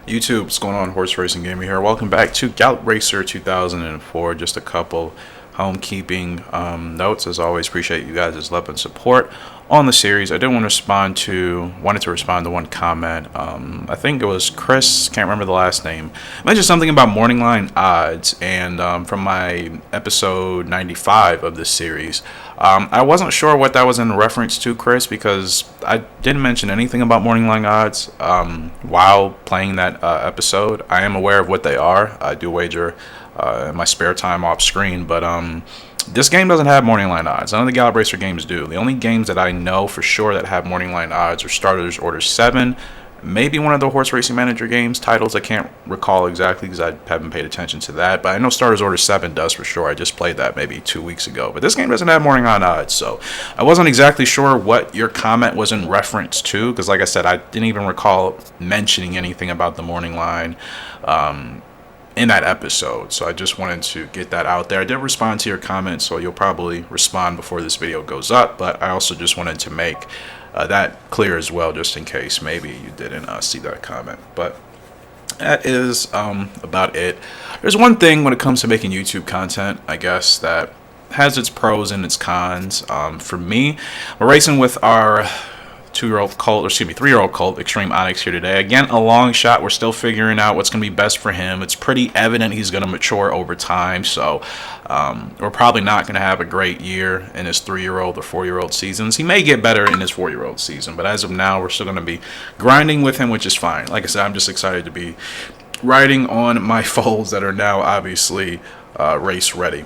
YouTube, what's going on? Horse Racing Gamer here. Welcome back to Gallop Racer 2004. Just a couple homekeeping notes. As always, appreciate you guys' love and support on the series. I did want to wanted to respond to one comment. I think it was Chris, can't remember the last name, mentioned something about morning line odds, and from my episode 95 of this series. I wasn't sure what that was in reference to, Chris, because I didn't mention anything about morning line odds while playing that episode. I am aware of what they are. I do wager in my spare time off screen, but this game doesn't have morning line odds. None of the Gallop Racer games do. The only games that I know for sure that have morning line odds are Starters Order 7, maybe one of the Horse Racing Manager games titles. I can't recall exactly because I haven't paid attention to that, but I know Starters Order 7 does for sure. I just played that maybe 2 weeks ago, but this game doesn't have morning line odds, so I wasn't exactly sure what your comment was in reference to, because like I said, I didn't even recall mentioning anything about the morning line in that episode, so I just wanted to get that out there. I did respond to your comment, so you'll probably respond before this video goes up, but I also just wanted to make that clear as well, just in case maybe you didn't see that comment. But that is about it. There's one thing when it comes to making YouTube content, I guess, that has its pros and its cons. For me, we're racing with our 3-year-old colt, Extreme Onyx, here today. Again, a long shot. We're still figuring out what's going to be best for him. It's pretty evident he's going to mature over time, so we're probably not going to have a great year in his 3-year-old or 4-year-old seasons. He may get better in his 4-year-old season, but as of now, we're still going to be grinding with him, which is fine. Like I said, I'm just excited to be riding on my foals that are now obviously race ready.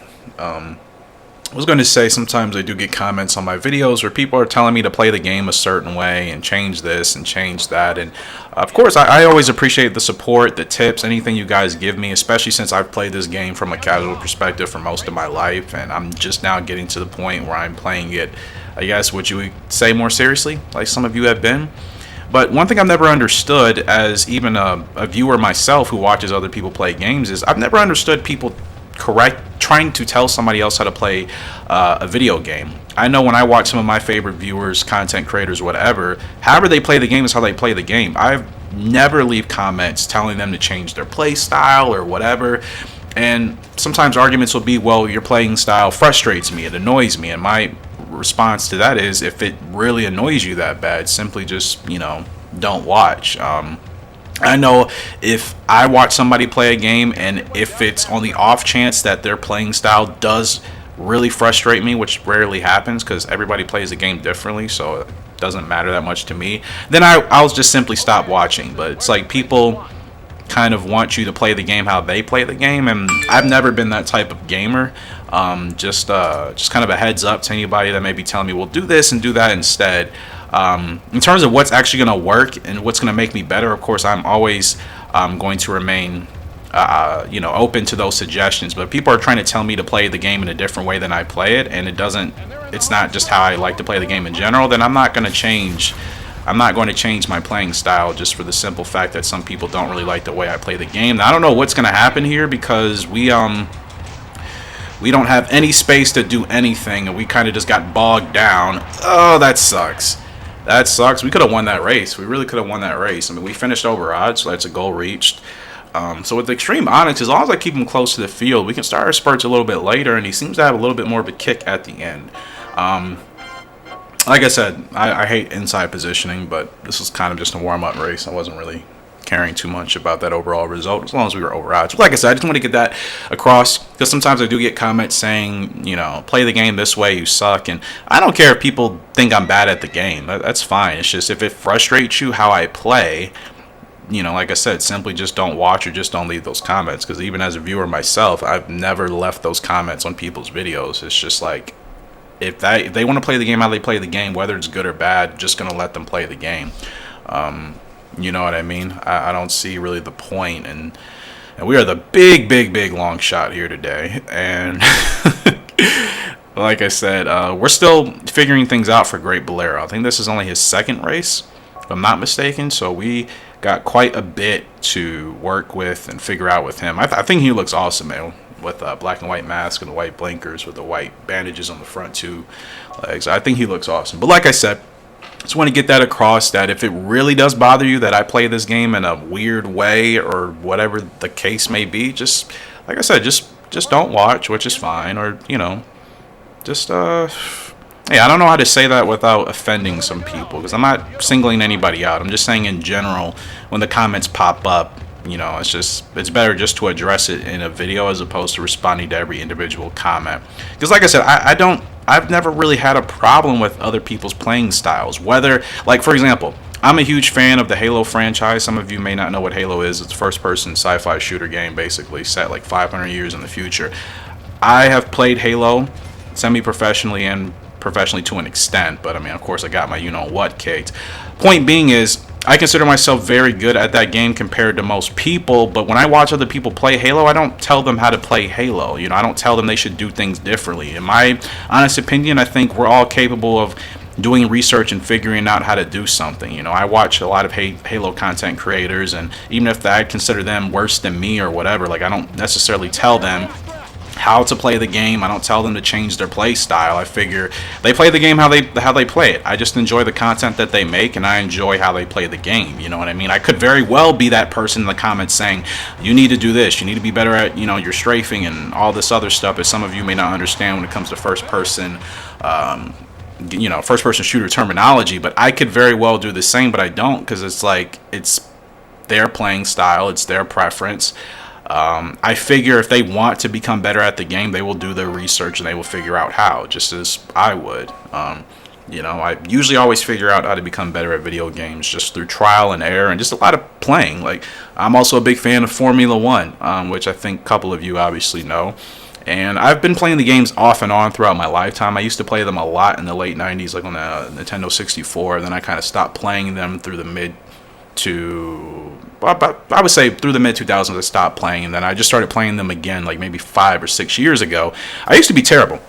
I was going to say, sometimes I do get comments on my videos where people are telling me to play the game a certain way and change this and change that, and of course I always appreciate the support, the tips, anything you guys give me, especially since I've played this game from a casual perspective for most of my life, and I'm just now getting to the point where I'm playing it, I guess, would you say, more seriously, like some of you have been. But one thing I've never understood, as even a viewer myself who watches other people play games, is I've never understood people trying to tell somebody else how to play a video game. I know when I watch some of my favorite viewers, content creators, whatever, however they play the game is how they play the game. I've never leave comments telling them to change their play style or whatever, and sometimes arguments will be, well, your playing style frustrates me, it annoys me, and my response to that is, if it really annoys you that bad, simply just, don't watch. I know if I watch somebody play a game, and if it's on the off chance that their playing style does really frustrate me, which rarely happens because everybody plays the game differently, so it doesn't matter that much to me, then I'll just simply stop watching. But it's like people kind of want you to play the game how they play the game, and I've never been that type of gamer. Just kind of a heads up to anybody that may be telling me, well, do this and do that instead. In terms of what's actually going to work and what's going to make me better, of course, I'm always going to remain open to those suggestions. But if people are trying to tell me to play the game in a different way than I play it, and it's not just how I like to play the game in general, then I'm not going to change my playing style just for the simple fact that some people don't really like the way I play the game. Now, I don't know what's going to happen here, because we don't have any space to do anything, and we kind of just got bogged down. Oh, that sucks. That sucks. We could have won that race. We really could have won that race. I mean, we finished over odds, so that's a goal reached. So with the Extreme Onyx, as long as I keep him close to the field, we can start our spurts a little bit later, and he seems to have a little bit more of a kick at the end. Like I said, I hate inside positioning, but this was kind of just a warm-up race. I wasn't really caring too much about that overall result, as long as we were over odds. But like I said, I just want to get that across, because sometimes I do get comments saying, play the game this way, you suck, and I don't care if people think I'm bad at the game. That's fine. It's just, if it frustrates you how I play, like I said, simply just don't watch or just don't leave those comments, because even as a viewer myself, I've never left those comments on people's videos. It's just like, if they want to play the game how they play the game, whether it's good or bad, just going to let them play the game. You know what I mean? I don't see really the point, and we are the big long shot here today, and like I said, we're still figuring things out for Great Bolero. I think this is only his second race, if I'm not mistaken, so we got quite a bit to work with and figure out with him. I think he looks awesome, man, with a black and white mask and the white blinkers with the white bandages on the front two legs. I think he looks awesome. But like I said, Just want to get that across, that if it really does bother you that I play this game in a weird way or whatever the case may be, just like I said, just don't watch, which is fine, or just yeah, I don't know how to say that without offending some people, because I'm not singling anybody out. I'm just saying in general, when the comments pop up, it's better just to address it in a video as opposed to responding to every individual comment. Because like I said, I've never really had a problem with other people's playing styles. Whether, like, for example, I'm a huge fan of the Halo franchise. Some of you may not know what Halo is. It's a first-person sci-fi shooter game, basically, set like 500 years in the future. I have played Halo semi-professionally and professionally to an extent, but I mean, of course, I got my you-know-what kicked. Point being is, I consider myself very good at that game compared to most people, but when I watch other people play Halo, I don't tell them how to play Halo. I don't tell them they should do things differently. In my honest opinion, I think we're all capable of doing research and figuring out how to do something. I watch a lot of Halo content creators, and even if I consider them worse than me or whatever, like, I don't necessarily tell them how to play the game. I don't tell them to change their play style. I figure they play the game how they play it. I just enjoy the content that they make, and I enjoy how they play the game. You know what I mean? I could very well be that person in the comments saying, you need to do this, you need to be better at your strafing and all this other stuff, as some of you may not understand when it comes to first person shooter terminology. But I could very well do the same, but I don't, because it's their playing style, it's their preference. I figure if they want to become better at the game, they will do their research and they will figure out how, just as I would. I usually always figure out how to become better at video games just through trial and error and just a lot of playing. Like, I'm also a big fan of Formula 1, which I think a couple of you obviously know. And I've been playing the games off and on throughout my lifetime. I used to play them a lot in the late 90s, like on the Nintendo 64. Then I kind of stopped playing them through the I would say through the mid-2000s I stopped playing, and then I just started playing them again like maybe 5 or 6 years ago. I used to be terrible.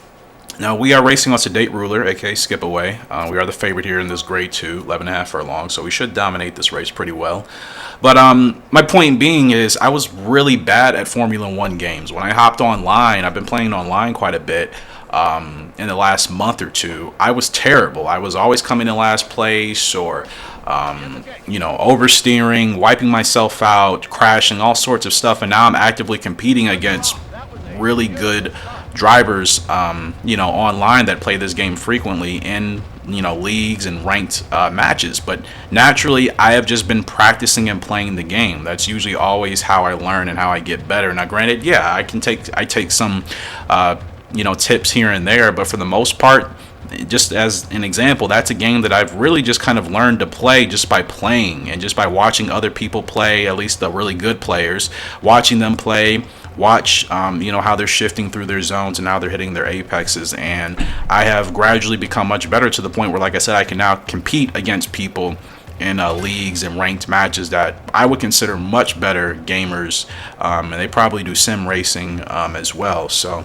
Now, we are racing on Sedate Ruler, aka Skip Away. We are the favorite here in this grade 2, 11.5 furlongs, so we should dominate this race pretty well. But my point being is, I was really bad at Formula 1 games. When I hopped online, I've been playing online quite a bit in the last month or two. I was terrible. I was always coming in last place, or oversteering, wiping myself out, crashing, all sorts of stuff. And now I'm actively competing against really good drivers, online that play this game frequently in, leagues and ranked matches. But naturally, I have just been practicing and playing the game. That's usually always how I learn and how I get better. Now, granted, yeah, I take some, tips here and there, but for the most part, just as an example, that's a game that I've really just kind of learned to play just by playing and just by watching other people play, at least the really good players, watching them play, watch how they're shifting through their zones and how they're hitting their apexes. And I have gradually become much better to the point where, like I said, I can now compete against people in leagues and ranked matches that I would consider much better gamers, and they probably do sim racing as well. So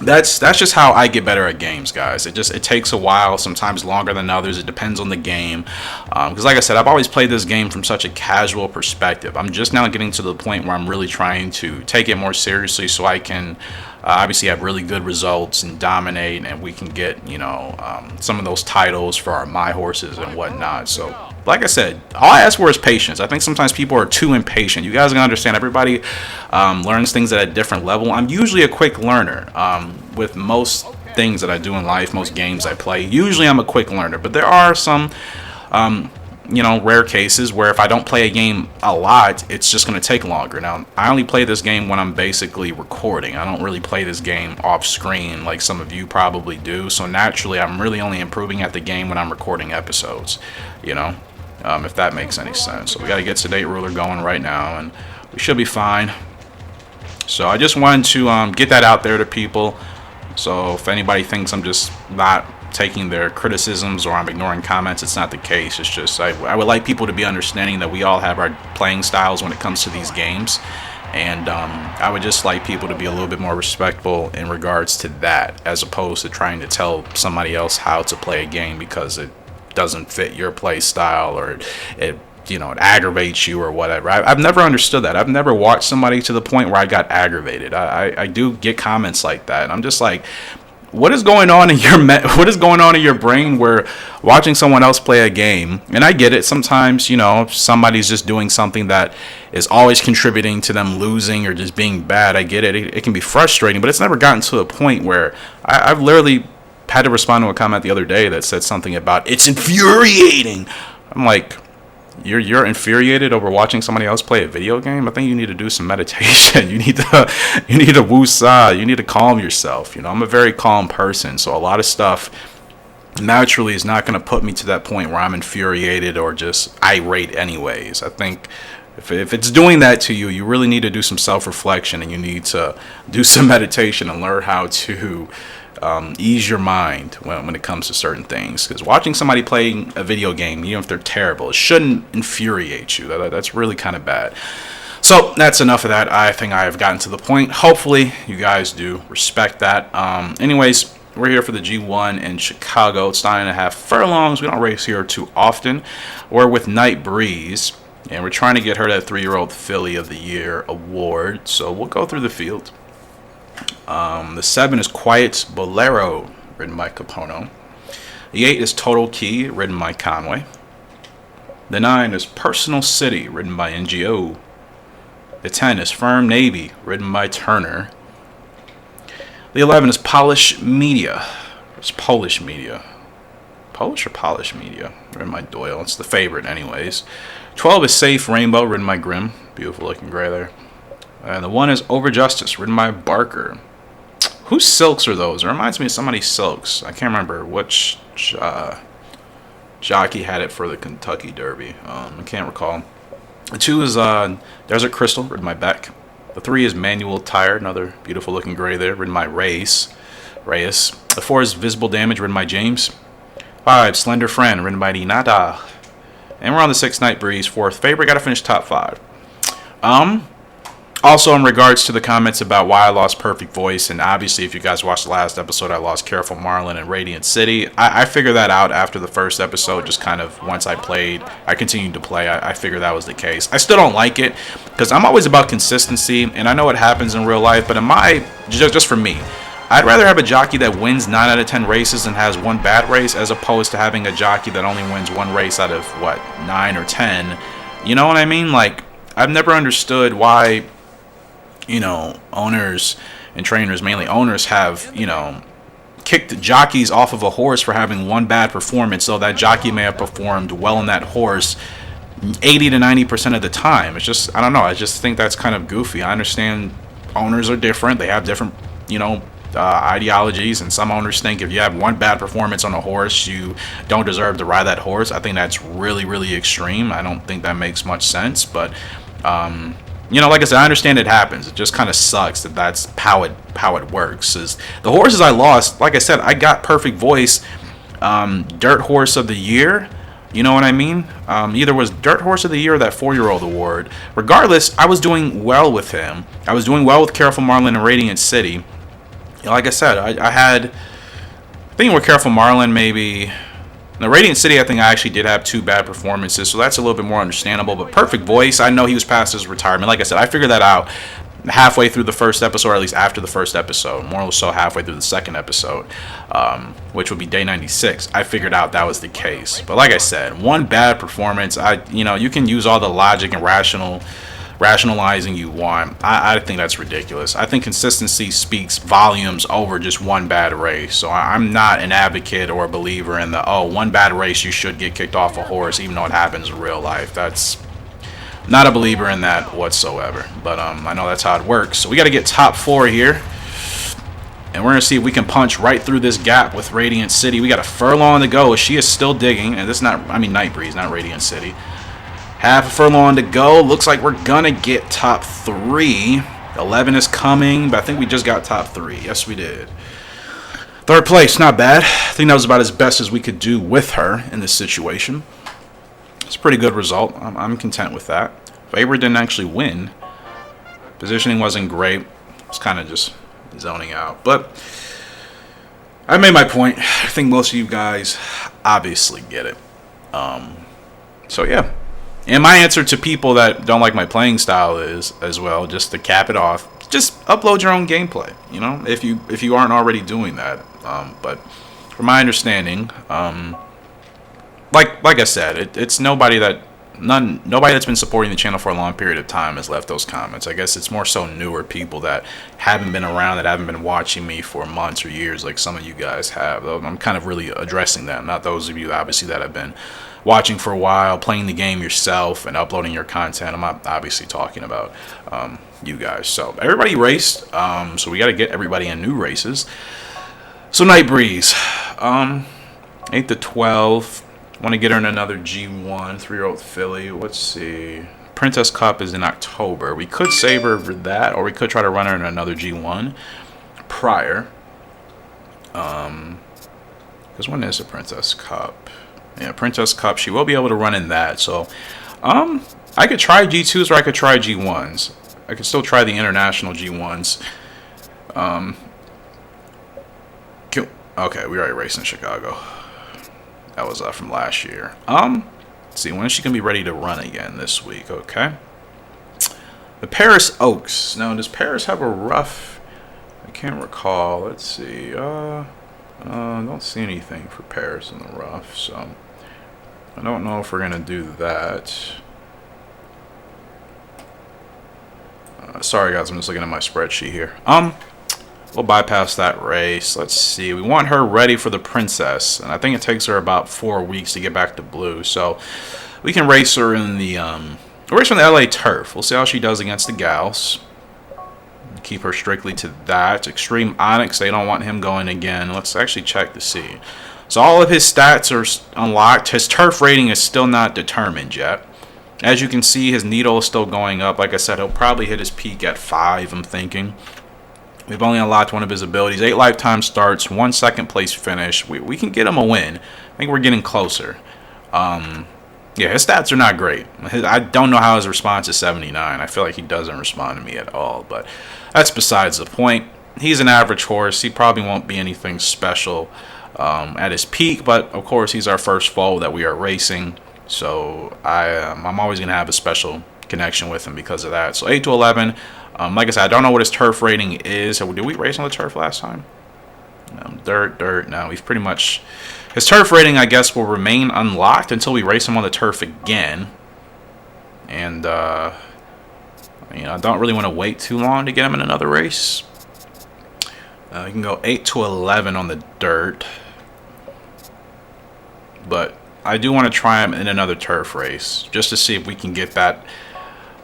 that's just how I get better at games, guys. It takes a while, sometimes longer than others. It depends on the game. Because like I said, I've always played this game from such a casual perspective. I'm just now getting to the point where I'm really trying to take it more seriously, so I can obviously have really good results and dominate, and we can get some of those titles for our My Horses and whatnot. So like I said, all I ask for is patience. I think sometimes people are too impatient. You guys are going to understand, everybody learns things at a different level. I'm usually a quick learner with most things that I do in life, most games I play. Usually I'm a quick learner, but there are some rare cases where if I don't play a game a lot, it's just going to take longer. Now, I only play this game when I'm basically recording. I don't really play this game off screen like some of you probably do. So naturally, I'm really only improving at the game when I'm recording episodes, if that makes any sense. So we got to get Sedate Ruler going right now, and we should be fine. So I just wanted to get that out there to people. So if anybody thinks I'm just not taking their criticisms or I'm ignoring comments, it's not the case. It's just I would like people to be understanding that we all have our playing styles when it comes to these games, and I would just like people to be a little bit more respectful in regards to that, as opposed to trying to tell somebody else how to play a game because it doesn't fit your play style, or it aggravates you or whatever. I've never understood that. I've never watched somebody to the point where I got aggravated. I do get comments like that, and I'm just like, what is going on in your what is going on in your brain where watching someone else play a game, and I get it, sometimes, you know, somebody's just doing something that is always contributing to them losing or just being bad. I get it. It can be frustrating, but it's never gotten to a point where I've literally had to respond to a comment the other day that said something about it's infuriating. I'm like, you're infuriated over watching somebody else play a video game? I think you need to do some meditation. You need to woo-saw. You need to calm yourself. You know, I'm a very calm person, so a lot of stuff naturally is not going to put me to that point where I'm infuriated or just irate anyways. I think if it's doing that to you, you really need to do some self-reflection, and you need to do some meditation and learn how to ease your mind when it comes to certain things. Because watching somebody playing a video game, even if they're terrible, it shouldn't infuriate you. That's really kind of bad. So that's enough of that. I think I have gotten to the point. Hopefully you guys do respect that. Anyways, we're here for the G1 in Chicago. It's 9.5 furlongs. We don't race here too often. We're with Night Breeze, and we're trying to get her that 3-year-old filly of the year award. So we'll go through the field. The 7 is Quiet Bolero, ridden by Capono. The 8 is Total Key, ridden by Conway. The 9 is Personal City, ridden by NGO. The 10 is Firm Navy, ridden by Turner. The 11 is Polish Media. It's Polish Media. Polish or Polish Media, ridden by Doyle. It's the favorite anyways. 12 is Safe Rainbow, ridden by Grimm. Beautiful looking gray there. And the 1 is Over Justice, ridden by Barker. Whose silks are those? It reminds me of somebody's silks. I can't remember which jockey had it for the Kentucky Derby. I can't recall. The 2 is Desert Crystal, ridden by Beck. The 3 is Manual Tire, another beautiful looking gray there, ridden by Reyes. The 4 is Visible Damage, ridden by James. 5, Slender Friend, ridden by Dinada. And we're on the 6, Night Breeze, 4th favorite. Got to finish top 5. Also, in regards to the comments about why I lost Perfect Voice, and obviously if you guys watched the last episode, I lost Careful Marlin and Radiant City. I figured that out after the first episode, just kind of once I continued to play, I figured that was the case. I still don't like it, because I'm always about consistency, and I know it happens in real life, but just for me, I'd rather have a jockey that wins 9 out of 10 races and has one bad race, as opposed to having a jockey that only wins one race out of, 9 or 10. You know what I mean? Like, I've never understood why, you know, owners and trainers, mainly owners, have, you know, kicked jockeys off of a horse for having one bad performance, so that jockey may have performed well in that horse 80 to 90% of the time. It's just, I don't know, I just think that's kind of goofy. I understand owners are different. They have different, you know, ideologies, and some owners think if you have one bad performance on a horse, you don't deserve to ride that horse. I think that's really, really extreme. I don't think that makes much sense, but you know, like I said, I understand it happens. It just kind of sucks that that's how it works. Is the horses I lost, like I said, I got Perfect Voice, Dirt Horse of the Year. You know what I mean? Either was Dirt Horse of the Year or that 4-year-old award. Regardless, I was doing well with him. I was doing well with Careful Marlin and Radiant City. Like I said, I think with Careful Marlin, maybe. The Radiant City, I think I actually did have 2 bad performances, so that's a little bit more understandable. But Perfect Voice, I know he was past his retirement. Like I said, I figured that out halfway through the first episode, or at least after the first episode, more so halfway through the second episode, which would be day 96. I figured out that was the case. But like I said, one bad performance, you know, you can use all the logic and rationalizing you want. I think that's ridiculous. I think consistency speaks volumes over just one bad race. So I'm not an advocate or a believer in the, one bad race you should get kicked off a horse, even though it happens in real life. That's not a believer in that whatsoever. But I know that's how it works. So we got to get top 4 here, and we're going to see if we can punch right through this gap with Radiant City. We got a furlong to go. She is still digging, and this is not, Night Breeze, not Radiant City. Half a furlong to go. Looks like we're going to get top 3. 11 is coming, but I think we just got top 3. Yes, we did. 3rd place, not bad. I think that was about as best as we could do with her in this situation. It's a pretty good result. I'm content with that. Favorite didn't actually win. Positioning wasn't great. It's kind of just zoning out. But I made my point. I think most of you guys obviously get it. So, yeah. And my answer to people that don't like my playing style is, as well, just to cap it off, just upload your own gameplay. You know, if you aren't already doing that, But from my understanding, like I said, it's nobody that's been supporting the channel for a long period of time has left those comments. I guess it's more so newer people that haven't been around, that haven't been watching me for months or years like some of you guys have. I'm kind of really addressing them, not those of you obviously that have been watching for a while, playing the game yourself and uploading your content. I'm not obviously talking about you guys. So everybody raced, so we got to get everybody in new races. So Night Breeze, 8 to 12. Want to get her in another G1, 3-year-old filly. Let's see. Princess Cup is in October. We could save her for that, or we could try to run her in another G1 prior. Because when is the Princess Cup? Yeah, Princess Cup. She will be able to run in that. So, I could try G2s or I could try G1s. I could still try the international G1s. Okay, we already raced in Chicago. That was from last year. Let's see, when is she gonna be ready to run again this week? Okay. The Paris Oaks. Now, does Paris have a rough? I can't recall. Let's see. I don't see anything for Paris in the rough, so I don't know if we're gonna do that. Sorry guys, I'm just looking at my spreadsheet here. We'll bypass that race. Let's see. We want her ready for the Princess, and I think it takes her about 4 weeks to get back to blue. So we can race her in the LA Turf. We'll see how she does against the gals. Keep her strictly to that. Extreme Onyx, they don't want him going again. Let's actually check to see. So all of his stats are unlocked. His turf rating is still not determined yet. As you can see, his needle is still going up. Like I said, he'll probably hit his peak at 5, I'm thinking. We've only unlocked one of his abilities. 8 lifetime starts, 1 second place finish. We can get him a win. I think we're getting closer. Yeah, his stats are not great. I don't know how his response is 79. I feel like he doesn't respond to me at all, but that's besides the point. He's an average horse. He probably won't be anything special at his peak, but of course he's our first foal that we are racing. So I'm always going to have a special connection with him because of that. So 8 to 11. Like I said, I don't know what his turf rating is. So did we race on the turf last time? Dirt. No, we've pretty much... His turf rating, I guess, will remain unlocked until we race him on the turf again. And, I don't really want to wait too long to get him in another race. We can go 8 to 11 on the dirt. But I do want to try him in another turf race, just to see if we can get that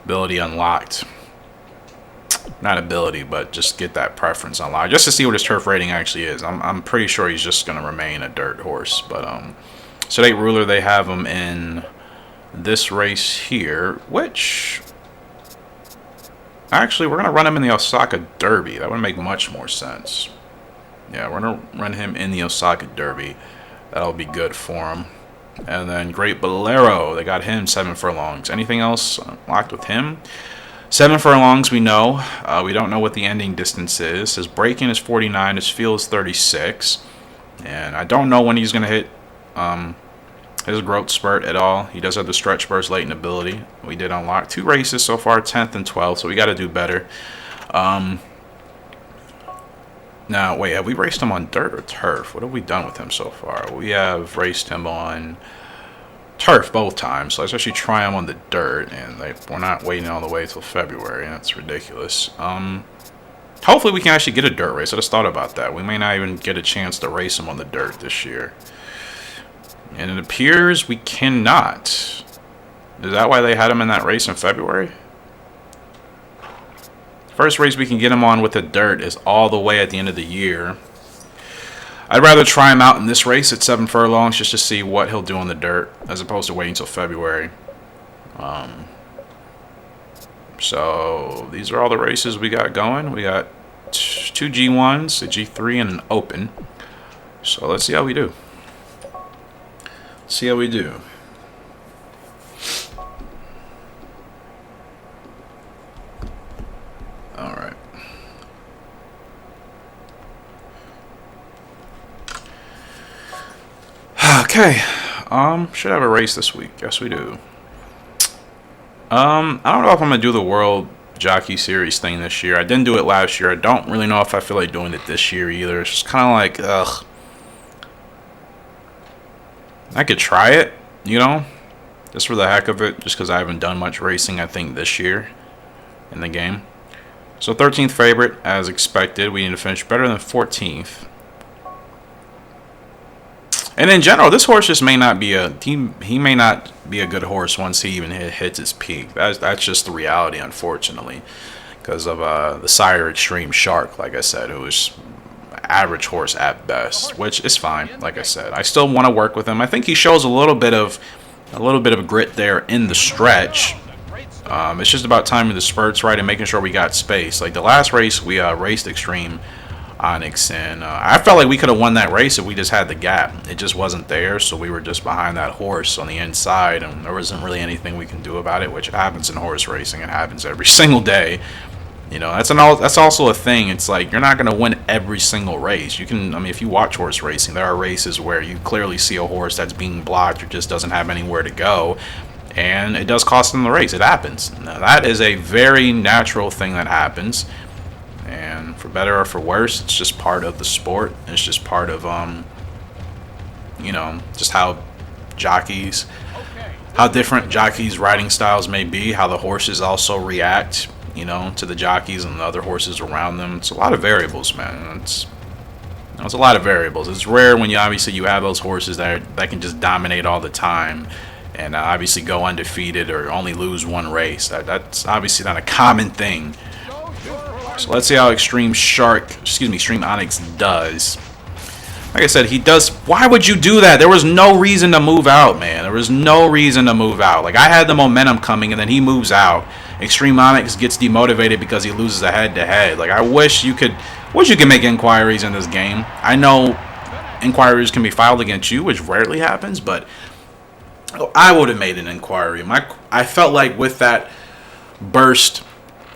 ability unlocked. Not ability, but just get that preference unlocked, just to see what his turf rating actually is. I'm pretty sure he's just going to remain a dirt horse. But Sedate Ruler, they have him in this race here, which actually we're going to run him in the Osaka Derby. That would make much more sense. Yeah, we're going to run him in the Osaka Derby. That'll be good for him. And then Great Bolero, they got him 7 furlongs. Anything else locked with him? 7 furlongs, we know. We don't know what the ending distance is. His break-in is 49. His field is 36. And I don't know when he's going to hit his growth spurt at all. He does have the stretch burst latent ability. We did unlock 2 races so far, 10th and 12th, so we got to do better. Now, wait, have we raced him on dirt or turf? What have we done with him so far? We have raced him on turf both times, so let's actually try him on the dirt, and we're not waiting all the way till February. That's ridiculous. Hopefully we can actually get a dirt race. I just thought about that. We may not even get a chance to race him on the dirt this year, and it appears we cannot. Is that why they had him in that race in February? First race we can get him on with the dirt is all the way at the end of the year. I'd rather try him out in this race at 7 furlongs just to see what he'll do on the dirt, as opposed to waiting until February. So these are all the races we got going. We got 2 G1s, a G3, and an Open. So let's see how we do. All right. Okay, should have a race this week. Yes, we do. I don't know if I'm gonna do the World jockey series thing this year. I didn't do it last year. I don't really know if I feel like doing it this year either. It's just kind of like, ugh. I could try it, you know, just for the heck of it, just because I haven't done much racing, I think, this year in the game. So 13th favorite, as expected. We need to finish better than 14th. And in general, this horse just may not be he may not be a good horse once he even hits his peak. That's just the reality, unfortunately, because of the Sire Extreme Shark, like I said, who is average horse at best, which is fine. Like I said, I still want to work with him. I think he shows a little bit of grit there in the stretch. It's just about timing the spurts right and making sure we got space. Like the last race, we raced Extreme Onyx, and I felt like we could have won that race if we just had the gap. It just wasn't there, so we were just behind that horse on the inside, and there wasn't really anything we can do about it, which happens in horse racing. It happens every single day. You know, that's also a thing. It's like you're not going to win every single race. You can, I mean, if you watch horse racing, there are races where you clearly see a horse that's being blocked or just doesn't have anywhere to go, and it does cost them the race. It happens. Now, that is a very natural thing that happens. And for better or for worse, it's just part of the sport. It's just part of, you know, just how different jockeys' riding styles may be, how the horses also react, you know, to the jockeys and the other horses around them. It's a lot of variables, man. It's a lot of variables. It's rare when you have those horses that can just dominate all the time and obviously go undefeated or only lose one race. That's obviously not a common thing. So let's see how Extreme Onyx does. Like I said, he does. Why would you do that? There was no reason to move out, man. There was no reason to move out. Like, I had the momentum coming, and then he moves out. Extreme Onyx gets demotivated because he loses a head-to-head. Like, I wish you could make inquiries in this game. I know inquiries can be filed against you, which rarely happens, but I would have made an inquiry. I felt like with that burst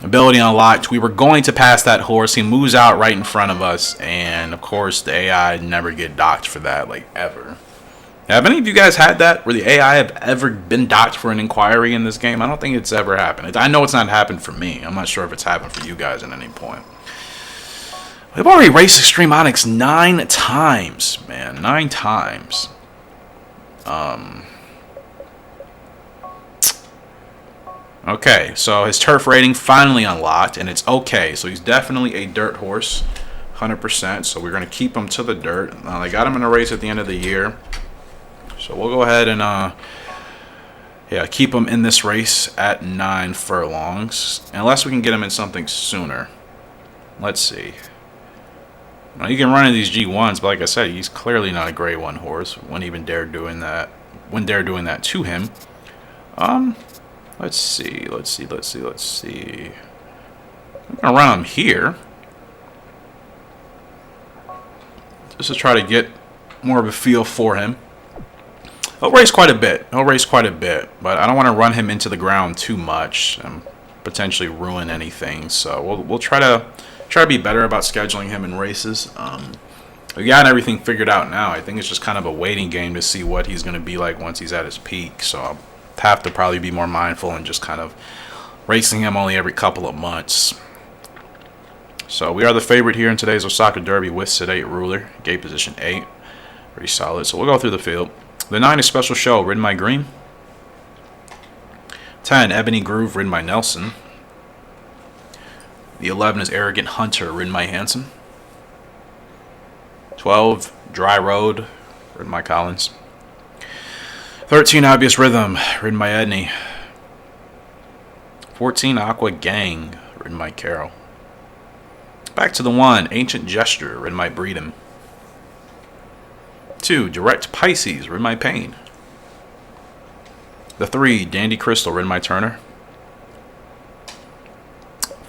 ability unlocked, we were going to pass that horse. He moves out right in front of us, and of course the AI never get docked for that, like, ever. Have any of you guys had that where the AI have ever been docked for an inquiry in this game? I don't think it's ever happened. I know it's not happened for me. I'm not sure if it's happened for you guys at any point. We've already raced Extreme Onyx 9 times, man. 9 times. Okay, so his turf rating finally unlocked, and it's okay. So he's definitely a dirt horse, 100%. So we're going to keep him to the dirt. They got him in a race at the end of the year. So we'll go ahead and keep him in this race at 9 furlongs. Unless we can get him in something sooner. Let's see. Now, you can run in these G1s, but like I said, he's clearly not a grade 1 horse. Wouldn't even dare doing that. Wouldn't dare doing that to him. Let's see. I'm gonna run him here, just to try to get more of a feel for him. He'll race quite a bit, but I don't want to run him into the ground too much and potentially ruin anything. So we'll try to be better about scheduling him in races. We got everything figured out now. I think it's just kind of a waiting game to see what he's going to be like once he's at his peak. So I'll have to probably be more mindful and just kind of racing him only every couple of months. So we are the favorite here in today's OSAKA Derby with Sedate Ruler, gate position 8. Pretty solid. So we'll go through the field. The 9 is Special Show, ridden by Green. 10, Ebony Groove, ridden by Nelson. The 11 is Arrogant Hunter, ridden by Hanson. 12, Dry Road, ridden by Collins. 13, Obvious Rhythm, ridden by Edney. 14, Aqua Gang, ridden by Carroll. Back to the 1, Ancient Gesture, ridden by Breedham. 2, Direct Pisces, ridden by Payne. The 3, Dandy Crystal, ridden by Turner.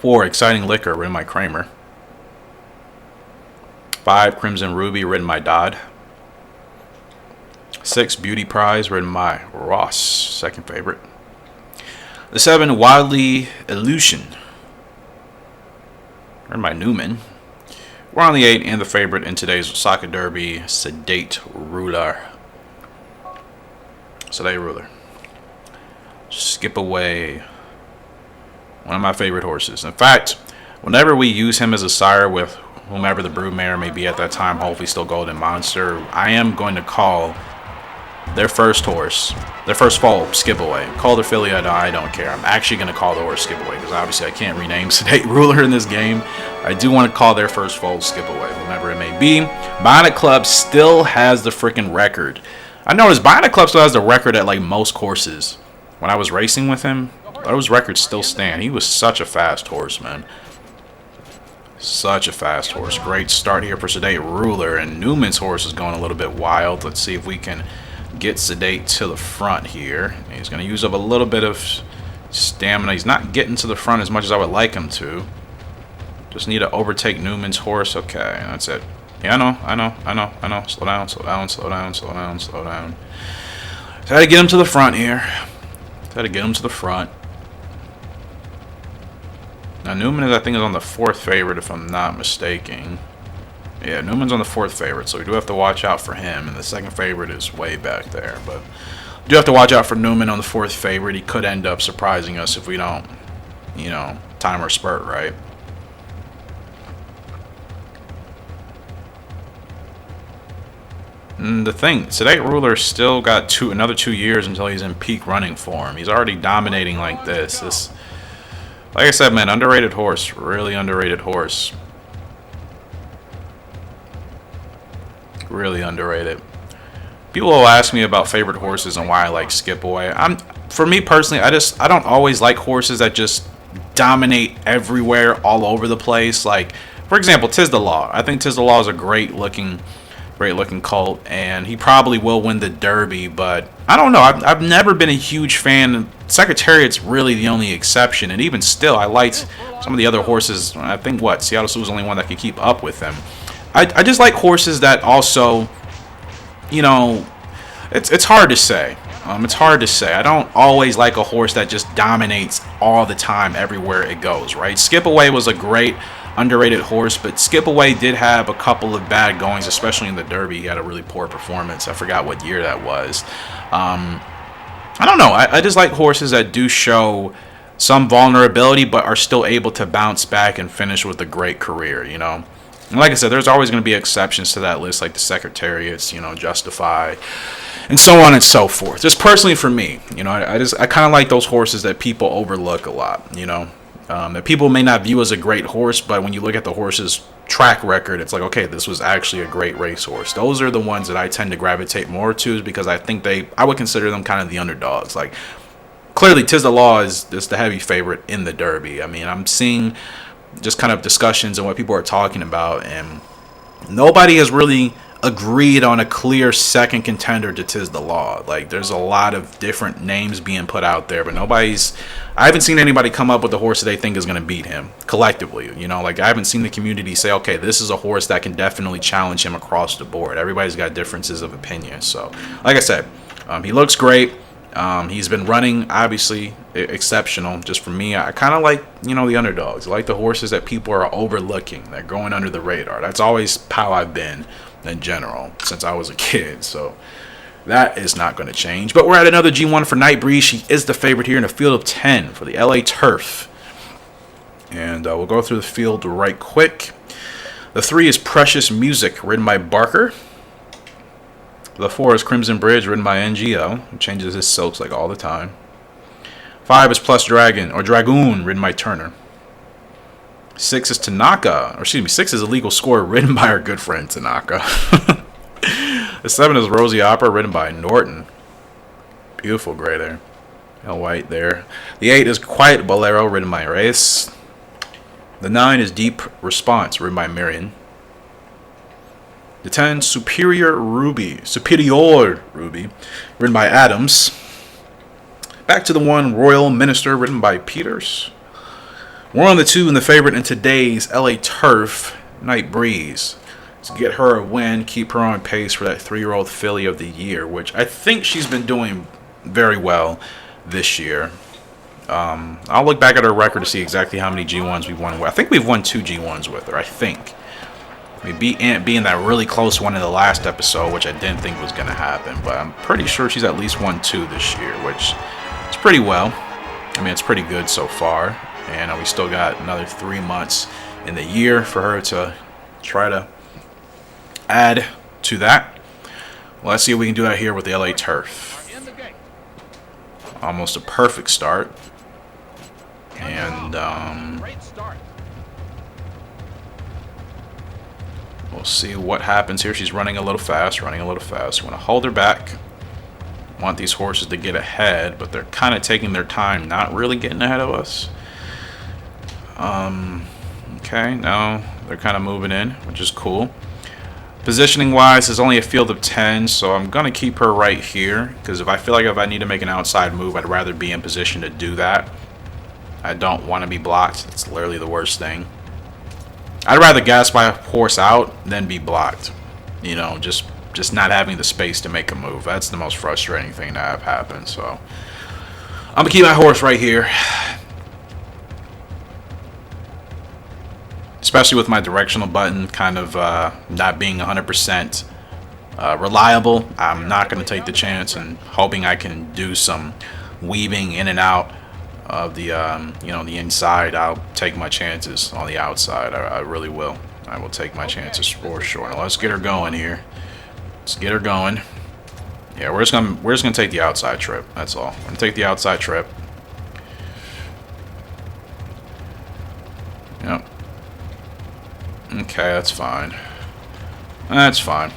4, Exciting Liquor, ridden by Kramer. 5, Crimson Ruby, ridden by Dodd. 6, Beauty Prize, ridden by Ross, second favorite. The 7, Wildly Illusion, ridden by Newman. We're on the 8 and the favorite in today's OSAKA Derby, Sedate Ruler. Sedate Ruler. Skip away. One of my favorite horses. In fact, whenever we use him as a sire with whomever the broodmare may be at that time, hopefully still Golden Monster, I am going to call their first horse, their first foal, Skip Away. Call their filly, I don't care. I'm actually going to call the horse Skip Away because obviously I can't rename Sedate Ruler in this game. I do want to call their first foal Skip Away, whomever it may be. Bionic Club still has the freaking record. I noticed Bionic Club still has the record at like most courses. When I was racing with him, those records still stand. He was such a fast horse, man. Such a fast horse. Great start here for Sedate Ruler. And Newman's horse is going a little bit wild. Let's see if we can get Sedate to the front here. He's going to use up a little bit of stamina. He's not getting to the front as much as I would like him to. Just need to overtake Newman's horse. Okay, that's it. Yeah, I know. Slow down. Try to get him to the front here. Now, Newman, I think, is on the 4th favorite, if I'm not mistaken. Yeah, Newman's on the 4th favorite, so we do have to watch out for him. And the 2nd favorite is way back there. But we do have to watch out for Newman on the 4th favorite. He could end up surprising us if we don't, time our spurt right. And the thing, Sedate Ruler still got another 2 years until he's in peak running form. He's already dominating like this. Like I said, man, underrated horse. Really underrated horse. Really underrated. People will ask me about favorite horses and why I like Skip Away. For me personally, I don't always like horses that just dominate everywhere, all over the place. Like, for example, Tiz the Law. I think Tiz the Law is a great looking colt, and he probably will win the Derby, but I don't know. I've never been a huge fan. Secretariat's really the only exception, and even still, I liked some of the other horses. I think Seattle Sioux was the only one that could keep up with them. I just like horses that also, it's hard to say. It's hard to say. I don't always like a horse that just dominates all the time everywhere it goes, right? Skip Away was a great underrated horse, but Skip Away did have a couple of bad goings, especially in the Derby. He had a really poor performance. I forgot what year that was. I don't know. I just like horses that do show some vulnerability, but are still able to bounce back and finish with a great career, And like I said, there's always going to be exceptions to that list, like the Secretariats, Justify, and so on and so forth. Just personally for me, I kind of like those horses that people overlook a lot, that people may not view as a great horse, but when you look at the horse's track record, it's like, okay, this was actually a great racehorse. Those are the ones that I tend to gravitate more to, because I think I would consider them kind of the underdogs. Like, clearly, Tiz the Law is just the heavy favorite in the Derby. I mean, I'm seeing just kind of discussions and what people are talking about, and nobody has really agreed on a clear second contender to Tiz the Law. Like, there's a lot of different names being put out there, but I haven't seen anybody come up with a horse that they think is going to beat him collectively. Like, I haven't seen the community say, okay, this is a horse that can definitely challenge him across the board. Everybody's got differences of opinion. So, like I said, he looks great. He's been running, obviously, exceptional. Just for me, I kind of like, the underdogs. I like the horses that people are overlooking. They're going under the radar. That's always how I've been in general since I was a kid. So that is not going to change. But we're at another G1 for Night Breeze. She is the favorite here in a field of 10 for the LA Turf. And we'll go through the field right quick. The 3 is Precious Music, ridden by Barker. The 4 is Crimson Bridge, ridden by NGO. He changes his silks like all the time. 5 is Plus Dragon, or Dragoon, ridden by Turner. 6 is Tanaka, 6 is Illegal Score, ridden by our good friend Tanaka. The 7 is Rosie Opera, ridden by Norton. Beautiful gray there. Hell white there. The 8 is Quiet Bolero, ridden by Reyes. The 9 is Deep Response, ridden by Marion. The 10, Superior Ruby, ridden by Adams. Back to the 1, Royal Minister, ridden by Peters. We're on the 2 in the favorite in today's LA Turf, Night Breeze. To get her a win, keep her on pace for that 3-year-old filly of the year, which I think she's been doing very well this year. I'll look back at her record to see exactly how many G1s we've won with. I think we've won 2 G1s with her, I think. We beat Aunt B in that really close one in the last episode, which I didn't think was going to happen. But I'm pretty sure she's at least won 2 this year, which is pretty well. I mean, it's pretty good so far. And we still got another 3 months in the year for her to try to add to that. Well, let's see if we can do that here with the LA Turf. Almost a perfect start. And we'll see what happens here. She's running a little fast, We want to hold her back. Want these horses to get ahead, but they're kind of taking their time, not really getting ahead of us. Okay, no, they're kind of moving in, which is cool. Positioning wise, there's only a field of 10, so I'm going to keep her right here, because if I feel like if I need to make an outside move, I'd rather be in position to do that. I don't want to be blocked. It's literally the worst thing. I'd rather gas my horse out than be blocked. You know, just not having the space to make a move. That's the most frustrating thing to have happen. So I'm going to keep my horse right here. Especially with my directional button kind of not being 100% reliable. I'm not going to take the chance and hoping I can do some weaving in and out of the you know, the inside. I'll take my chances on the outside. I really will. I will take my chances for sure. Now let's get her going here. Let's get her going. Yeah, we're just gonna take the outside trip. That's all. We're gonna take the outside trip. Yep. Okay, that's fine. That's fine.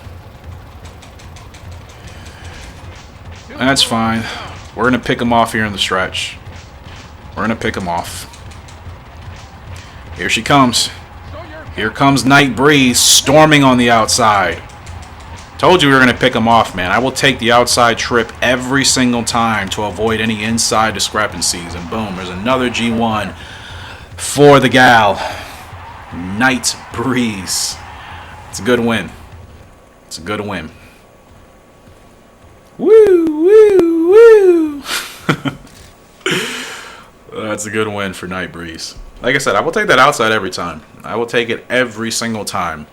That's fine. We're gonna pick them off here in the stretch. We're gonna pick them off. Here she comes. Here comes Night Breeze storming on the outside. Told you we were gonna pick them off, man. I will take the outside trip every single time to avoid any inside discrepancies. And boom, there's another G1 for the gal. Night Breeze. It's a good win. It's a good win. Woo, woo, woo. That's a good win for Night Breeze. Like I said, I will take that outside every time. I will take it every single time.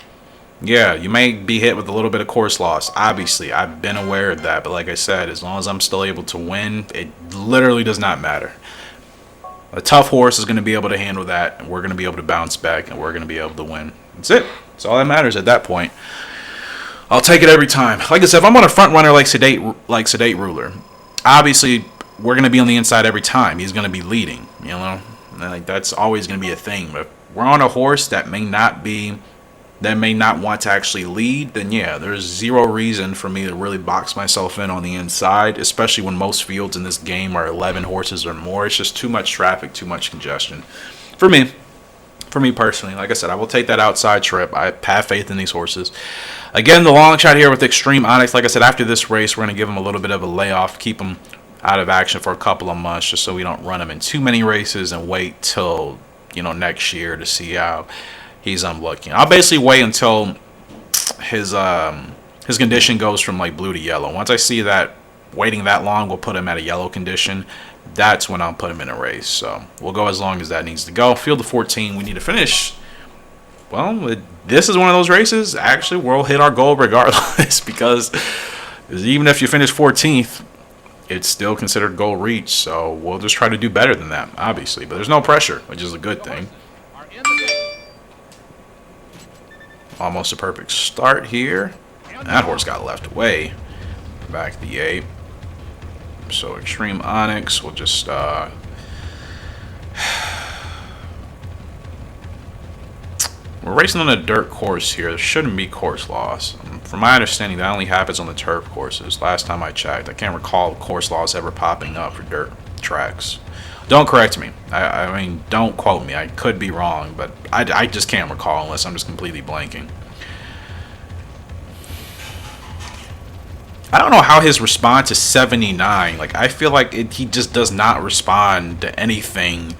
Yeah, you may be hit with a little bit of course loss. Obviously, I've been aware of that. But like I said, as long as I'm still able to win, it literally does not matter. A tough horse is going to be able to handle that, and we're going to be able to bounce back, and we're going to be able to win. That's it. That's all that matters at that point. I'll take it every time. Like I said, if I'm on a front runner like Sedate Ruler, obviously we're going to be on the inside every time. He's going to be leading, you know. Like that's always going to be a thing. But if we're on a horse that may not want to actually lead, then yeah, there's zero reason for me to really box myself in on the inside, especially when most fields in this game are 11 horses or more. It's just too much traffic, too much congestion. For me personally, like I said, I will take that outside trip. I have faith in these horses. Again, the long shot here with Extreme Onyx. Like I said, after this race, we're going to give them a little bit of a layoff, keep them out of action for a couple of months, just so we don't run them in too many races and wait till, you know, next year to see how he's looking. I'll basically wait until his condition goes from like blue to yellow. Once I see that waiting that long will put him at a yellow condition, that's when I'll put him in a race. So we'll go as long as that needs to go. Field of 14, we need to finish. Well, this is one of those races. Actually, we'll hit our goal regardless because even if you finish 14th, it's still considered goal reach. So we'll just try to do better than that, obviously. But there's no pressure, which is a good thing. Almost a perfect start here. That horse got left away. Back the 8. So Extreme Onyx will just we're racing on a dirt course here. There shouldn't be course loss. From my understanding, that only happens on the turf courses. Last time I checked, I can't recall course loss ever popping up for dirt tracks. Don't correct me. I mean, don't quote me. I could be wrong, but I just can't recall unless I'm just completely blanking. I don't know how his response is 79. Like, I feel like he just does not respond to anything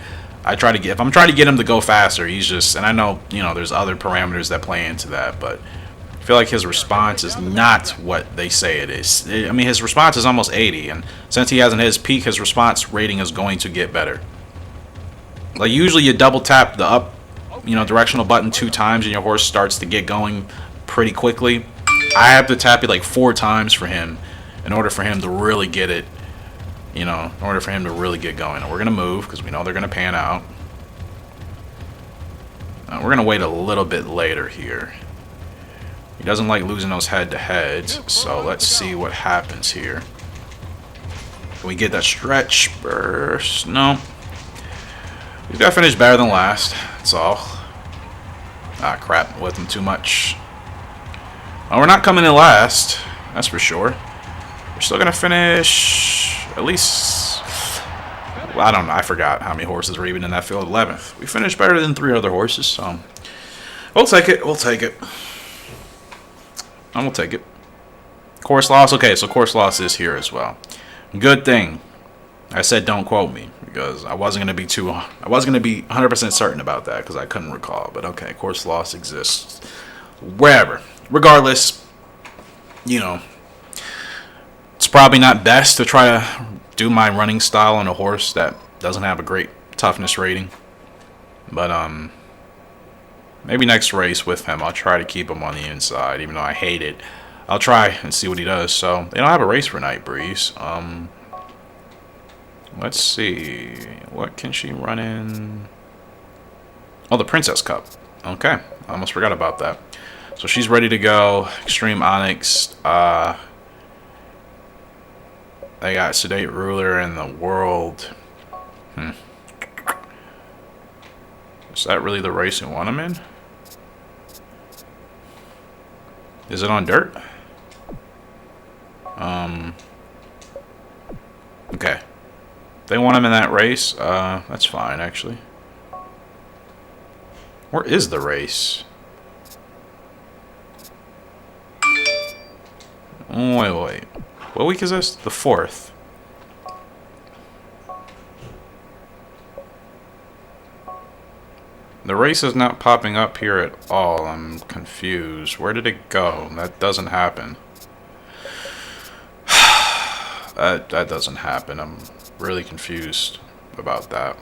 if I'm trying to get him to go faster, he's just, and I know, you know, there's other parameters that play into that, but I feel like his response is not what they say it is. I mean, his response is almost 80, and since he hasn't hit his peak, his response rating is going to get better. Like, usually you double tap the up, you know, directional button 2 times, and your horse starts to get going pretty quickly. I have to tap it like 4 times for him in order for him to really get it, you know, in order for him to really get going. And we're going to move because we know they're going to pan out. We're going to wait a little bit later here. He doesn't like losing those head-to-heads, so let's see what happens here. Can we get that stretch burst? No. He's got to finish better than last. That's all. Ah, crap. With him too much. Well, we're not coming in last. That's for sure. We're still going to finish at least... Well, I don't know. I forgot how many horses were even in that field. 11th. We finished better than 3 other horses, so... We'll take it. We'll take it. And we'll take it. Course loss. Okay, so course loss is here as well. Good thing I said don't quote me, because I wasn't going to be 100% certain about that because I couldn't recall. But okay, course loss exists wherever. Regardless, you know, it's probably not best to try to do my running style on a horse that doesn't have a great toughness rating. But maybe next race with him, I'll try to keep him on the inside, even though I hate it. I'll try and see what he does. So they don't have a race for Night Breeze. Let's see. What can she run in? Oh, the Princess Cup. Okay. I almost forgot about that. So she's ready to go. Extreme Onyx. They got Sedate Ruler in the World. Is that really the race you want him in? Is it on dirt? Okay. They want him in that race. That's fine, actually. Where is the race? Wait. What week is this? The 4th. The race is not popping up here at all. I'm confused. Where did it go? That doesn't happen. That doesn't happen. I'm really confused about that.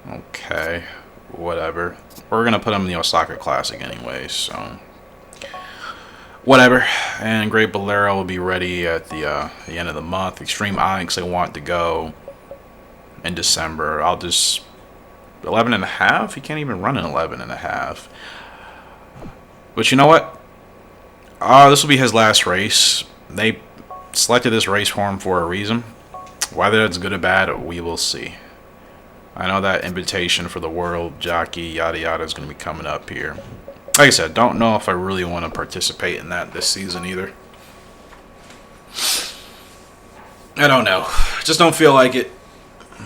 Okay. Whatever. We're going to put him in the Osaka Classic anyway, so... Whatever. And Great Bolero will be ready at the end of the month. Extreme Onyx, I want to go in December. I'll just 11.5. He can't even run an 11.5. But you know what? This will be his last race. They selected this race for him for a reason. Whether that's good or bad, we will see. I know that invitation for the world jockey yada yada is going to be coming up here. Like I said, don't know if I really want to participate in that this season either. I don't know. Just don't feel like it.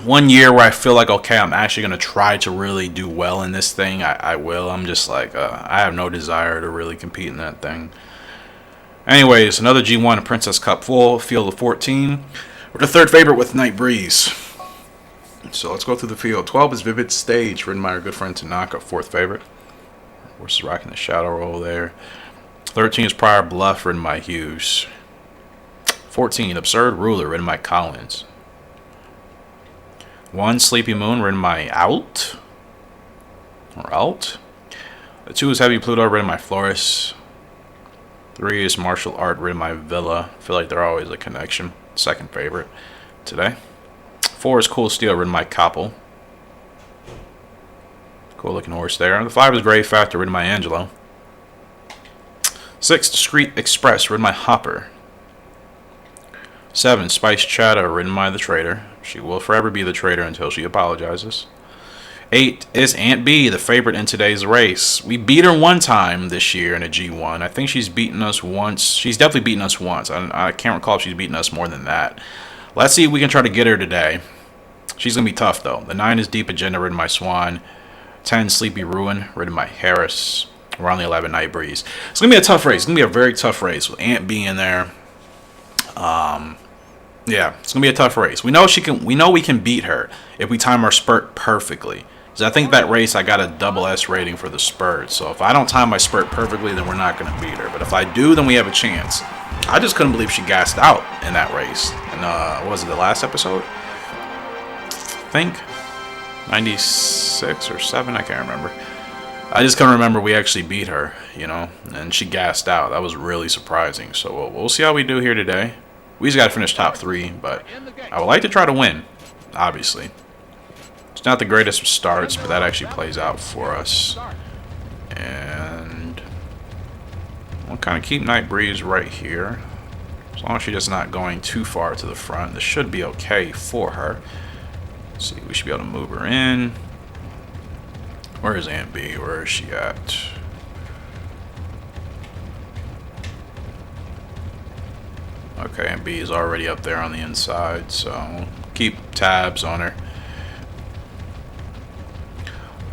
One year where I feel like, okay, I'm actually going to try to really do well in this thing, I will. I'm just like, I have no desire to really compete in that thing. Anyways, another G1 Princess Cup full, field of 14. We're the 3rd favorite with Night Breeze. So let's go through the field. 12 is Vivid Stage, ridden by our good friend Tanaka, 4th favorite. Horse is rocking the shadow roll there. 13 is Prior Bluff, ridden by Hughes. 14, Absurd Ruler, ridden by Collins. 1, Sleepy Moon, ridden by Out. The 2 is Heavy Pluto, ridden by Flores. 3 is Martial Art, ridden by Villa. I feel like they're always a connection. 2nd favorite today. 4 is Cool Steel, ridden by Koppel. Cool looking horse there. The 5 is Grave Factor, ridden by Angelo. 6, Discreet Express, ridden by Hopper. 7, Spice Chatter, ridden by the Trader. She will forever be the Trader until she apologizes. 8 is Aunt B, the favorite in today's race. We beat her one time this year in a G1. I think she's beaten us once. She's definitely beaten us once. I can't recall if she's beaten us more than that. Let's see if we can try to get her today. She's going to be tough, though. The 9 is Deep Agenda, ridden by Swan. 10, Sleepy Ruin, ridden by Harris. We're on the 11, Night Breeze. It's going to be a tough race. It's going to be a very tough race with Aunt B in there. Yeah, it's going to be a tough race. We know we can beat her if we time our spurt perfectly. Because I think that race I got a double S rating for the spurt. So if I don't time my spurt perfectly, then we're not going to beat her. But if I do, then we have a chance. I just couldn't believe she gassed out in that race. And what was it, the last episode? I think 96 or 7, I can't remember. I just can't remember we actually beat her, you know, and she gassed out. That was really surprising. So we'll see how we do here today. We just got to finish top 3, but I would like to try to win, obviously. It's not the greatest of starts, but that actually plays out for us. And we'll kind of keep Night Breeze right here. As long as she's just not going too far to the front, this should be okay for her. Let's see, we should be able to move her in. Where is Aunt B? Where is she at? Okay, Aunt B is already up there on the inside, so keep tabs on her.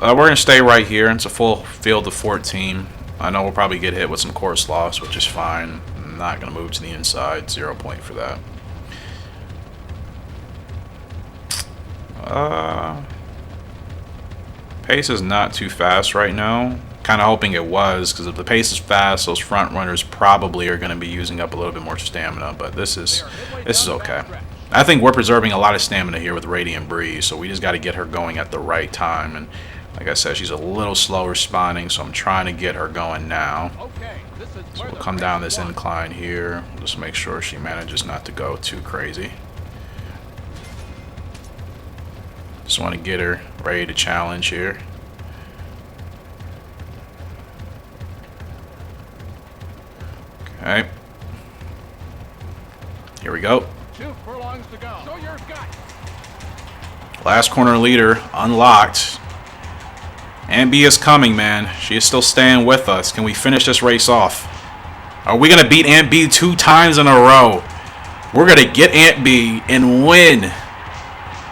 We're going to stay right here. It's a full field of 14. I know we'll probably get hit with some course loss, which is fine. I'm not going to move to the inside. 0 point for that. Pace is not too fast right now. Kind of hoping it was, because if the pace is fast, those front runners probably are going to be using up a little bit more stamina. But this is okay. I think we're preserving a lot of stamina here with Radiant Breeze, so we just got to get her going at the right time. And like I said, she's a little slow responding, so I'm trying to get her going now. So we'll come down this incline here. We'll just make sure she manages not to go too crazy. Just want to get her ready to challenge here. Okay. Here we go. 2 furlongs to go. Show your gut. Last corner leader unlocked. Aunt B is coming, man. She is still staying with us. Can we finish this race off? Are we going to beat Aunt B 2 times in a row? We're going to get Aunt B and win.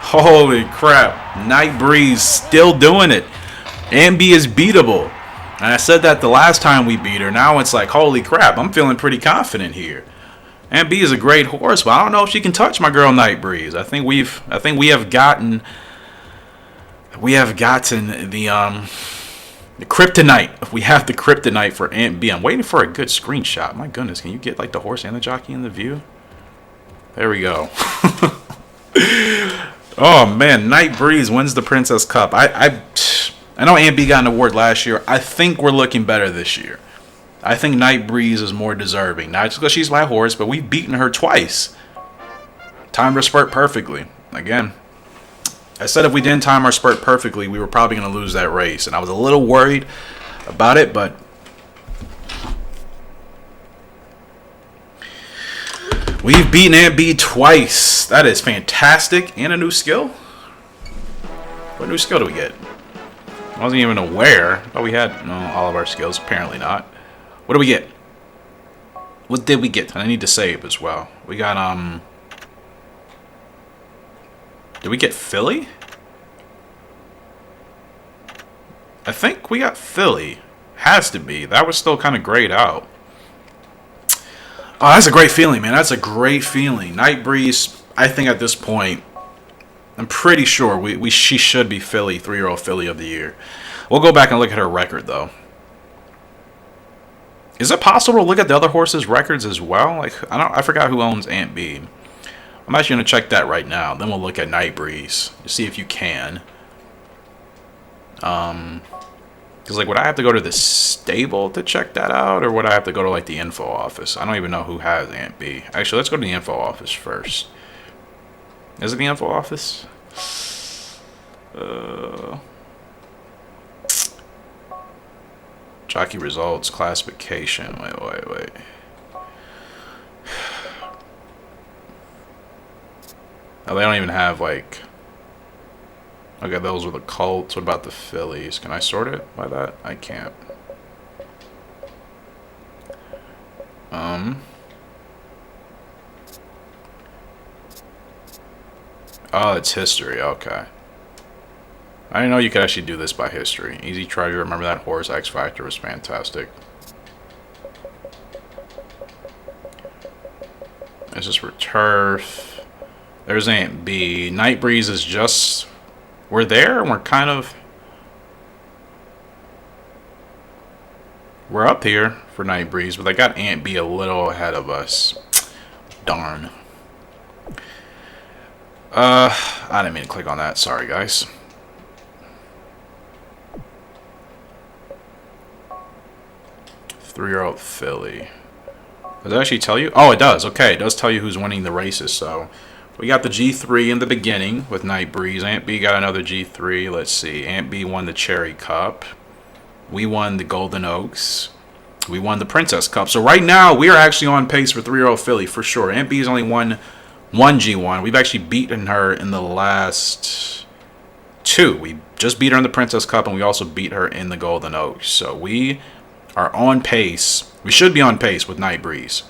Holy crap. Night Breeze still doing it. Aunt B is beatable. And I said that the last time we beat her. Now it's like, holy crap, I'm feeling pretty confident here. Aunt B is a great horse, but I don't know if she can touch my girl Night Breeze. I think we have gotten the kryptonite. We have the kryptonite for Aunt B. I'm waiting for a good screenshot. My goodness, can you get like the horse and the jockey in the view? There we go. Oh man, Night Breeze wins the Princess Cup. I know Aunt B got an award last year. I think we're looking better this year. I think Night Breeze is more deserving. Not just because she's my horse, but we've beaten her twice. Timed her spurt perfectly. Again, I said if we didn't time our spurt perfectly, we were probably going to lose that race. And I was a little worried about it, but we've beaten Aunt B twice. That is fantastic. And a new skill? What new skill do we get? I wasn't even aware. Oh, we had all of our skills. Apparently not. What do we get? What did we get? I need to save as well. We got, did we get Philly? I think we got Philly. Has to be. That was still kind of grayed out. Oh, that's a great feeling, man. That's a great feeling. Night Breeze, I think at this point, I'm pretty sure she should be Philly, 3-year-old Philly of the year. We'll go back and look at her record, though. Is it possible to look at the other horses' records as well? Like, I forgot who owns Aunt B. I'm actually going to check that right now. Then we'll look at Night Breeze to see if you can. Because, like, would I have to go to the stable to check that out? Or would I have to go to, like, the info office? I don't even know who has Aunt B. Actually, let's go to the info office first. Is it the info office? Jockey results, classification. Wait. Oh, they don't even have, like... Okay, those are the Colts. What about the Phillies? Can I sort it by that? I can't. Oh, it's history. Okay. I didn't know you could actually do this by history. Easy Treasure. Remember that horse? X Factor was fantastic. This is for turf. There's Aunt B. Night Breeze is just... We're there, and we're kind of... We're up here for Night Breeze, but they got Aunt B a little ahead of us. Darn. I didn't mean to click on that. Sorry, guys. Three-year-old Philly. Does it actually tell you? Oh, it does. Okay, it does tell you who's winning the races, so We got the G3 in the beginning with Night Breeze. Aunt B got another G3. Let's see. Aunt B won the Cherry Cup. We won the Golden Oaks. We won the Princess Cup. So right now, we are actually on pace for 3-year-old filly for sure. Aunt B's only won one G1. We've actually beaten her in the last 2. We just beat her in the Princess Cup, and we also beat her in the Golden Oaks. So we are on pace. We should be on pace with Night Breeze.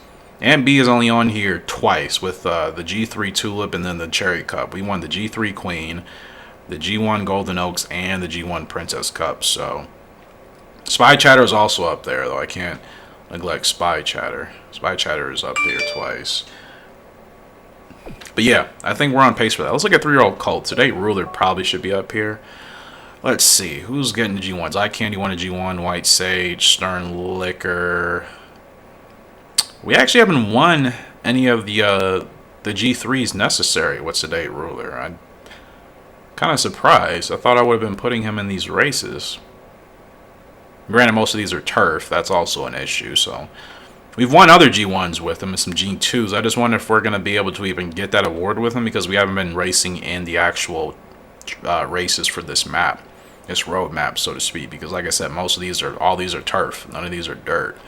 Aunt B is only on here twice with the G3 Tulip and then the Cherry Cup. We won the G3 Queen, the G1 Golden Oaks, and the G1 Princess Cup. So Spy Chatter is also up there, though. I can't neglect Spy Chatter. Spy Chatter is up there twice. But yeah, I think we're on pace for that. Let's look at 3-year-old Colt. Today, Ruler probably should be up here. Let's see. Who's getting the G1s? Eye Candy won a G1. White Sage, Stern Liquor. We actually haven't won any of the G3s necessary. What's today, Ruler? I'm kind of surprised. I thought I would have been putting him in these races. Granted, most of these are turf. That's also an issue. So we've won other G1s with him and some G2s. I just wonder if we're going to be able to even get that award with him because we haven't been racing in the actual races for this map. This road map, so to speak. Because like I said, all these are turf. None of these are dirt.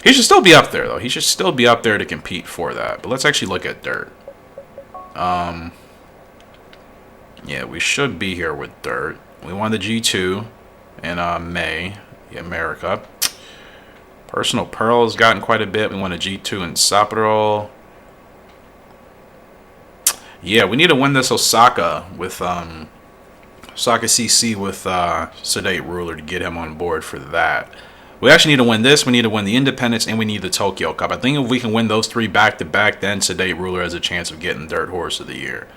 He should still be up there, though. He should still be up there to compete for that. But let's actually look at dirt. Yeah, we should be here with dirt. We won the G2 in May, the America. Personal Pearl has gotten quite a bit. We won a G2 in Sapporo. Yeah, we need to win this OSAKA with OSAKA CC with Sedate Ruler to get him on board for that. We actually need to win this. We need to win the Independence, and we need the Tokyo Cup. I think if we can win those 3 back-to-back, then Sedate Ruler has a chance of getting Dirt Horse of the Year.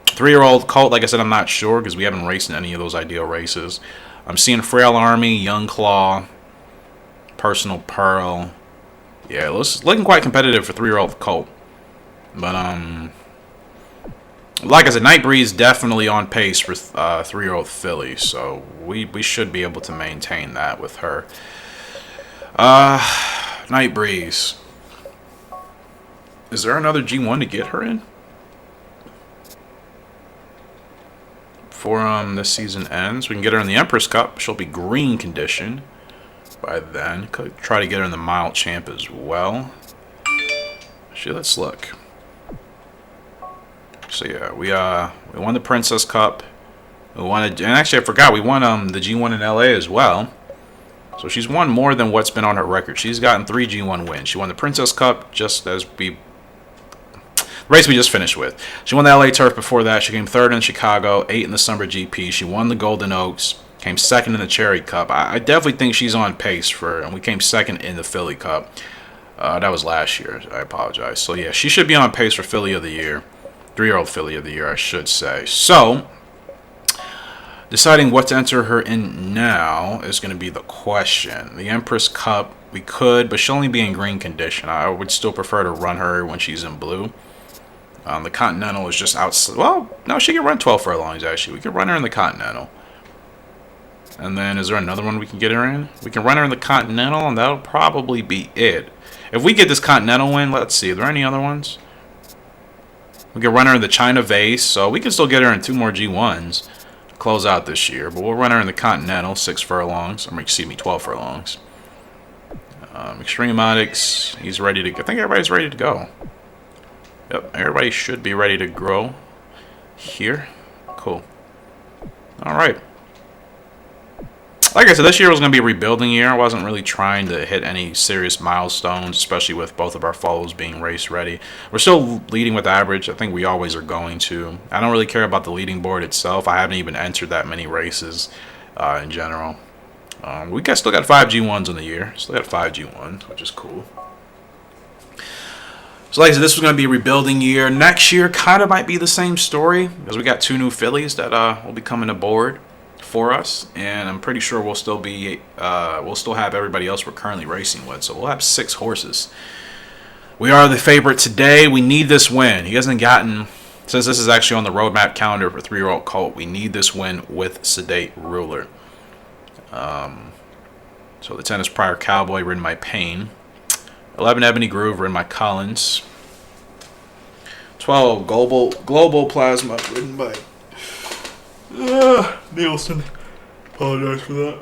3-year-old Colt, like I said, I'm not sure because we haven't raced in any of those ideal races. I'm seeing Frail Army, Young Claw, Personal Pearl. Yeah, looking quite competitive for 3-year-old Colt. But, like I said, Night Breeze definitely on pace for 3-year-old filly. So we should be able to maintain that with her. Night Breeze. Is there another G1 to get her in? Before this season ends. We can get her in the Empress Cup. She'll be green condition by then. Could try to get her in the Mile Champ as well. Actually, let's look. So yeah, we won the Princess Cup. We won and actually I forgot we won the G1 in LA as well. So she's won more than what's been on her record. She's gotten 3 G1 wins. She won the Princess Cup just as race we just finished with. She won the LA Turf before that. She came 3rd in Chicago, 8th in the Summer GP. She won the Golden Oaks, came 2nd in the Cherry Cup. I definitely think she's on pace and we came 2nd in the Philly Cup. That was last year. I apologize. So yeah, she should be on pace for Filly of the Year. 3-year-old Filly of the Year, I should say. So, deciding what to enter her in now is going to be the question. The Empress Cup, we could, but she'll only be in green condition. I would still prefer to run her when she's in blue. The Continental is just outside. Well, no, she can run 12 furlongs, actually. We could run her in the Continental. And then, is there another one we can get her in? We can run her in the Continental, and that'll probably be it. If we get this Continental win, let's see. Are there any other ones? We can run her in the China Vase, so we can still get her in 2 more G1s to close out this year. But we'll run her in the Continental, 6 furlongs. Or, excuse me, 12 furlongs. Extreme Onyx, he's ready to go. I think everybody's ready to go. Yep, everybody should be ready to grow here. Cool. Alright. Like I said, this year was going to be a rebuilding year. I wasn't really trying to hit any serious milestones, especially with both of our foals being race ready. We're still leading with average. I think we always are going to. I don't really care about the leading board itself. I haven't even entered that many races in general. We still got 5 G1s in the year. Still got 5 G1s, which is cool. So like I said, this was going to be a rebuilding year. Next year kind of might be the same story because we got 2 new fillies that will be coming aboard for us, and I'm pretty sure we'll still have everybody else we're currently racing with. So we'll have 6 horses. We are the favorite today. We need this win. He hasn't gotten, since this is actually on the roadmap calendar for 3-year-old Colt, we need this win with Sedate Ruler. So the 10 is Prior Cowboy, ridden by Payne. 11 Ebony Groove, ridden by Collins. 12, Global Plasma, ridden by Nielsen. Apologize for that.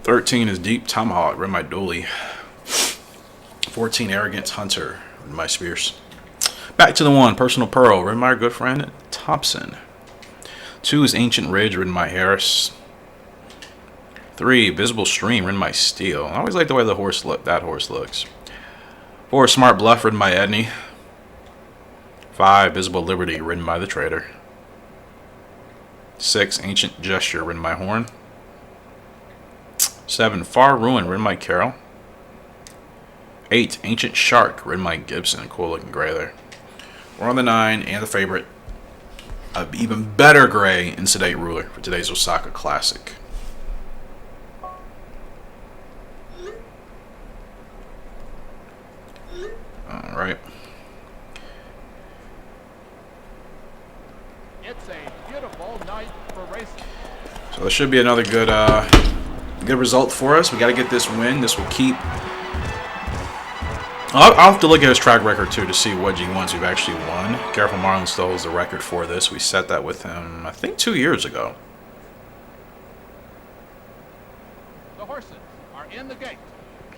13 is Deep Tomahawk, ridden by Dooley. 14, Arrogant Hunter, ridden by Spears. Back to the 1, Personal Pearl, ridden by our good friend Thompson. 2 is Ancient Ridge, ridden by Harris. 3, Visible Stream, ridden by Steele. I always like the way that horse looks. 4, Smart Bluff, ridden by Edney. 5, Visible Liberty, ridden by the Trader. 6, Ancient Gesture, ridden by Horn. 7, Far Ruin, ridden by Carroll. 8, Ancient Shark, ridden by Gibson. Cool looking gray there. We're on the 9, and the favorite, an even better gray in Sedate Ruler for today's Osaka Classic. Alright. It's a beautiful night for racing. So this should be another good result for us. We got to get this win. This will keep. I'll have to look at his track record too to see what G1s we've actually won. Careful Marlin still holds the record for this. We set that with him, I think, 2 years ago. The horses are in the gate.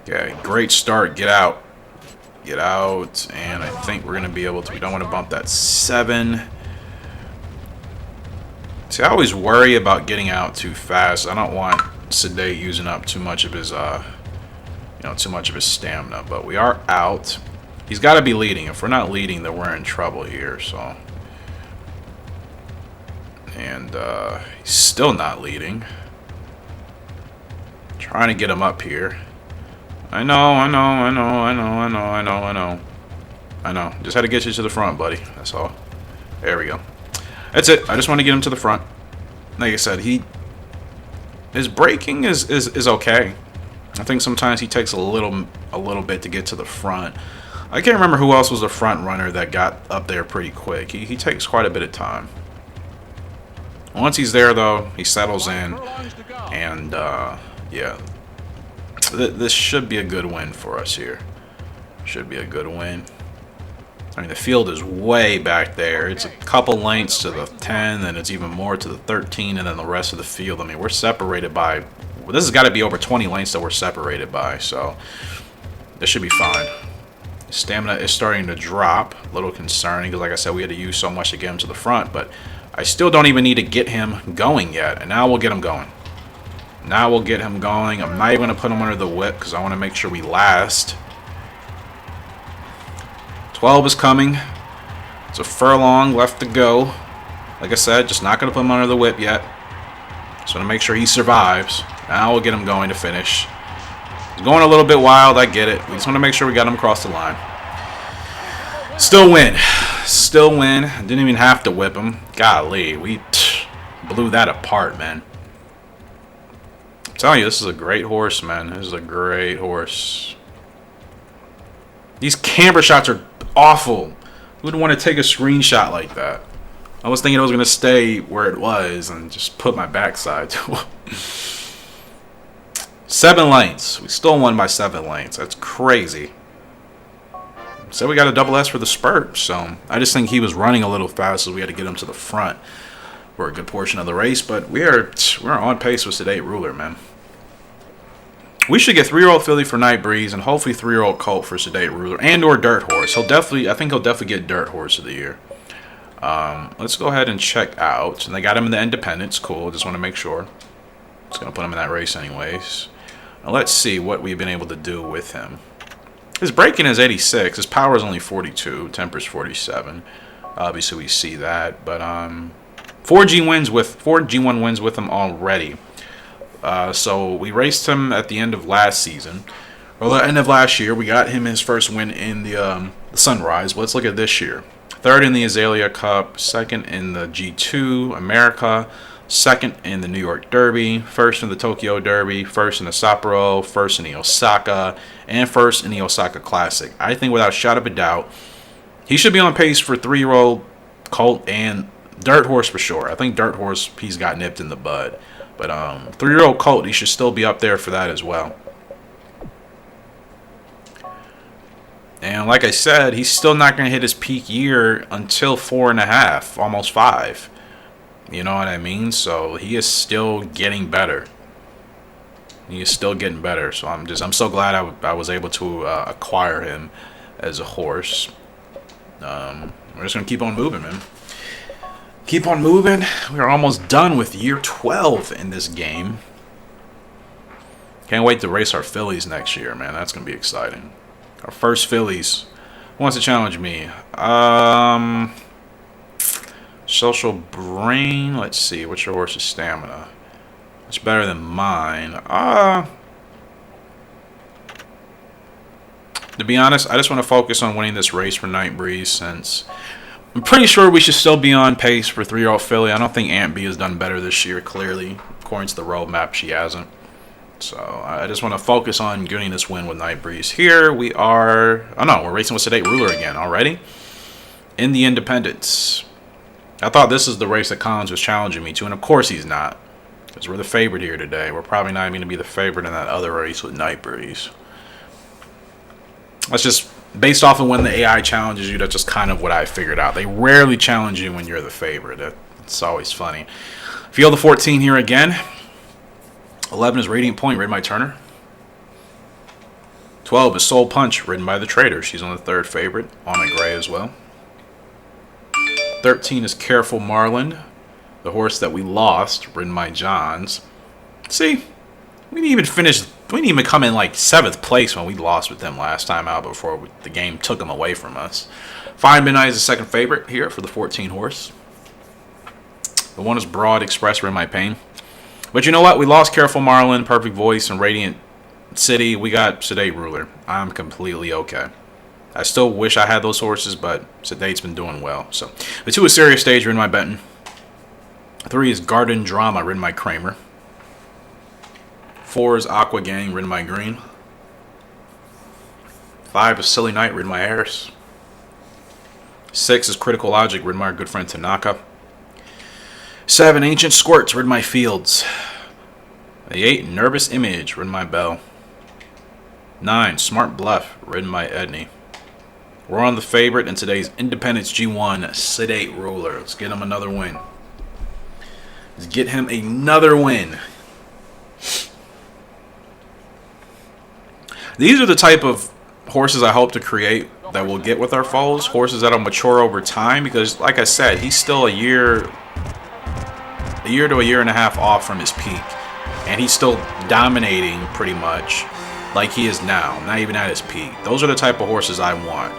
Okay, great start. Get out. Get out. And I think we're going to be able to. We don't want to bump that 7. See, I always worry about getting out too fast. I don't want Sedate using up too much of his, too much of his stamina. But we are out. He's got to be leading. If we're not leading, then we're in trouble here. So, and he's still not leading. Trying to get him up here. I know. Just had to get you to the front, buddy. That's all. There we go. That's it. I just want to get him to the front. Like I said, his braking is okay. I think sometimes he takes a little bit to get to the front. I can't remember who else was the front runner that got up there pretty quick. He takes quite a bit of time. Once he's there, though, he settles in, and yeah, this should be a good win for us here. Should be a good win. I mean, the field is way back there. It's a couple lengths to the 10, and it's even more to the 13, and then the rest of the field. I mean, we're separated by... This has got to be over 20 lengths that we're separated by, so this should be fine. Stamina is starting to drop. A little concerning, because like I said, we had to use so much to get him to the front, but I still don't even need to get him going yet, and now we'll get him going. Now we'll get him going. I'm not even going to put him under the whip, because I want to make sure we last. 12 is coming. It's a furlong left to go. Like I said, just not going to put him under the whip yet. Just want to make sure he survives. Now we'll get him going to finish. He's going a little bit wild, I get it. We just want to make sure we got him across the line. Still win. Still win. Didn't even have to whip him. Golly, we blew that apart, man. I'm telling you, this is a great horse, man. This is a great horse. These camera shots are awful. Who would want to take a screenshot like that? I was thinking I was going to stay where it was and just put my backside to it. 7 lanes. We still won by 7 lanes. That's crazy. So we got a double S for the spurt. So I just think he was running a little fast, so we had to get him to the front for a good portion of the race. But we're on pace with Sedate Ruler, man. We should get 3-year-old filly for Night Breeze and hopefully 3-year-old colt for Sedate Ruler and or Dirt Horse. I think he'll definitely get Dirt Horse of the year. Let's go ahead and check out. And they got him in the Independence. Cool. Just want to make sure. Just going to put him in that race anyways. Now let's see what we've been able to do with him. His braking is 86. His power is only 42. Temper's 47. Obviously we see that. But 4 G1 wins with him already. So we raced him at the end of last season. Or the end of last year. We got him his first win in the Sunrise. But let's look at this year. 3rd in the Azalea Cup, 2nd in the G2 America, 2nd in the New York Derby, 1st in the Tokyo Derby, 1st in the Sapporo, 1st in the Osaka, and 1st in the Osaka Classic. I think without a shot of a doubt, he should be on pace for 3-year-old colt and Dirt Horse for sure. I think Dirt Horse, he's got nipped in the bud. But 3-year-old colt, he should still be up there for that as well. And And like I said, he's still not going to hit his peak year until 4.5, almost 5. You know what I mean? So he is still getting better. He is still getting better. So I'm so glad I was able to acquire him as a horse. We're just going to keep on moving, man. Keep on moving. We're almost done with year 12 in this game. Can't wait to race our fillies next year, man. That's going to be exciting. Our first fillies. Who wants to challenge me? Social brain. Let's see. What's your horse's stamina? It's better than mine. To be honest, I just want to focus on winning this race for Night Breeze, since I'm pretty sure we should still be on pace for 3-year-old filly. I don't think Aunt B has done better this year, clearly. According to the roadmap, she hasn't. So I just want to focus on getting this win with Night Breeze. Here we are. Oh no, we're racing with Sedate Ruler again already. In the Independence. I thought this is the race that Collins was challenging me to, and of course he's not. Because we're the favorite here today. We're probably not even going to be the favorite in that other race with Night Breeze. That's just based off of when the AI challenges you. That's just kind of what I figured out. They rarely challenge you when you're the favorite. It's always funny. Field of 14 here again. 11 is Radiant Point, ridden by Turner. 12 is Soul Punch, ridden by the Trader. She's on the third favorite, on a gray as well. 13 is Careful Marlin, the horse that we lost, ridden by Johns. See, we didn't even come in like 7th place when we lost with them last time out before the game took them away from us. 5 Midnight is the second favorite here for the 14 horse. The 1 is Broad Express, ridden by Pain. But you know what? We lost Careful Marlin, Perfect Voice, and Radiant City. We got Sedate Ruler. I'm completely okay. I still wish I had those horses, but Sedate's been doing well. So the 2 is Serious Stage, ridden by Benton. 3 is Garden Drama, ridden by Kramer. 4 is Aqua Gang, ridden by Green. 5 is Silly Night, ridden by Harris. 6 is Critical Logic, ridden by our good friend Tanaka. 7 Ancient Squirts, ridden by Fields. The 8 Nervous Image, ridden by Bell. 9 Smart Bluff, ridden by Edney. We're on the favorite in today's Independence G1, Sedate Ruler. Let's get him another win. Let's get him another win. These are the type of horses I hope to create that we'll get with our foals. Horses that'll mature over time, because like I said, he's still a year to a year and a half off from his peak. And he's still dominating pretty much like he is now, not even at his peak. Those are the type of horses I want.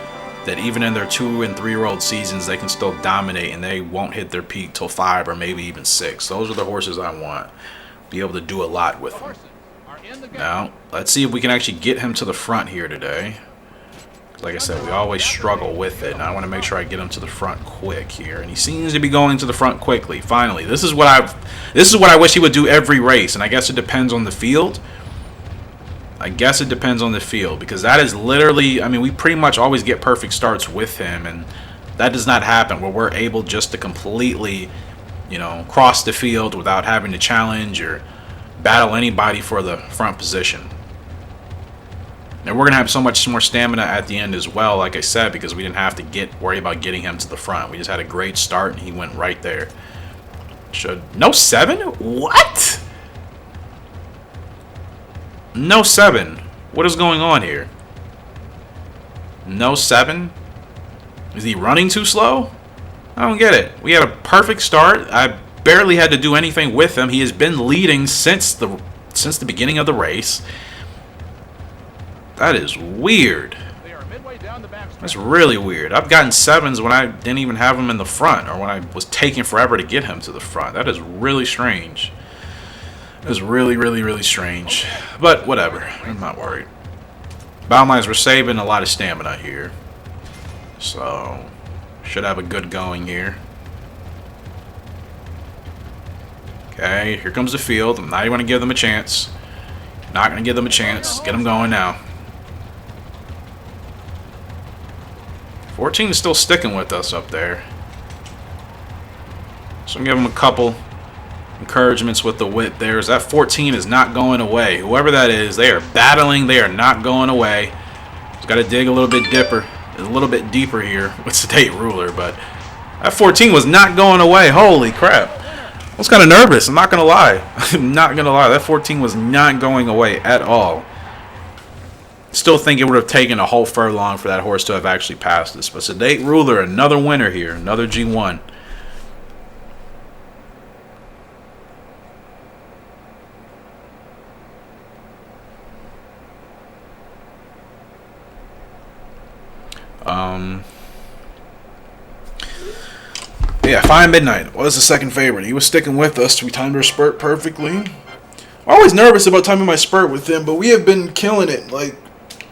That even in their 2- and 3-year-old seasons, they can still dominate and they won't hit their peak till 5 or maybe even 6. Those are the horses I want. Be able to do a lot with them. Now, let's see if we can actually get him to the front here today. Like I said, we always struggle with it, and I want to make sure I get him to the front quick here. And he seems to be going to the front quickly. Finally, this is what I wish he would do every race, and I guess it depends on the field. Because that is literally, I mean, we pretty much always get perfect starts with him, and that does not happen where we're able just to completely, cross the field without having to challenge or battle anybody for the front position. And we're going to have so much more stamina at the end as well, like I said, because we didn't have to worry about getting him to the front. We just had a great start, and he went right there. No 7? What? No 7. What is going on here? No 7? Is he running too slow? I don't get it. We had a perfect start. I barely had to do anything with him. He has been leading since the beginning of the race. That is weird. That's really weird. I've gotten 7s when I didn't even have him in the front, or when I was taking forever to get him to the front. That is really strange. It was really, really, really strange. But whatever. I'm not worried. Bottom line is we're saving a lot of stamina here. So, should have a good going here. Okay, here comes the field. I'm not even going to give them a chance. Not going to give them a chance. Get them going now. 14 is still sticking with us up there. So I'm giving them a couple encouragements with the whip there. That 14 is not going away. Whoever that is, they are battling. They are not going away. Got to dig a little bit deeper here with Sedate Ruler, but that 14 was not going away. Holy crap. I was kind of nervous. I'm not going to lie. I'm not going to lie. That 14 was not going away at all. Still think it would have taken a whole furlong for that horse to have actually passed this. But Sedate Ruler, another winner here. Another G1. Yeah, Fine Midnight was the second favorite. He was sticking with us. We timed our spurt perfectly. I'm always nervous about timing my spurt with him, but we have been killing it. Like,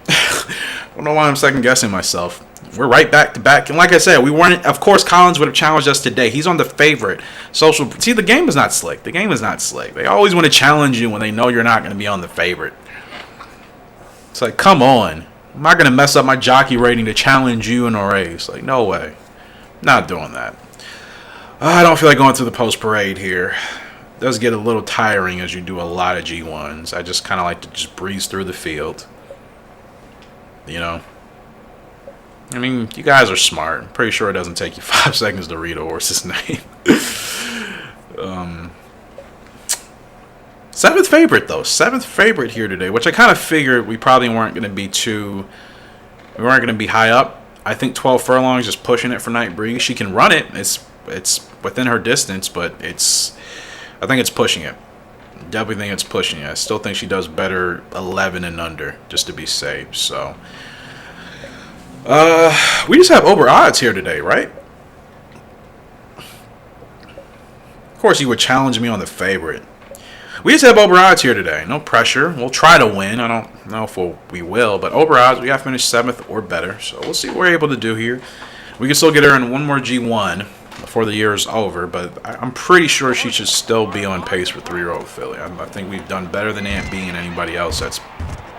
I don't know why I'm second guessing myself. We're right back to back. And like I said, we weren't. Of course, Collins would have challenged us today. He's on the favorite. See, the game is not slick. The game is not slick. They always want to challenge you when they know you're not going to be on the favorite. It's like, come on. I'm not going to mess up my jockey rating to challenge you in a race. Like, no way. Not doing that. I don't feel like going through the post parade here. It does get a little tiring as you do a lot of G1s. I just kind of like to just breeze through the field. You know? I mean, you guys are smart. I'm pretty sure it doesn't take you 5 seconds to read a horse's name. Seventh favorite, though. Seventh favorite here today, which I kind of figured we probably weren't going to be we weren't going to be high up. I think 12 furlongs is pushing it for Night Breeze. She can run it. It's within her distance, but I think it's pushing it. Definitely think it's pushing it. I still think she does better 11 and under, just to be safe. So, we just have over odds here today, right? Of course, you would challenge me on the favorite. We just have over odds here today. No pressure. We'll try to win. I don't know if we will, but over odds, we have to finish 7th or better. So we'll see what we're able to do here. We can still get her in one more G1 before the year is over, but I'm pretty sure she should still be on pace for 3-year-old filly. I think we've done better than Aunt B and anybody else that's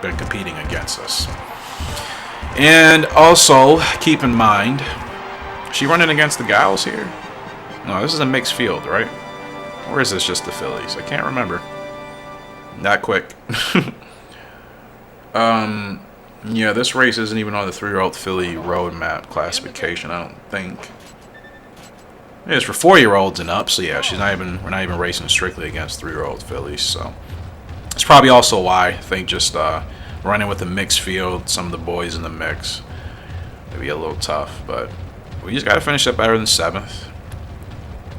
been competing against us. And also, keep in mind, is she running against the Gals here? No, this is a mixed field, right? Or is this just the fillies? I can't remember. Not quick. Yeah, this race isn't even on the 3-year-old filly roadmap classification, I don't think. It is for 4-year-olds and up, so yeah, we're not even racing strictly against 3-year-old fillies, so it's probably also why I think just running with a mixed field, some of the boys in the mix, maybe a little tough, but we just got to finish up better than 7th.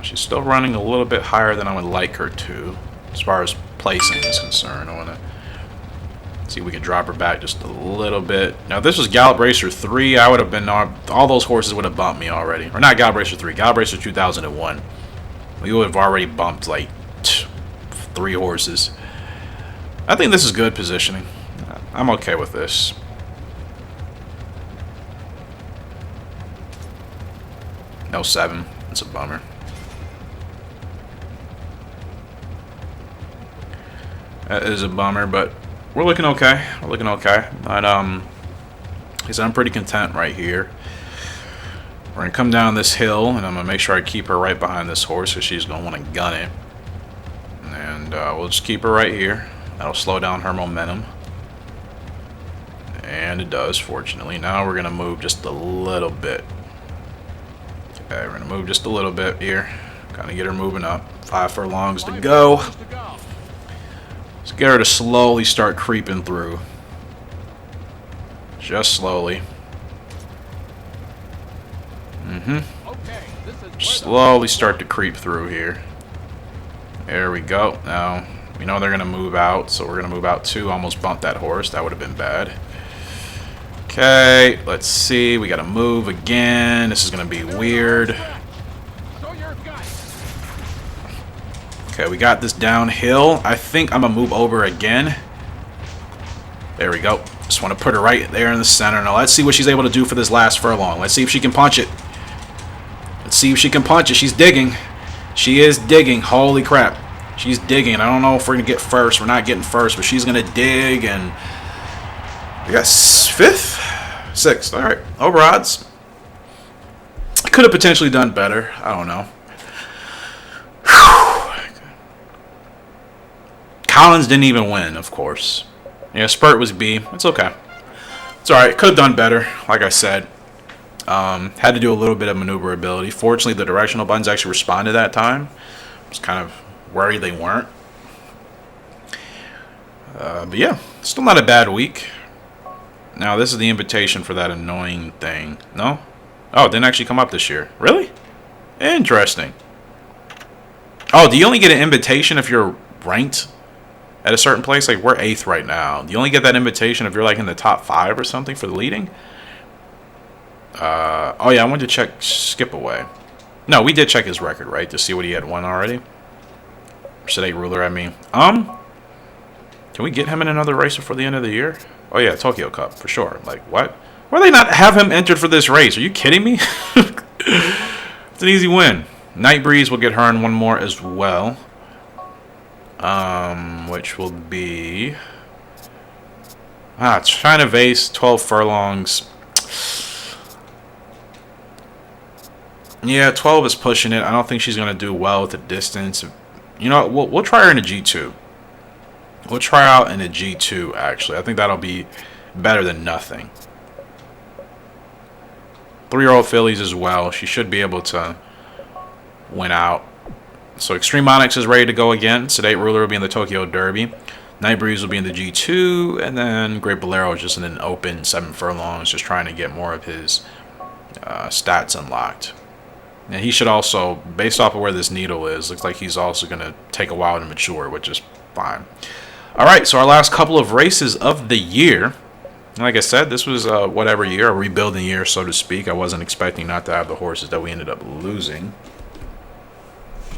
She's still running a little bit higher than I would like her to, as far as placing is concerned. I want to see if we can drop her back just a little bit. Now, if this was Gallop Racer 3, I would have been, all those horses would have bumped me already. Or not Gallop Racer 3, Gallop Racer 2001. We would have already bumped like 3 horses. I think this is good positioning. I'm okay with this. No 7. It's a bummer. That is a bummer, but we're looking okay. We're looking okay. But like I said, I'm pretty content right here. We're gonna come down this hill, and I'm gonna make sure I keep her right behind this horse, because she's gonna want to gun it. And we'll just keep her right here. That'll slow down her momentum. And it does, fortunately. Now we're gonna move just a little bit. Okay, we're gonna move just a little bit here. Kind of get her moving up. 5 furlongs to go. Let's get her to slowly start creeping through. Just slowly. Slowly start to creep through here. There we go. Now, we know they're going to move out, so we're going to move out 2. Almost bumped that horse. That would have been bad. Okay, let's see. We got to move again. This is going to be weird. Okay, we got this downhill. I think I'm going to move over again. There we go. Just want to put her right there in the center. Now, let's see what she's able to do for this last furlong. Let's see if she can punch it. Let's see if she can punch it. She's digging. She is digging. Holy crap. She's digging. I don't know if we're going to get first. We're not getting first, but she's going to dig. And we got 5th? 6th. All right. Over odds. Could have potentially done better. I don't know. Collins didn't even win, of course. Yeah, spurt was B. It's okay. It's alright. Could have done better, like I said. Had to do a little bit of maneuverability. Fortunately, the directional buttons actually responded that time. I was kind of worried they weren't. But yeah, still not a bad week. Now, this is the invitation for that annoying thing. No? Oh, it didn't actually come up this year. Really? Interesting. Oh, do you only get an invitation if you're ranked at a certain place? Like, we're 8th right now. Do you only get that invitation if you're, like, in the top 5 or something for the leading? Oh, yeah, I wanted to check Skip Away. No, we did check his record, right? To see what he had won already. Sedate Ruler, I mean. Can we get him in another race before the end of the year? Oh, yeah, Tokyo Cup, for sure. Like, what? Why do they not have him entered for this race? Are you kidding me? It's an easy win. Night Breeze will get her in one more as well. Which will be... China Vase, 12 furlongs. Yeah, 12 is pushing it. I don't think she's going to do well with the distance. You know what? We'll try her in a G2. We'll try out in a G2, actually. I think that'll be better than nothing. 3-year-old fillies as well. She should be able to win out. So Extreme Onyx is ready to go again. Sedate Ruler will be in the Tokyo Derby. Night Breeze will be in the G2. And then Great Bolero is just in an open 7 furlongs, just trying to get more of his stats unlocked. And he should also, based off of where this needle is, looks like he's also going to take a while to mature, which is fine. Alright, so our last couple of races of the year. Like I said, this was whatever year, a rebuilding year, so to speak. I wasn't expecting not to have the horses that we ended up losing,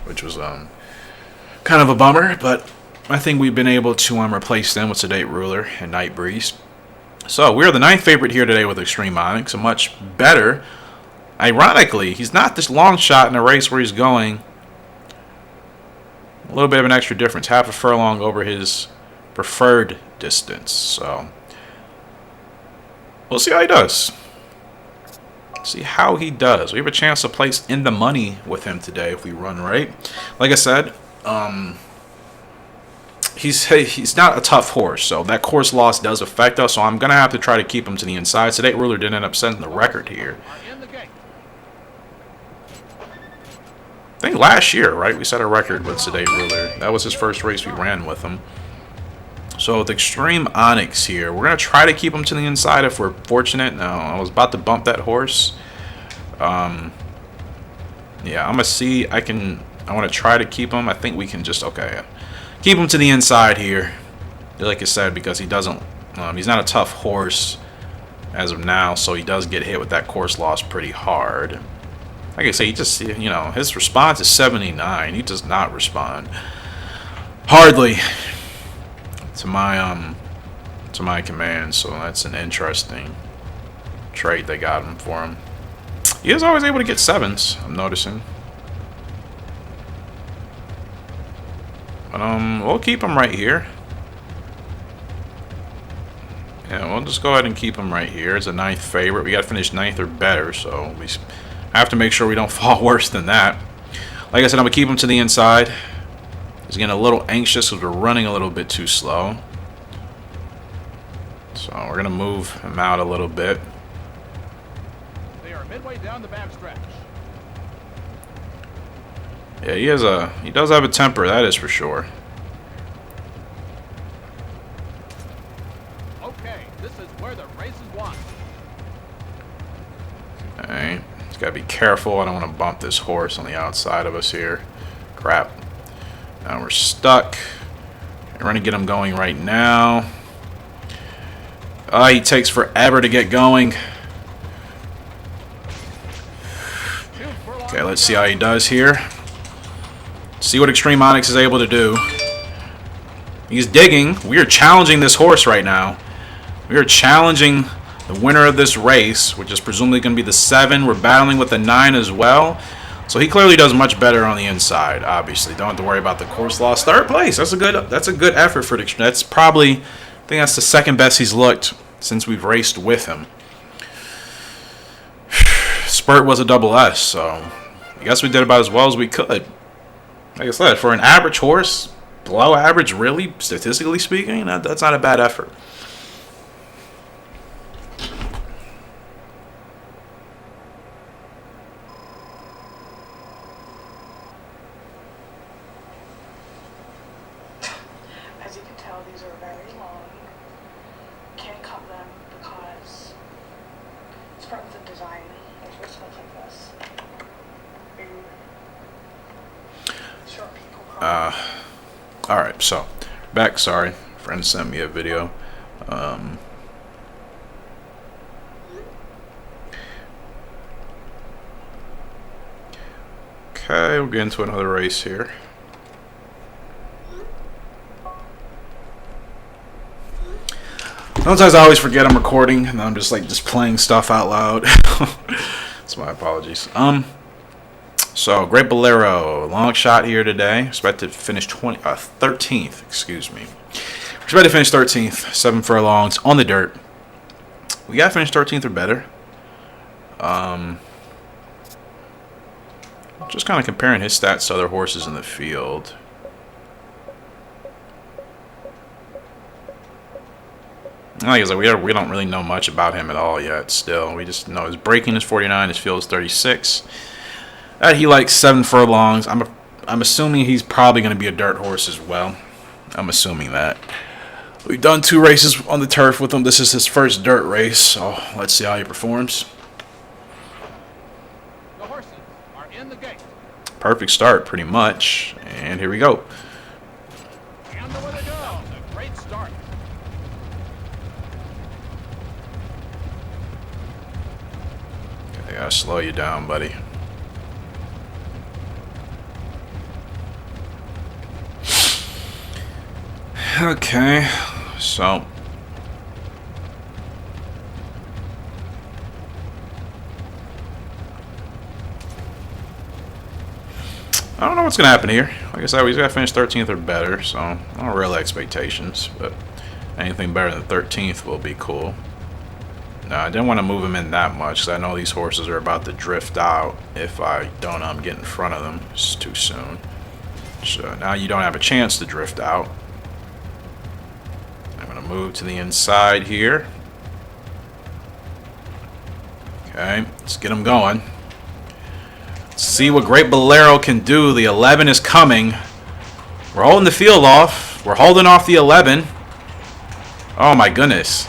which was kind of a bummer, but I think we've been able to replace them with Sedate Ruler and Night Breeze. So we're the 9th favorite here today with Extreme Onyx, a much better. Ironically, he's not this long shot in a race where he's going a little bit of an extra difference, half a furlong over his preferred distance. So we'll see how he does. See how he does. We have a chance to place in the money with him today if we run right. Like I said, he's not a tough horse, so that course loss does affect us. So I'm gonna have to try to keep him to the inside. Sedate Ruler did end up setting the record here. I think last year, right? We set a record with Sedate Ruler. That was his first race we ran with him. So with Extreme Onyx here, we're going to try to keep him to the inside if we're fortunate. Now, I was about to bump that horse. Yeah, I'm going to see. I want to try to keep him. I think we can just, okay. Keep him to the inside here. Like I said, because he doesn't, he's not a tough horse as of now. So he does get hit with that course loss pretty hard. Like I say, he just, you know, his response is 79. He does not respond. Hardly. To my command, so that's an interesting trait they got him for him. He is always able to get 7s, I'm noticing. But we'll keep him right here. Yeah, we'll just go ahead and keep him right here. It's a 9th favorite. We got to finish 9th or better, so we have to make sure we don't fall worse than that. Like I said, I'm gonna keep him to the inside. He's getting a little anxious because we're running a little bit too slow. So we're going to move him out a little bit. They are midway down the backstretch. Yeah, he does have a temper, that is for sure. Okay, this is where the race is won. Alright, just got to be careful. I don't want to bump this horse on the outside of us here. Crap. Now we're stuck. We're going to get him going right now. He takes forever to get going. Okay, let's see how he does here. See what Extreme Onyx is able to do. He's digging. We are challenging this horse right now. We are challenging the winner of this race, which is presumably going to be the 7. We're battling with the 9 as well. So he clearly does much better on the inside, obviously. Don't have to worry about the course loss. 3rd place. That's a good effort for Extreme. That's probably, I think that's the 2nd best he's looked since we've raced with him. Spurt was a double S, so I guess we did about as well as we could. Like I said, for an average horse, below average, really, statistically speaking, that's not a bad effort. As you can tell, these are very long. Can't cut them because it's part of the design. They're supposed to look like this. Short people probably. Alright, so back. Sorry, friend sent me a video. Okay, we'll get into another race here. Sometimes I always forget I'm recording and I'm just playing stuff out loud. That's my apologies. So Great Bolero, long shot here today. Expected to finish 13th, excuse me. Expected to finish 13th, 7 furlongs on the dirt. We gotta finish 13th or better. Just kind of comparing his stats to other horses in the field. Like I said, we don't really know much about him at all yet. Still, we just know his breaking is 49, his field is 36. He likes 7 furlongs. I'm assuming he's probably going to be a dirt horse as well. I'm assuming that. We've done 2 races on the turf with him. This is his first dirt race, so let's see how he performs. The horses are in the gate. Perfect start, pretty much. And here we go. And away they go. A great start. I gotta slow you down, buddy. Okay, so I don't know what's gonna happen here. Like I said, we gotta finish 13th or better, so no real expectations, but anything better than 13th will be cool. Now, I didn't want to move him in that much because I know these horses are about to drift out if I don't get in front of them. It's too soon. So now you don't have a chance to drift out. I'm going to move to the inside here. Okay, let's get him going. Let's see what Great Bolero can do. The 11 is coming. We're holding the field off. We're holding off the 11. Oh my goodness.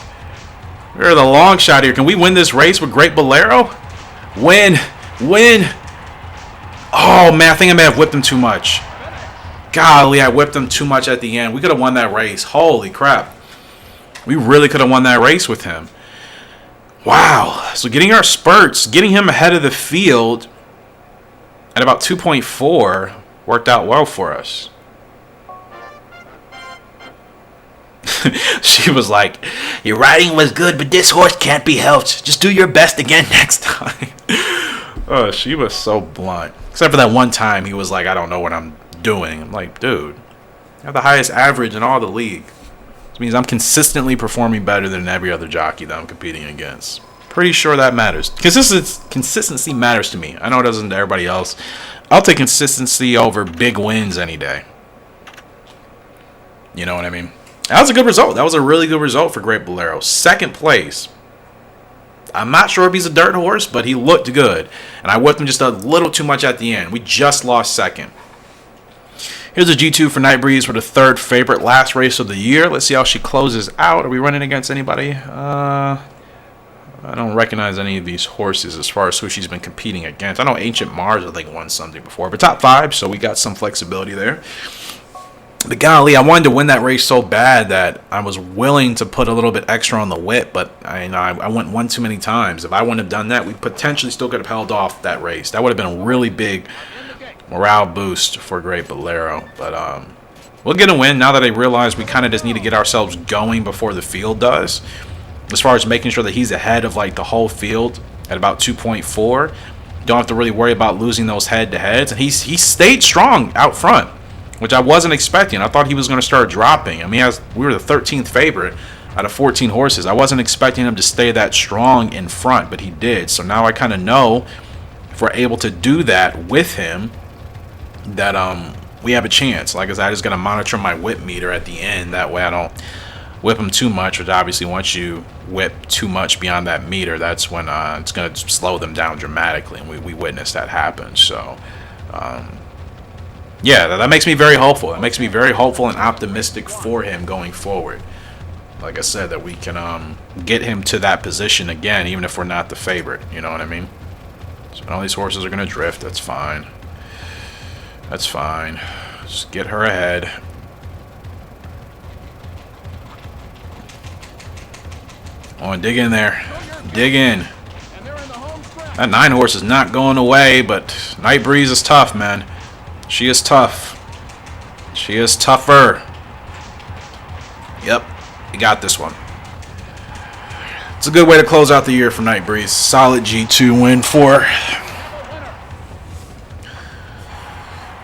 We're the long shot here. Can we win this race with Great Bolero? Win! Win! Oh man, I think I may have whipped him too much. Golly, I whipped him too much at the end. We could have won that race. Holy crap. We really could have won that race with him. Wow. So getting our spurts, getting him ahead of the field at about 2.4 worked out well for us. She was like, your riding was good, but this horse can't be helped. Just do your best again next time. Oh, she was so blunt. Except for that one time he was like, I don't know what I'm doing. I'm like, dude, I have the highest average in all the league. Which means I'm consistently performing better than every other jockey that I'm competing against. Pretty sure that matters. Consistency matters to me. I know it doesn't to everybody else. I'll take consistency over big wins any day. You know what I mean? That was a good result. That was a really good result for Great Bolero. Second place. I'm not sure if he's a dirt horse, but he looked good. And I whipped him just a little too much at the end. We just lost second. Here's a G2 for Night Breeze for the 3rd favorite last race of the year. Let's see how she closes out. Are we running against anybody? I don't recognize any of these horses as far as who she's been competing against. I know Ancient Mars, I think, won something before. But top 5, so we got some flexibility there. But golly, I wanted to win that race so bad that I was willing to put a little bit extra on the whip, but I went one too many times. If I wouldn't have done that, we potentially still could have held off that race. That would have been a really big morale boost for Great Bolero. But we'll get a win now that I realize we kind of just need to get ourselves going before the field does. As far as making sure that he's ahead of like the whole field at about 2.4. Don't have to really worry about losing those head-to-heads. And he stayed strong out front, which I wasn't expecting. I thought he was going to start dropping. I mean, we were the 13th favorite out of 14 horses. I wasn't expecting him to stay that strong in front, but he did. So now I kind of know if we're able to do that with him, that we have a chance. Like I said, I just got to monitor my whip meter at the end. That way I don't whip him too much, which obviously once you whip too much beyond that meter, that's when it's going to slow them down dramatically. And we witnessed that happen. So yeah, that makes me very hopeful. It makes me very hopeful and optimistic for him going forward. Like I said, that we can get him to that position again, even if we're not the favorite. You know what I mean? So all these horses are going to drift. That's fine. That's fine. Just get her ahead. Oh, dig in there. Dig in. That 9 horse is not going away, but Night Breeze is tough, man. She is tough. She is tougher. Yep, we got this one. It's a good way to close out the year for Night Breeze. Solid G2 win for her.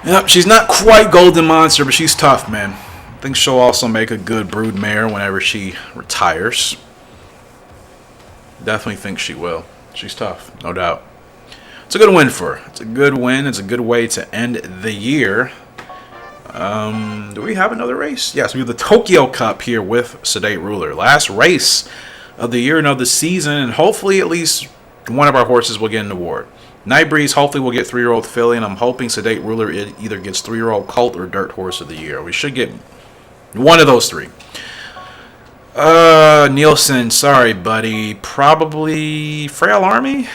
Yep, she's not quite Golden Monster, but she's tough, man. I think she'll also make a good brood mare whenever she retires. Definitely think she will. She's tough, no doubt. It's a good win for her. It's a good win. It's a good way to end the year. Do we have another race? Yes, we have the Tokyo Cup here with Sedate Ruler. Last race of the year and of the season, and hopefully at least one of our horses will get an award. Night Breeze hopefully will get 3-year-old filly, and I'm hoping Sedate Ruler either gets 3-year-old colt or dirt horse of the year. We should get one of those 3. Nielsen, sorry, buddy. Probably Frail Army?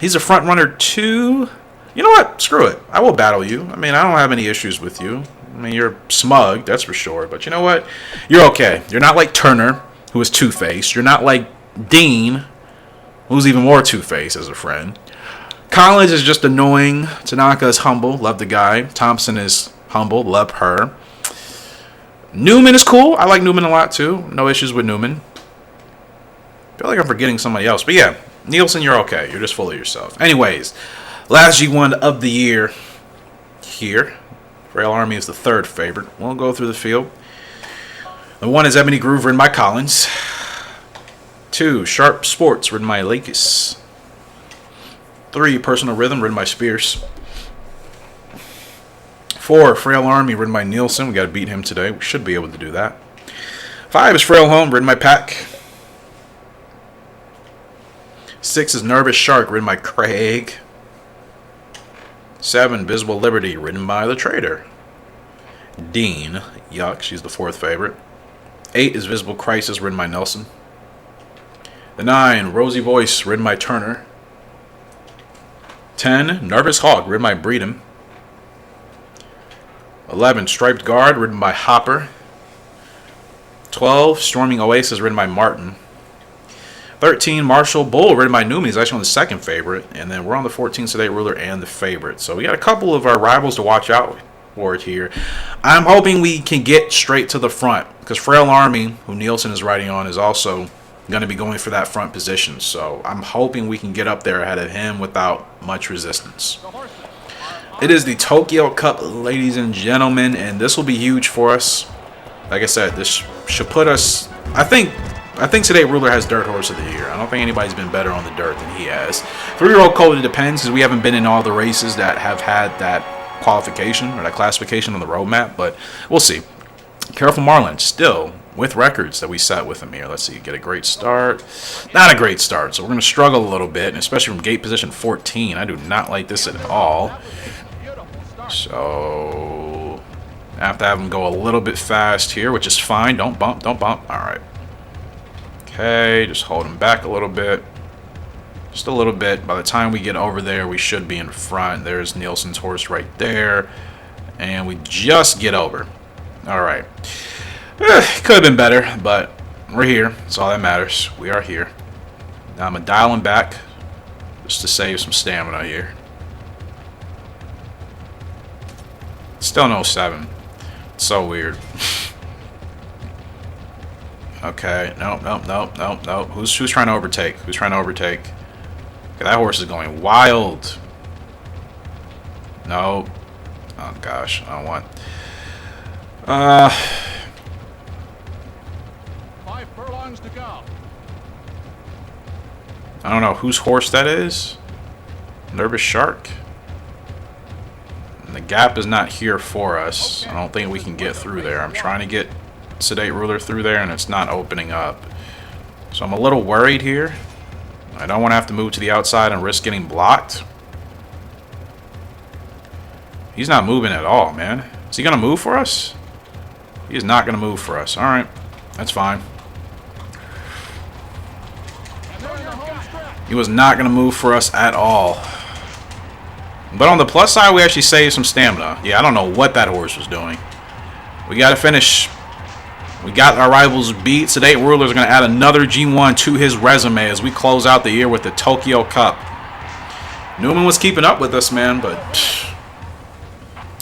He's a front runner too. You know what? Screw it. I will battle you. I mean, I don't have any issues with you. I mean, you're smug, that's for sure. But you know what? You're okay. You're not like Turner, who is two-faced. You're not like Dean, who's even more two-faced as a friend. Collins is just annoying. Tanaka is humble. Love the guy. Thompson is humble. Love her. Newman is cool. I like Newman a lot, too. No issues with Newman. I feel like I'm forgetting somebody else. But yeah, Nielsen, you're okay. You're just full of yourself. Anyways, last G1 of the year here. Frail Army is the 3rd favorite. We'll go through the field. The 1 is Ebony Groove, ridden by Collins. 2, Sharp Sports, ridden by Lakis. 3, Personal Rhythm, ridden by Spears. 4, Frail Army, ridden by Nielsen. We got to beat him today. We should be able to do that. 5 is Frail Home, ridden by Pack. 6 is Nervous Shark, ridden by Craig. 7, Visible Liberty, ridden by the Trader. Dean, yuck, she's the 4th favorite. 8 is Visible Crisis, ridden by Nelson. The 9, Rosy Voice, ridden by Turner. 10, Nervous Hog, ridden by Breedham. 11, Striped Guard, ridden by Hopper. 12, Storming Oasis, ridden by Martin. 13, Marshall Bull, ridden by Newman. He's actually on the 2nd favorite. And then we're on the 14, Sedate Ruler, and the favorite. So we got a couple of our rivals to watch out for it here. I'm hoping we can get straight to the front, because Frail Army, who Nielsen is riding on, is also going to be going for that front position. So I'm hoping we can get up there ahead of him without much resistance. It is the Tokyo Cup, ladies and gentlemen, and this will be huge for us. Like I said, this should put us... I think Sedate Ruler has Dirt Horse of the Year. I don't think anybody's been better on the dirt than he has. 3-year-old colt, it depends, because we haven't been in all the races that have had that qualification or that classification on the roadmap, but we'll see. Careful Marlin, still with records that we set with him here. Let's see, get a great start. Not a great start, so we're going to struggle a little bit, and especially from gate position 14. I do not like this at all. So I have to have him go a little bit fast here, which is fine. Don't bump, don't bump. All right. Okay, just hold him back a little bit. Just a little bit. By the time we get over there, we should be in front. There's Nielsen's horse right there. And we just get over. All right. Could have been better, but we're here. That's all that matters. We are here. Now I'm going to dial him back just to save some stamina here. Still no 7. It's so weird. Okay. Nope. Who's trying to overtake? Who's trying to overtake? Okay, that horse is going wild. No. Oh gosh, I don't want. 5 furlongs to go. I don't know whose horse that is. Nervous Shark. And the gap is not here for us. I don't think we can get through there. I'm trying to get Sedate Ruler through there, and it's not opening up. So I'm a little worried here. I don't want to have to move to the outside and risk getting blocked. He's not moving at all, man. Is he going to move for us? He is not going to move for us. All right. That's fine. He was not going to move for us at all. But on the plus side, we actually saved some stamina. Yeah, I don't know what that horse was doing. We got to finish. We got our rivals beat. Sedate Ruler is going to add another G1 to his resume as we close out the year with the Tokyo Cup. Newman was keeping up with us, man, but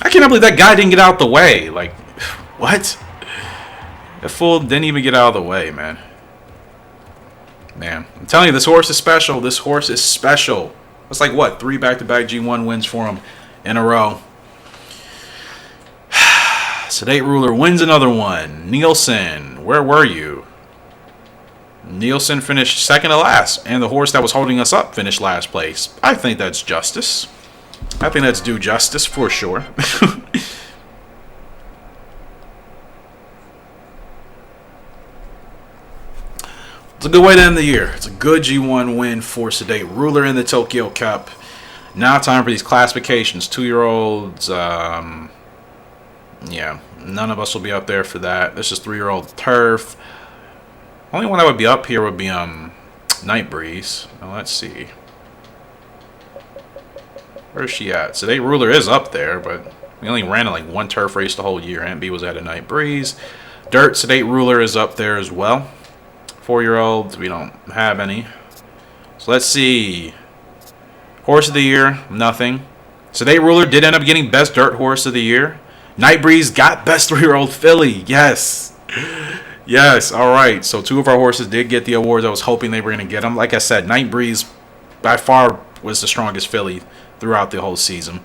I can't believe that guy didn't get out the way. Like, what? That fool didn't even get out of the way, man. Man, I'm telling you, this horse is special. This horse is special. It's like, what, 3 back-to-back G1 wins for him in a row. Sedate Ruler wins another one. Nielsen, where were you? Nielsen finished second to last, and the horse that was holding us up finished last place. I think that's justice. I think that's due justice for sure. It's a good way to end the year. It's a good G1 win for Sedate Ruler in the Tokyo Cup. Now time for these classifications. 2-year-olds, yeah, none of us will be up there for that. This is 3-year-old turf. Only one that would be up here would be Night Breeze. Now let's see. Where's she at? Sedate Ruler is up there, but we only ran like 1 turf race the whole year. Aunt B was at a Night Breeze. Dirt, Sedate Ruler is up there as well. 4-year-olds, we don't have any. So let's see. Horse of the year, nothing. Sedate Ruler did end up getting best dirt horse of the year. Night Breeze got best 3-year-old filly. Yes. Yes, all right. So 2 of our horses did get the awards. I was hoping they were going to get them. Like I said, Night Breeze by far was the strongest filly throughout the whole season.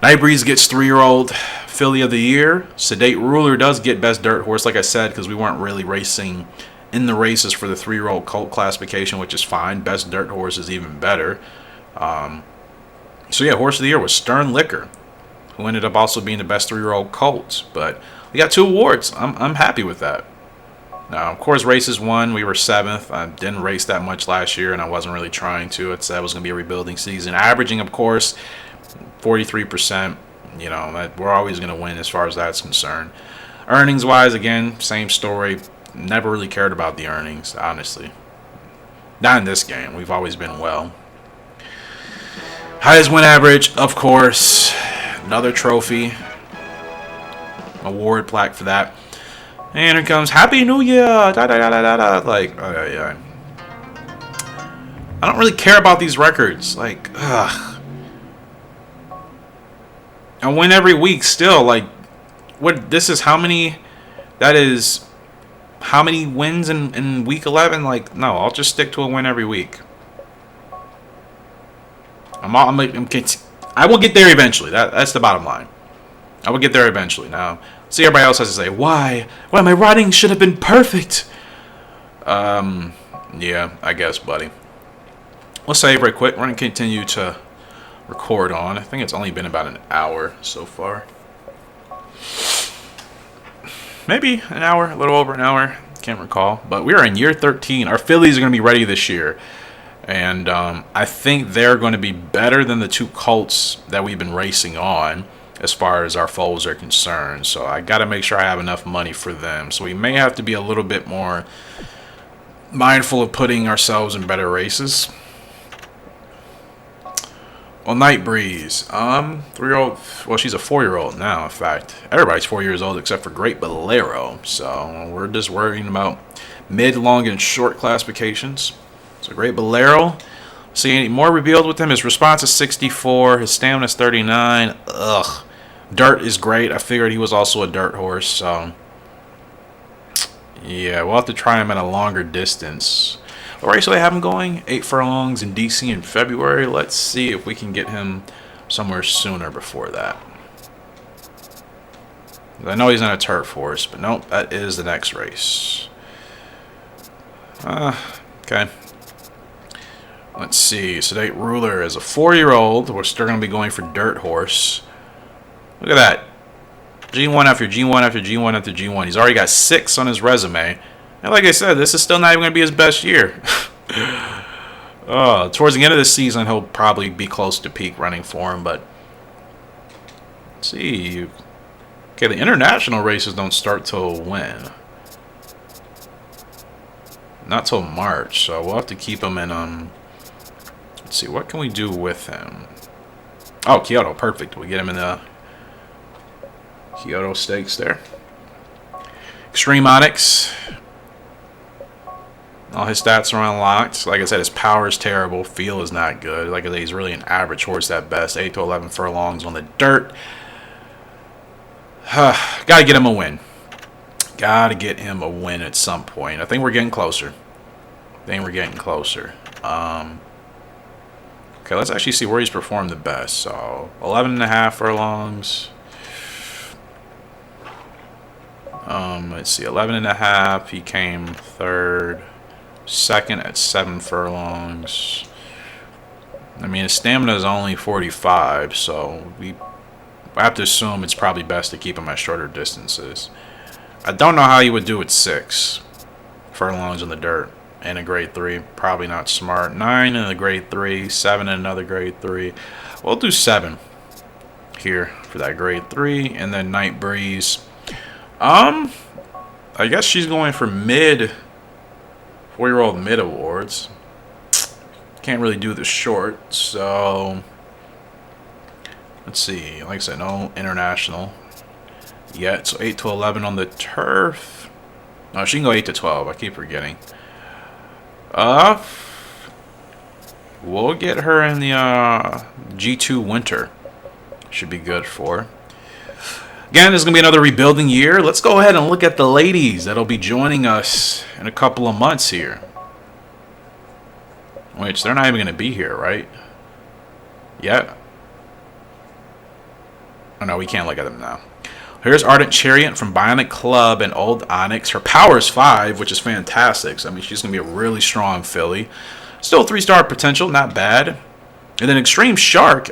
Night Breeze gets 3-year-old filly of the year. Sedate Ruler does get best dirt horse, like I said, because we weren't really racing in the races for the 3-year-old colt classification, which is fine. Best dirt horse is even better. So yeah, horse of the year was Stern Liquor, who ended up also being the best 3-year-old colt. But we got 2 awards. I'm happy with that. Now, of course, races 1, we were 7th. I didn't race that much last year, and I wasn't really trying to. It said it was going to be a rebuilding season. Averaging, of course, 43%. You know, we're always going to win as far as that's concerned. Earnings-wise, again, same story. Never really cared about the earnings, honestly. Not in this game. We've always been well. Highest win average, of course. Another trophy. Award plaque for that. And here comes Happy New Year. Da, da, da, da, da. Like, yeah. I don't really care about these records. Like, ugh. I win every week still. Like, what? This is how many? That is how many wins in week 11? Like, no, I'll just stick to a win every week. I will get there eventually. That's the bottom line. I will get there eventually. Now, see, everybody else has to say, why? Why, my riding should have been perfect. Yeah, I guess, buddy. We'll save right quick. We're going to continue to record on. I think it's only been about an hour so far. Maybe an hour, a little over an hour. Can't recall. But we are in year 13. Our fillies are going to be ready this year. And I think they're going to be better than the 2 colts that we've been racing on as far as our foals are concerned. So I got to make sure I have enough money for them. So we may have to be a little bit more mindful of putting ourselves in better races. Well, Night Breeze, 3-year-old. Well, she's a 4-year-old now. In fact, everybody's 4 years old except for Great Bolero. So we're just worrying about mid, long, and short classifications. So Great Bolero. See, any more revealed with him? His response is 64. His stamina is 39. Ugh. Dirt is great. I figured he was also a dirt horse. So yeah, we'll have to try him at a longer distance. What race do they have him going? 8 furlongs in DC in February. Let's see if we can get him somewhere sooner before that. I know he's not a turf horse, but nope, that is the next race. Okay. Let's see. Sedate Ruler is a 4-year-old. We're still going to be going for dirt horse. Look at that. G1 after G1 after G1 after G1. He's already got 6 on his resume. And like I said, this is still not even going to be his best year. Towards the end of the season, he'll probably be close to peak running for him. But see. Okay, the international races don't start till when? Not till March, so we'll have to keep him in, let's see, what can we do with him? Oh, Kyoto, perfect. We get him in the Kyoto Stakes there. Extreme Onyx. All his stats are unlocked. Like I said, his power is terrible. Feel is not good. Like I said, he's really an average horse at best. 8 to 11 furlongs on the dirt. Gotta get him a win. Gotta get him a win at some point. I think we're getting closer. Okay, let's actually see where he's performed the best. So, 11.5 furlongs. Let's see, 11.5. He came third. Second at 7 furlongs. I mean, his stamina is only 45, so I have to assume it's probably best to keep him at shorter distances. I don't know how you would do at 6 furlongs in the dirt in a grade 3. Probably not smart. 9 in a grade 3, 7 in another grade 3. We'll do 7 here for that grade 3, and then Night Breeze. I guess she's going for mid, 4-year-old mid awards. Can't really do the short, so let's see. Like I said, no international yet. So 8 to 11 on the turf. No, she can go 8 to 12. I keep forgetting. We'll get her in the G2 Winter. Should be good for her. Again, this is going to be another rebuilding year. Let's go ahead and look at the ladies that'll be joining us in a couple of months here. Which, they're not even going to be here, right? Yet. Oh, no, we can't look at them now. Here's Ardent Chariot from Bionic Club and Old Onyx. Her power is 5, which is fantastic. So, I mean, she's going to be a really strong filly. Still 3-star potential, not bad. And then Extreme Shark,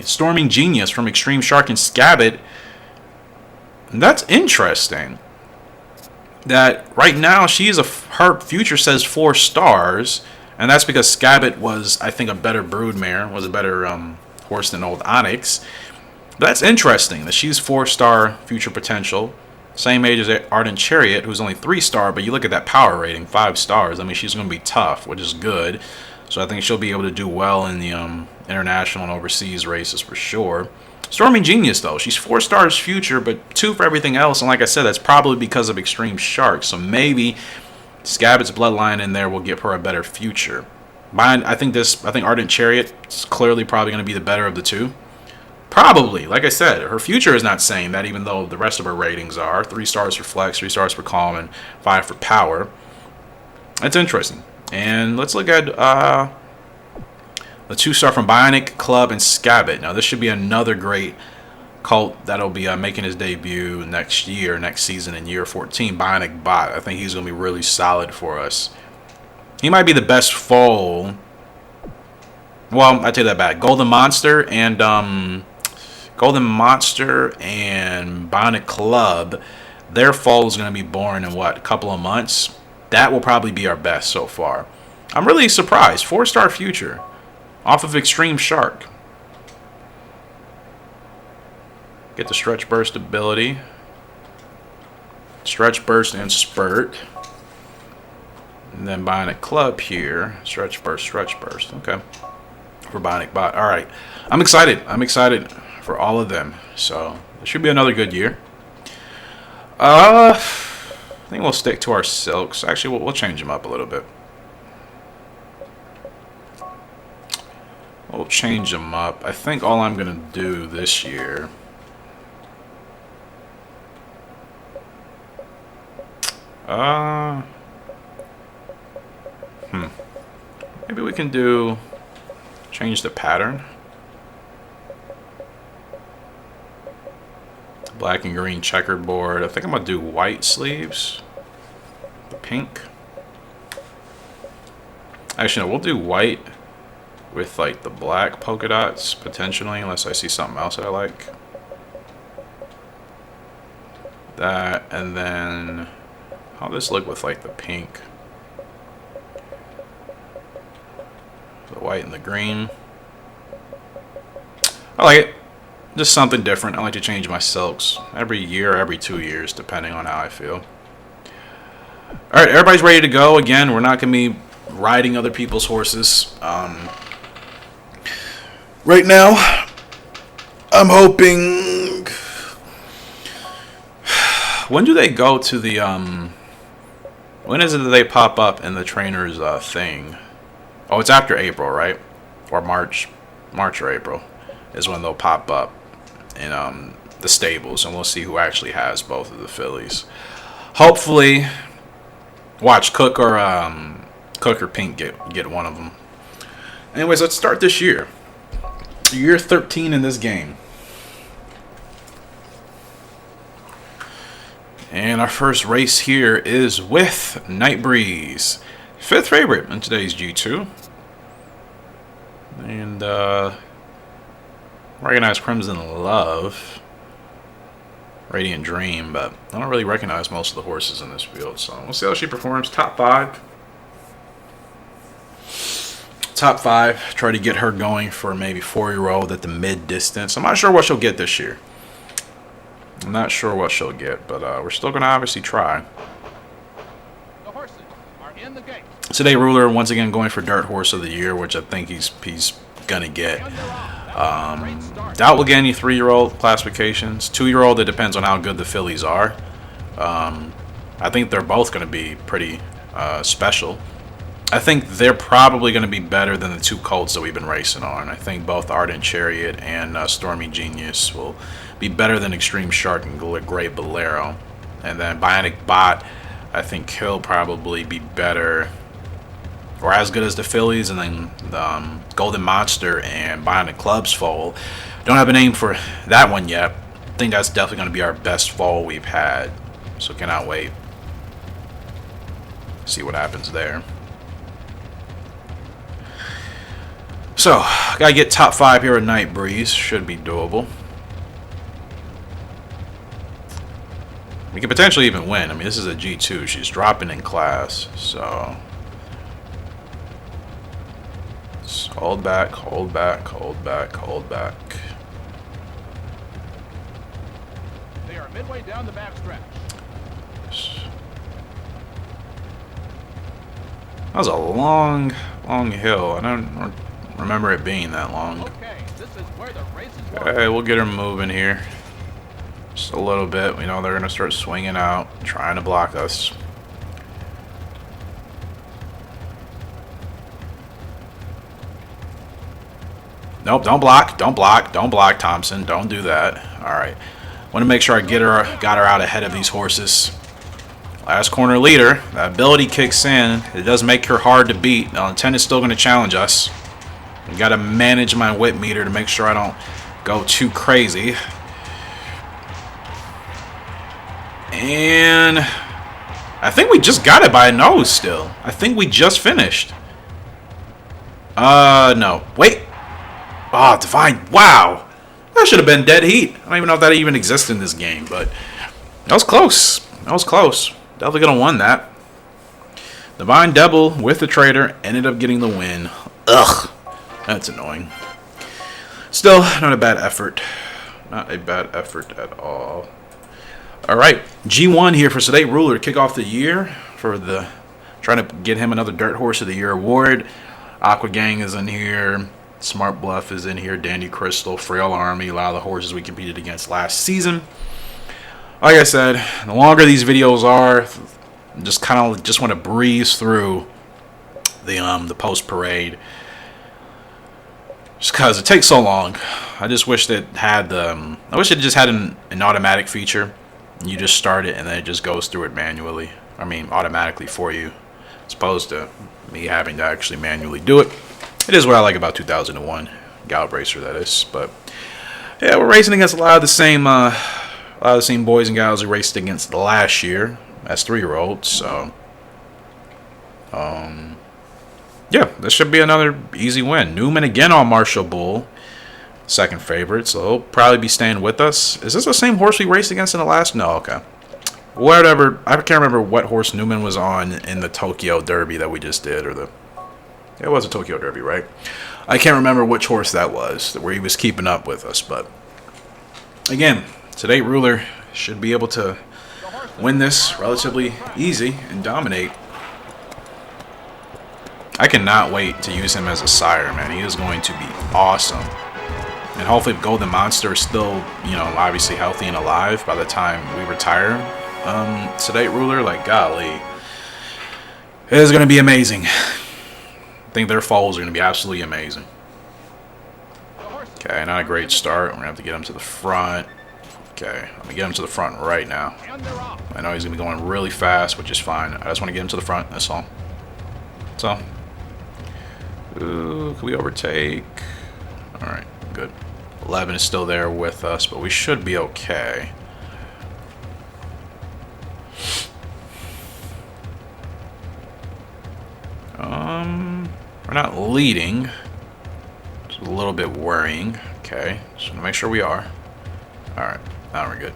Storming Genius from Extreme Shark and Scabbit. And that's interesting. That right now her future says 4 stars, and that's because Scabbit was, I think, a better broodmare, was a better horse than Old Onyx. But that's interesting that she's 4-star future potential, same age as Ardent Chariot, who's only 3-star. But you look at that power rating, 5 stars. I mean, she's going to be tough, which is good. So I think she'll be able to do well in the international and overseas races for sure. Storming Genius, though, she's 4 stars future, but 2 for everything else. And like I said, that's probably because of Extreme Shark. So maybe Scabbit's bloodline in there will give her a better future. I think Ardent Chariot is clearly probably going to be the better of the 2. Probably. Like I said, her future is not saying that, even though the rest of her ratings are. 3 stars for Flex, 3 stars for Calm, and 5 for Power. That's interesting. And let's look at the 2-star from Bionic Club and Scabbit. Now, this should be another great colt that'll be making his debut next season in year 14. Bionic Bot. I think he's going to be really solid for us. He might be the best foal. Well, I take that back. Golden Monster and Bionic Club. Their foal is going to be born in a couple of months. That will probably be our best so far. I'm really surprised. 4-star future. Off of Extreme Shark. Get the Stretch Burst ability. Stretch Burst and Spurt. And then Bionic Club here. Stretch Burst. Okay. For Bionic Bot. Alright. I'm excited. I'm for all of them. So, it should be another good year. I think we'll stick to our silks. Actually, we'll change them up a little bit. We'll change them up. I think all I'm going to do this year... Maybe we can change the pattern. Black and green checkerboard. I think I'm going to do white sleeves. The pink. Actually, no, we'll do white with like the black polka dots potentially, unless I see something else that I like. That, and then how does this look with like the pink? The white and the green. I like it. Just something different. I like to change my silks every year, every 2 years, depending on how I feel. All right, everybody's ready to go. Again, we're not going to be riding other people's horses. Right now, I'm hoping... When do they go to the... When is it that they pop up in the trainer's thing? Oh, it's after April, right? Or March. March or April is when they'll pop up in the stables, and we'll see who actually has both of the fillies. Hopefully, watch Cook or Pink get one of them. Anyways, let's start this year. Year 13 in this game. And our first race here is with Night Breeze, 5th favorite in today's G2. And recognize Crimson Love, Radiant Dream, but I don't really recognize most of the horses in this field. So we'll see how she performs. Top 5. Top 5. Try to get her going for maybe 4-year-old at the mid distance. I'm not sure what she'll get this year. I'm not sure what she'll get, but we're still going to obviously try. The horses are in the gate. Today, Ruler once again going for Dirt Horse of the Year, which I think he's going to get. Doubt will get any 3-year-old classifications. 2-year-old, it depends on how good the fillies are. I think they're both going to be pretty special. I think they're probably going to be better than the 2 colts that we've been racing on. I think both Ardent Chariot and Stormy Genius will be better than Extreme Shark and Great Bolero. And then Bionic Bot, I think he'll probably be better or as good as the fillies. And then Golden Monster and Bionic Club's foal. Don't have a name for that one yet. I think that's definitely going to be our best foal we've had. So cannot wait. See what happens there. So, gotta get top 5 here at Night Breeze. Should be doable. We could potentially even win. I mean, this is a G2. She's dropping in class. So, just hold back, hold back, hold back, hold back. They are midway down the backstretch. That was a long hill. I don't remember it being that long. Okay, this is where the race is won. Okay, we'll get her moving here. Just a little bit. We know they're going to start swinging out, trying to block us. Nope, don't block. Don't block. Don't block, Thompson. Don't do that. Alright. Want to make sure I got her out ahead of these horses. Last corner leader. That ability kicks in. It does make her hard to beat. Now, 10 is still going to challenge us. I got to manage my whip meter to make sure I don't go too crazy. And I think we just got it by a nose still. I think we just finished. No. Wait. Oh, Divine. Wow. That should have been dead heat. I don't even know if that even exists in this game, but that was close. That was close. Definitely going to win that. Divine Devil with the Trader ended up getting the win. Ugh. That's annoying. Still, not a bad effort. Not a bad effort at all. Alright, G1 here for Sedate Ruler to kick off the year for the trying to get him another Dirt Horse of the Year award. Aqua Gang is in here. Smart Bluff is in here. Dandy Crystal, Frail Army, a lot of the horses we competed against last season. Like I said, the longer these videos are, just want to breeze through the post parade. Just because it takes so long. I just wish that had I wish it just had an automatic feature. You just start it and then it just goes through it manually. I mean, automatically for you, as opposed to me having to actually manually do it. It is what I like about 2001 Gallop Racer, that is. But yeah, we're racing against a lot of the same boys and gals we raced against last year as 3-year-olds. So yeah, this should be another easy win. Newman again on Marshall Bull, 2nd favorite, so he'll probably be staying with us. Is this the same horse we raced against in the last? No, okay. Whatever. I can't remember what horse Newman was on in the Tokyo Derby that we just did, or it was a Tokyo Derby, right? I can't remember which horse that was, where he was keeping up with us, but again, Sedate Ruler should be able to win this relatively easy and dominate. I cannot wait to use him as a sire, man. He is going to be awesome. And hopefully if Golden Monster is still, you know, obviously healthy and alive by the time we retire Sedate Ruler, like, golly. It is going to be amazing. I think their falls are going to be absolutely amazing. Okay, not a great start. We're going to have to get him to the front. Okay, I'm going to get him to the front right now. I know he's going to be going really fast, which is fine. I just want to get him to the front, that's all. So, ooh, can we overtake? Alright, good. 11 is still there with us, but we should be okay. We're not leading. It's a little bit worrying. Okay, just want to make sure we are. Alright, now we're good.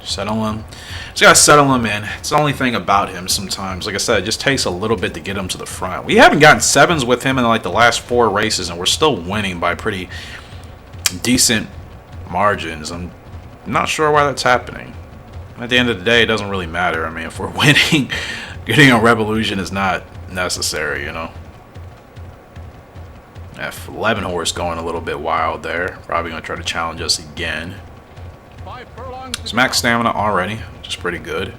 Settle him. Just gotta settle him in. It's the only thing about him sometimes. Like I said, it just takes a little bit to get him to the front. We haven't gotten 7s with him in like the last 4 races, and we're still winning by pretty decent margins. I'm not sure why that's happening. At the end of the day, it doesn't really matter. I mean, if we're winning, getting a revolution is not necessary, you know. F11 horse going a little bit wild there. Probably going to try to challenge us again. It's max stamina already, which is pretty good.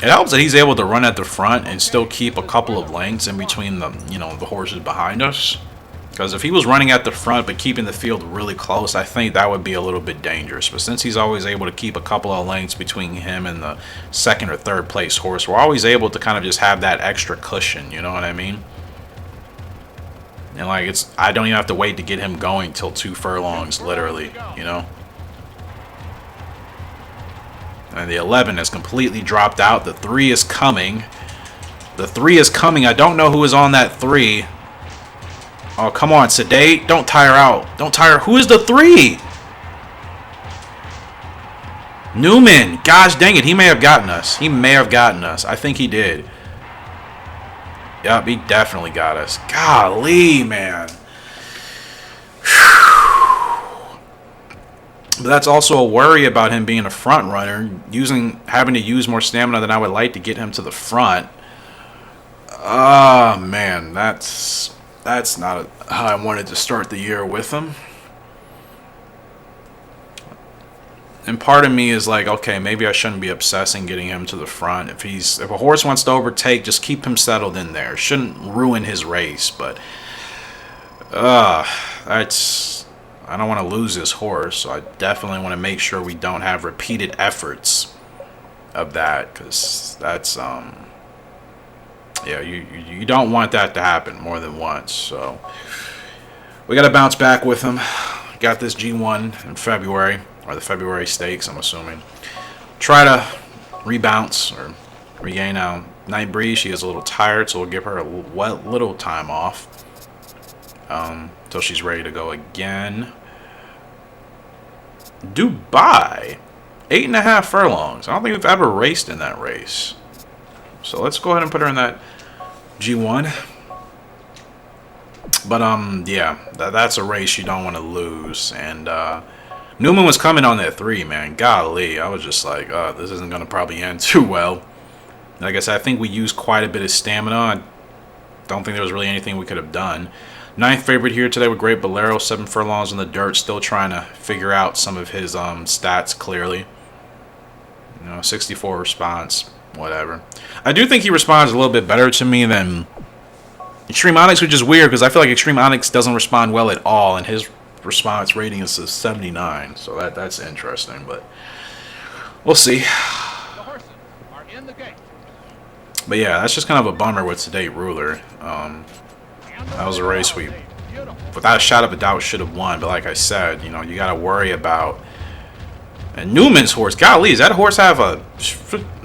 It helps that he's able to run at the front and still keep a couple of lengths in between the, you know, the horses behind us. Because if he was running at the front but keeping the field really close, I think that would be a little bit dangerous. But since he's always able to keep a couple of lengths between him and the 2nd or 3rd place horse, we're always able to kind of just have that extra cushion, you know what I mean? And like, I don't even have to wait to get him going till 2 furlongs, literally, you know? And the 11 has completely dropped out. The 3 is coming. The 3 is coming. I don't know who is on that 3. Oh, come on, Sedate. Don't tire out. Don't tire. Who is the 3? Newman. Gosh dang it. He may have gotten us. He may have gotten us. I think he did. Yep, he definitely got us. Golly, man. But that's also a worry about him being a front runner, having to use more stamina than I would like to get him to the front. Oh man, that's not how I wanted to start the year with him. And part of me is like, okay, maybe I shouldn't be obsessing getting him to the front. If a horse wants to overtake, just keep him settled in there. Shouldn't ruin his race, but I don't want to lose this horse, so I definitely want to make sure we don't have repeated efforts of that, because that's yeah, you don't want that to happen more than once. So we got to bounce back with him. Got this G1 in February, or the February stakes, I'm assuming. Try to rebounce or regain Night Breeze. She is a little tired, so we'll give her a little time off until she's ready to go again. Dubai, 8.5 furlongs. I don't think we've ever raced in that race. So let's go ahead and put her in that G1. But yeah, that's a race you don't want to lose. And Newman was coming on that 3, man. Golly, I was just like, this isn't going to probably end too well. Like I said, I think we used quite a bit of stamina. I don't think there was really anything we could have done. 9th favorite here today with Great Bolero, 7 furlongs in the dirt. Still trying to figure out some of his stats clearly. You know, 64 response, whatever. I do think he responds a little bit better to me than Extreme Onyx, which is weird because I feel like Extreme Onyx doesn't respond well at all, and his response rating is a 79. So that's interesting, but we'll see. The horses are in the gate. But yeah, that's just kind of a bummer with Sedate Ruler. That was a race we, without a shot of a doubt, should have won. But like I said, you know, you got to worry about. And Newman's horse, golly, does that horse have a?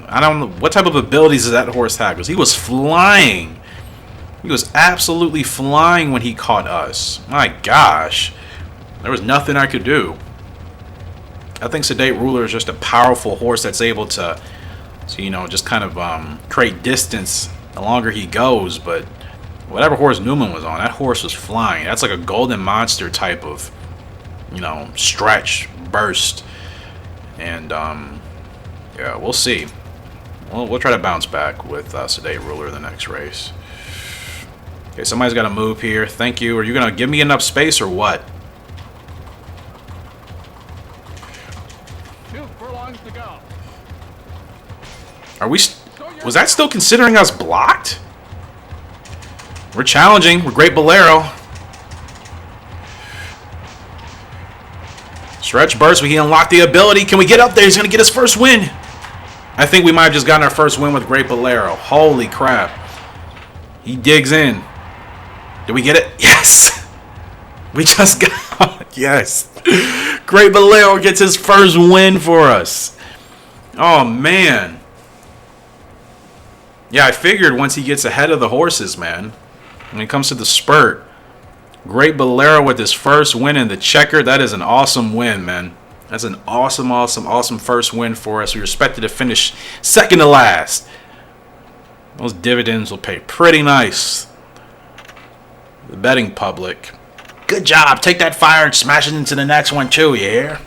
I don't know what type of abilities does that horse have? Because he was flying. He was absolutely flying when he caught us. My gosh, there was nothing I could do. I think Sedate Ruler is just a powerful horse that's able to, you know, just kind of create distance the longer he goes. But Whatever horse Newman was on, that horse was flying. That's like a golden monster type of, you know, stretch, burst. And, yeah, we'll see. We'll try to bounce back with Sedate Ruler the next race. Okay, somebody's got to move here. Thank you. Are you going to give me enough space or what? 2 furlongs to go. Are we... Was that still considering us blocked? We're challenging. We're Great Bolero. Stretch burst. We can unlock the ability. Can we get up there? He's going to get his first win. I think we might have just gotten our first win with Great Bolero. Holy crap. He digs in. Did we get it? Yes. We just got... Yes. Great Bolero gets his first win for us. Oh, man. Yeah, I figured once he gets ahead of the horses, man, when it comes to the spurt, Great Bolero with his first win in the checker, that is an awesome win, man. That's an awesome, awesome, awesome first win for us. We expected to finish second to last. Those dividends will pay pretty nice. The betting public. Good job. Take that fire and smash it into the next one too, you hear?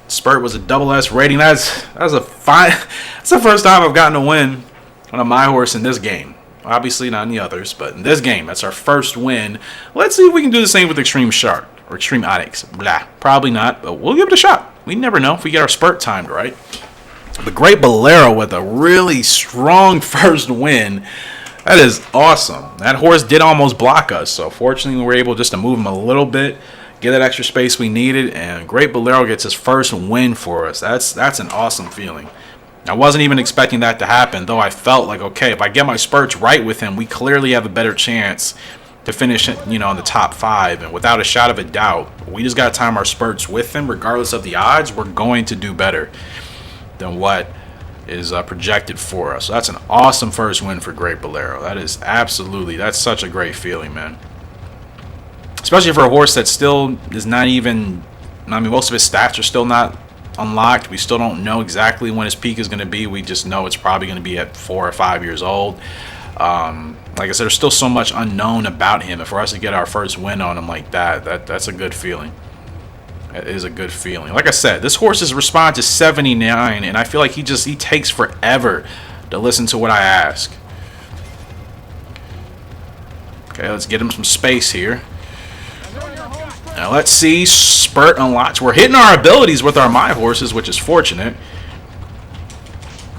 Spurt was a double S rating. That's the first time I've gotten a win on my horse in this game. Obviously not in the others, but in this game, that's our first win. Let's see if we can do the same with Extreme Shark or Extreme Onyx. Blah. Probably not, but we'll give it a shot. We never know if we get our spurt timed right. The Great Bolero with a really strong first win. That is awesome. That horse did almost block us, so fortunately we were able just to move him a little bit, get that extra space we needed, and Great Bolero gets his first win for us. That's an awesome feeling. I wasn't even expecting that to happen, though I felt like, okay, if I get my spurts right with him, we clearly have a better chance to finish, you know, in the top 5. And without a shot of a doubt, we just got to time our spurts with him. Regardless of the odds, we're going to do better than what is projected for us. So that's an awesome first win for Great Bolero. That is absolutely, that's such a great feeling, man. Especially for a horse that still is not even, I mean, most of his stats are still not unlocked. We still don't know exactly when his peak is going to be. We just know it's probably going to be at 4 or 5 years old. Like I said, there's still so much unknown about him. And for us to get our first win on him like that's a good feeling. It is a good feeling. Like I said, this horse's response is 79, and I feel like he takes forever to listen to what I ask. Okay, let's get him some space here. Now let's see, spurt unlocked. We're hitting our abilities with our My horses, which is fortunate.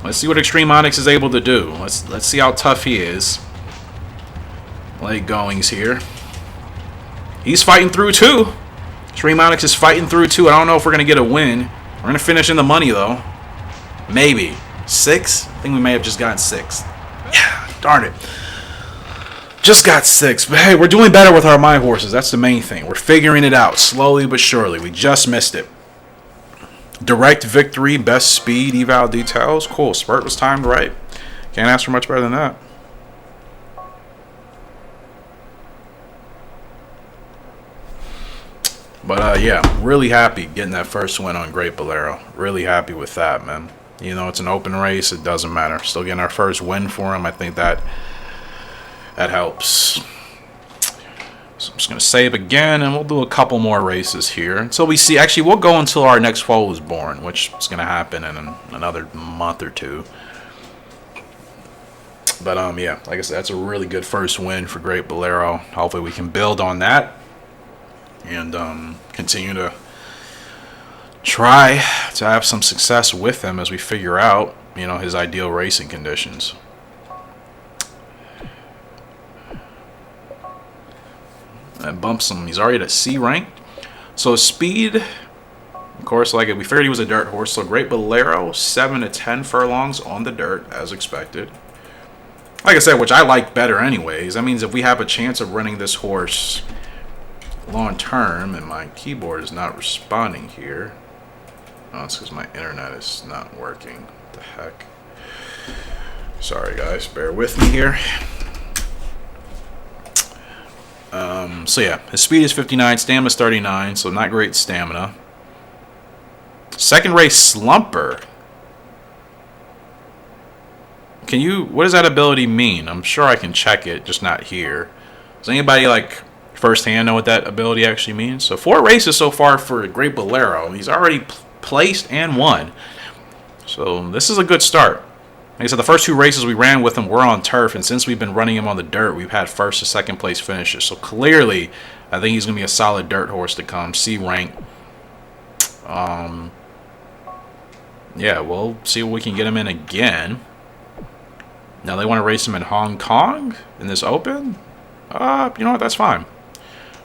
Let's see what Extreme Onyx is able to do. Let's see how tough he is. Late goings here. He's fighting through too. Extreme Onyx is fighting through too. I don't know if we're gonna get a win. We're gonna finish in the money though. Maybe 6. I think we may have just gotten 6. Yeah, darn it. Just got 6, but hey, we're doing better with our My horses. That's the main thing. We're figuring it out slowly but surely. We just missed it. Direct victory, best speed, eval details. Cool. Spurt was timed right. Can't ask for much better than that. But yeah, really happy getting that first win on Great Bolero. Really happy with that, man. You know, it's an open race. It doesn't matter. Still getting our first win for him. I think that helps. So I'm just going to save again, and we'll do a couple more races here until we see. Actually, we'll go until our next foal is born, which is going to happen in another month or 2. But yeah, like I said, that's a really good first win for Great Bolero. Hopefully we can build on that and continue to try to have some success with him as we figure out, you know, his ideal racing conditions. That bumps him. He's already at C rank. So speed, of course, like we figured he was a dirt horse. So Great Bolero, 7 to 10 furlongs on the dirt, as expected. Like I said, which I like better anyways. That means if we have a chance of running this horse long term, and my keyboard is not responding here. Oh, it's because my internet is not working. What the heck? Sorry guys, bear with me here. So yeah, his speed is 59, stamina is 39, so not great stamina. Second race Slumper. can you, what does that ability mean? I'm sure I can check it, just not here. Does anybody like firsthand know what that ability actually means? So 4 races so far for Great Bolero. He's already placed and won. So this is a good start. Like I said, the first 2 races we ran with him were on turf, and since we've been running him on the dirt, we've had first to second place finishes. So clearly, I think he's going to be a solid dirt horse to come. C rank. Yeah, we'll see what we can get him in again. Now they want to race him in Hong Kong in this open. You know what? That's fine.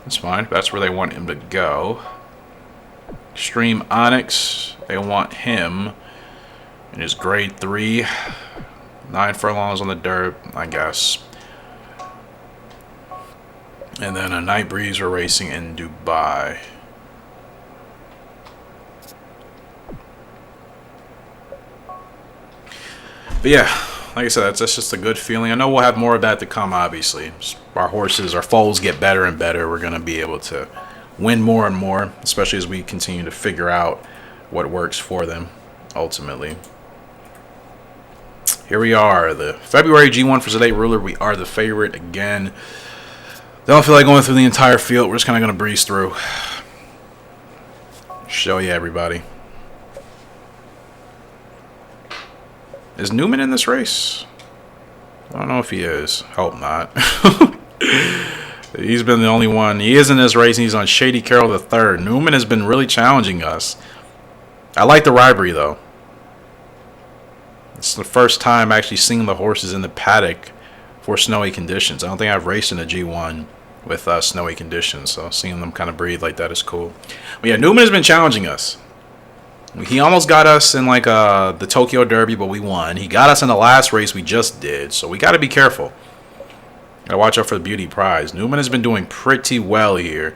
That's fine. That's where they want him to go. Extreme Onyx. They want him in his grade 3. 9 furlongs on the dirt, I guess. And then a Night Breeze we're racing in Dubai. But yeah, like I said, that's just a good feeling. I know we'll have more of that to come, obviously. Our horses, our foals get better and better. We're going to be able to win more and more, especially as we continue to figure out what works for them, ultimately. Here we are, the February G1 for Sedate Ruler. We are the favorite again. Don't feel like going through the entire field. We're just kind of going to breeze through. Show you everybody. Is Newman in this race? I don't know if he is. Hope not. He's been the only one. He is in this race, and he's on Shady Carroll III. Newman has been really challenging us. I like the rivalry, though. It's the first time actually seeing the horses in the paddock for snowy conditions. I don't think I've raced in a G1 with snowy conditions, so seeing them kind of breathe like that is cool. But yeah, Newman has been challenging us. He almost got us in like the Tokyo Derby, but we won. He got us in the last race we just did, so we got to be careful. Gotta watch out for the beauty prize. Newman has been doing pretty well here,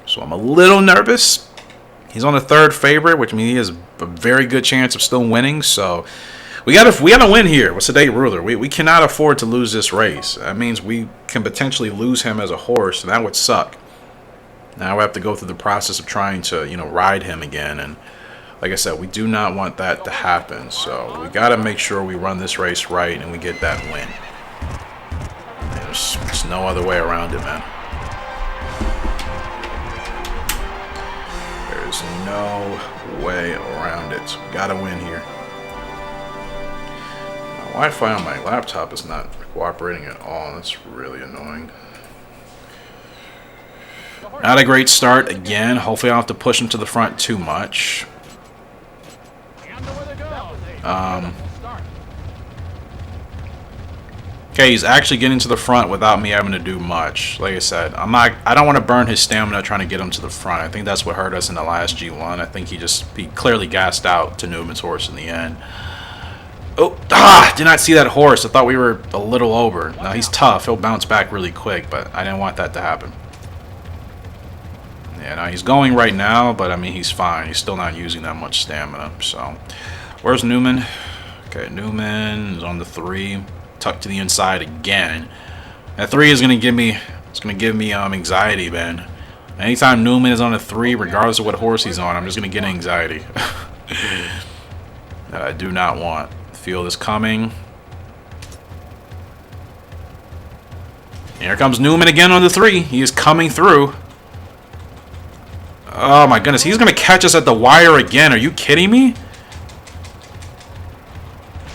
so I'm a little nervous. He's on the 3rd favorite, which means he has a very good chance of still winning. So we gotta win here with Sedate Ruler. We cannot afford to lose this race. That means we can potentially lose him as a horse, and that would suck. Now we have to go through the process of trying to ride him again, and like I said, we do not want that to happen. So we got to make sure we run this race right and we get that win. There's no other way around it, man. There's no way around it. We got to win here. My Wi-Fi on my laptop is not cooperating at all. That's really annoying. Not a great start again. Hopefully I don't have to push him to the front too much. Okay, he's actually getting to the front without me having to do much. Like I said, I don't want to burn his stamina trying to get him to the front. I think that's what hurt us in the last G1. I think he clearly gassed out to Newman's horse in the end. Oh, did not see that horse. I thought we were a little over. Now he's tough. He'll bounce back really quick, but I didn't want that to happen. Yeah, now he's going right now, but I mean, he's fine. He's still not using that much stamina. So, where's Newman? Okay, Newman is on the 3, tucked to the inside again. That 3 is gonna give me, anxiety, man. Anytime Newman is on a 3, regardless of what horse he's on, I'm just gonna get anxiety. That I do not want. The field is coming. Here comes Newman again on the 3. He is coming through. Oh my goodness, he's gonna catch us at the wire again. Are you kidding me?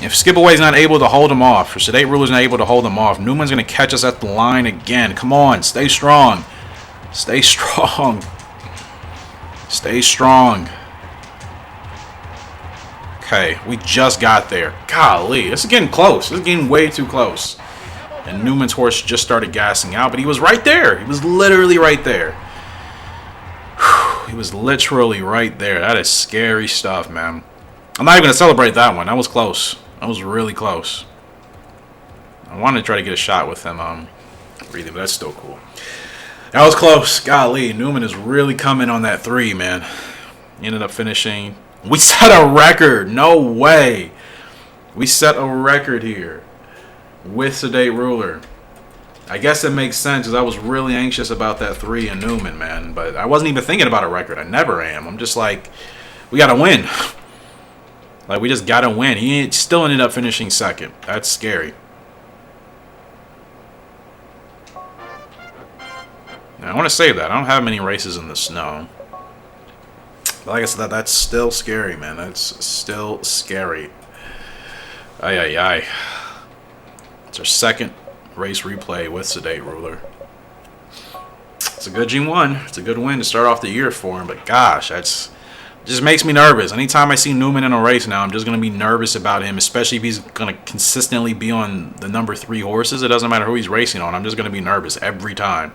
If Skipaway's not able to hold him off, or Sedate Ruler's not able to hold him off, Newman's gonna catch us at the line again. Come on, stay strong. Stay strong. Stay strong. Okay, we just got there. Golly, this is getting close. This is getting way too close. And Newman's horse just started gassing out, but he was right there. He was literally right there. He was literally right there. That is scary stuff, man. I'm not even going to celebrate that one. That was close. That was really close. I wanted to try to get a shot with him breathing, but that's still cool. That was close. Golly, Newman is really coming on that 3, man. He ended up finishing. We set a record. No way. We set a record here with Sedate Ruler. I guess it makes sense because I was really anxious about that 3 in Newman, man. But I wasn't even thinking about a record. I never am. I'm just like, we got to win. Like, we just gotta win. He still ended up finishing second. That's scary. Now, I want to save that. I don't have many races in the snow. But like I said, that's still scary, man. That's still scary. Ay, ay, ay. It's our second race replay with Sedate Ruler. It's a good G1. It's a good win to start off the year for him. But gosh, that's just makes me nervous. Anytime I see Newman in a race now, I'm just going to be nervous about him, especially if he's going to consistently be on the number 3 horses. It doesn't matter who he's racing on. I'm just going to be nervous every time.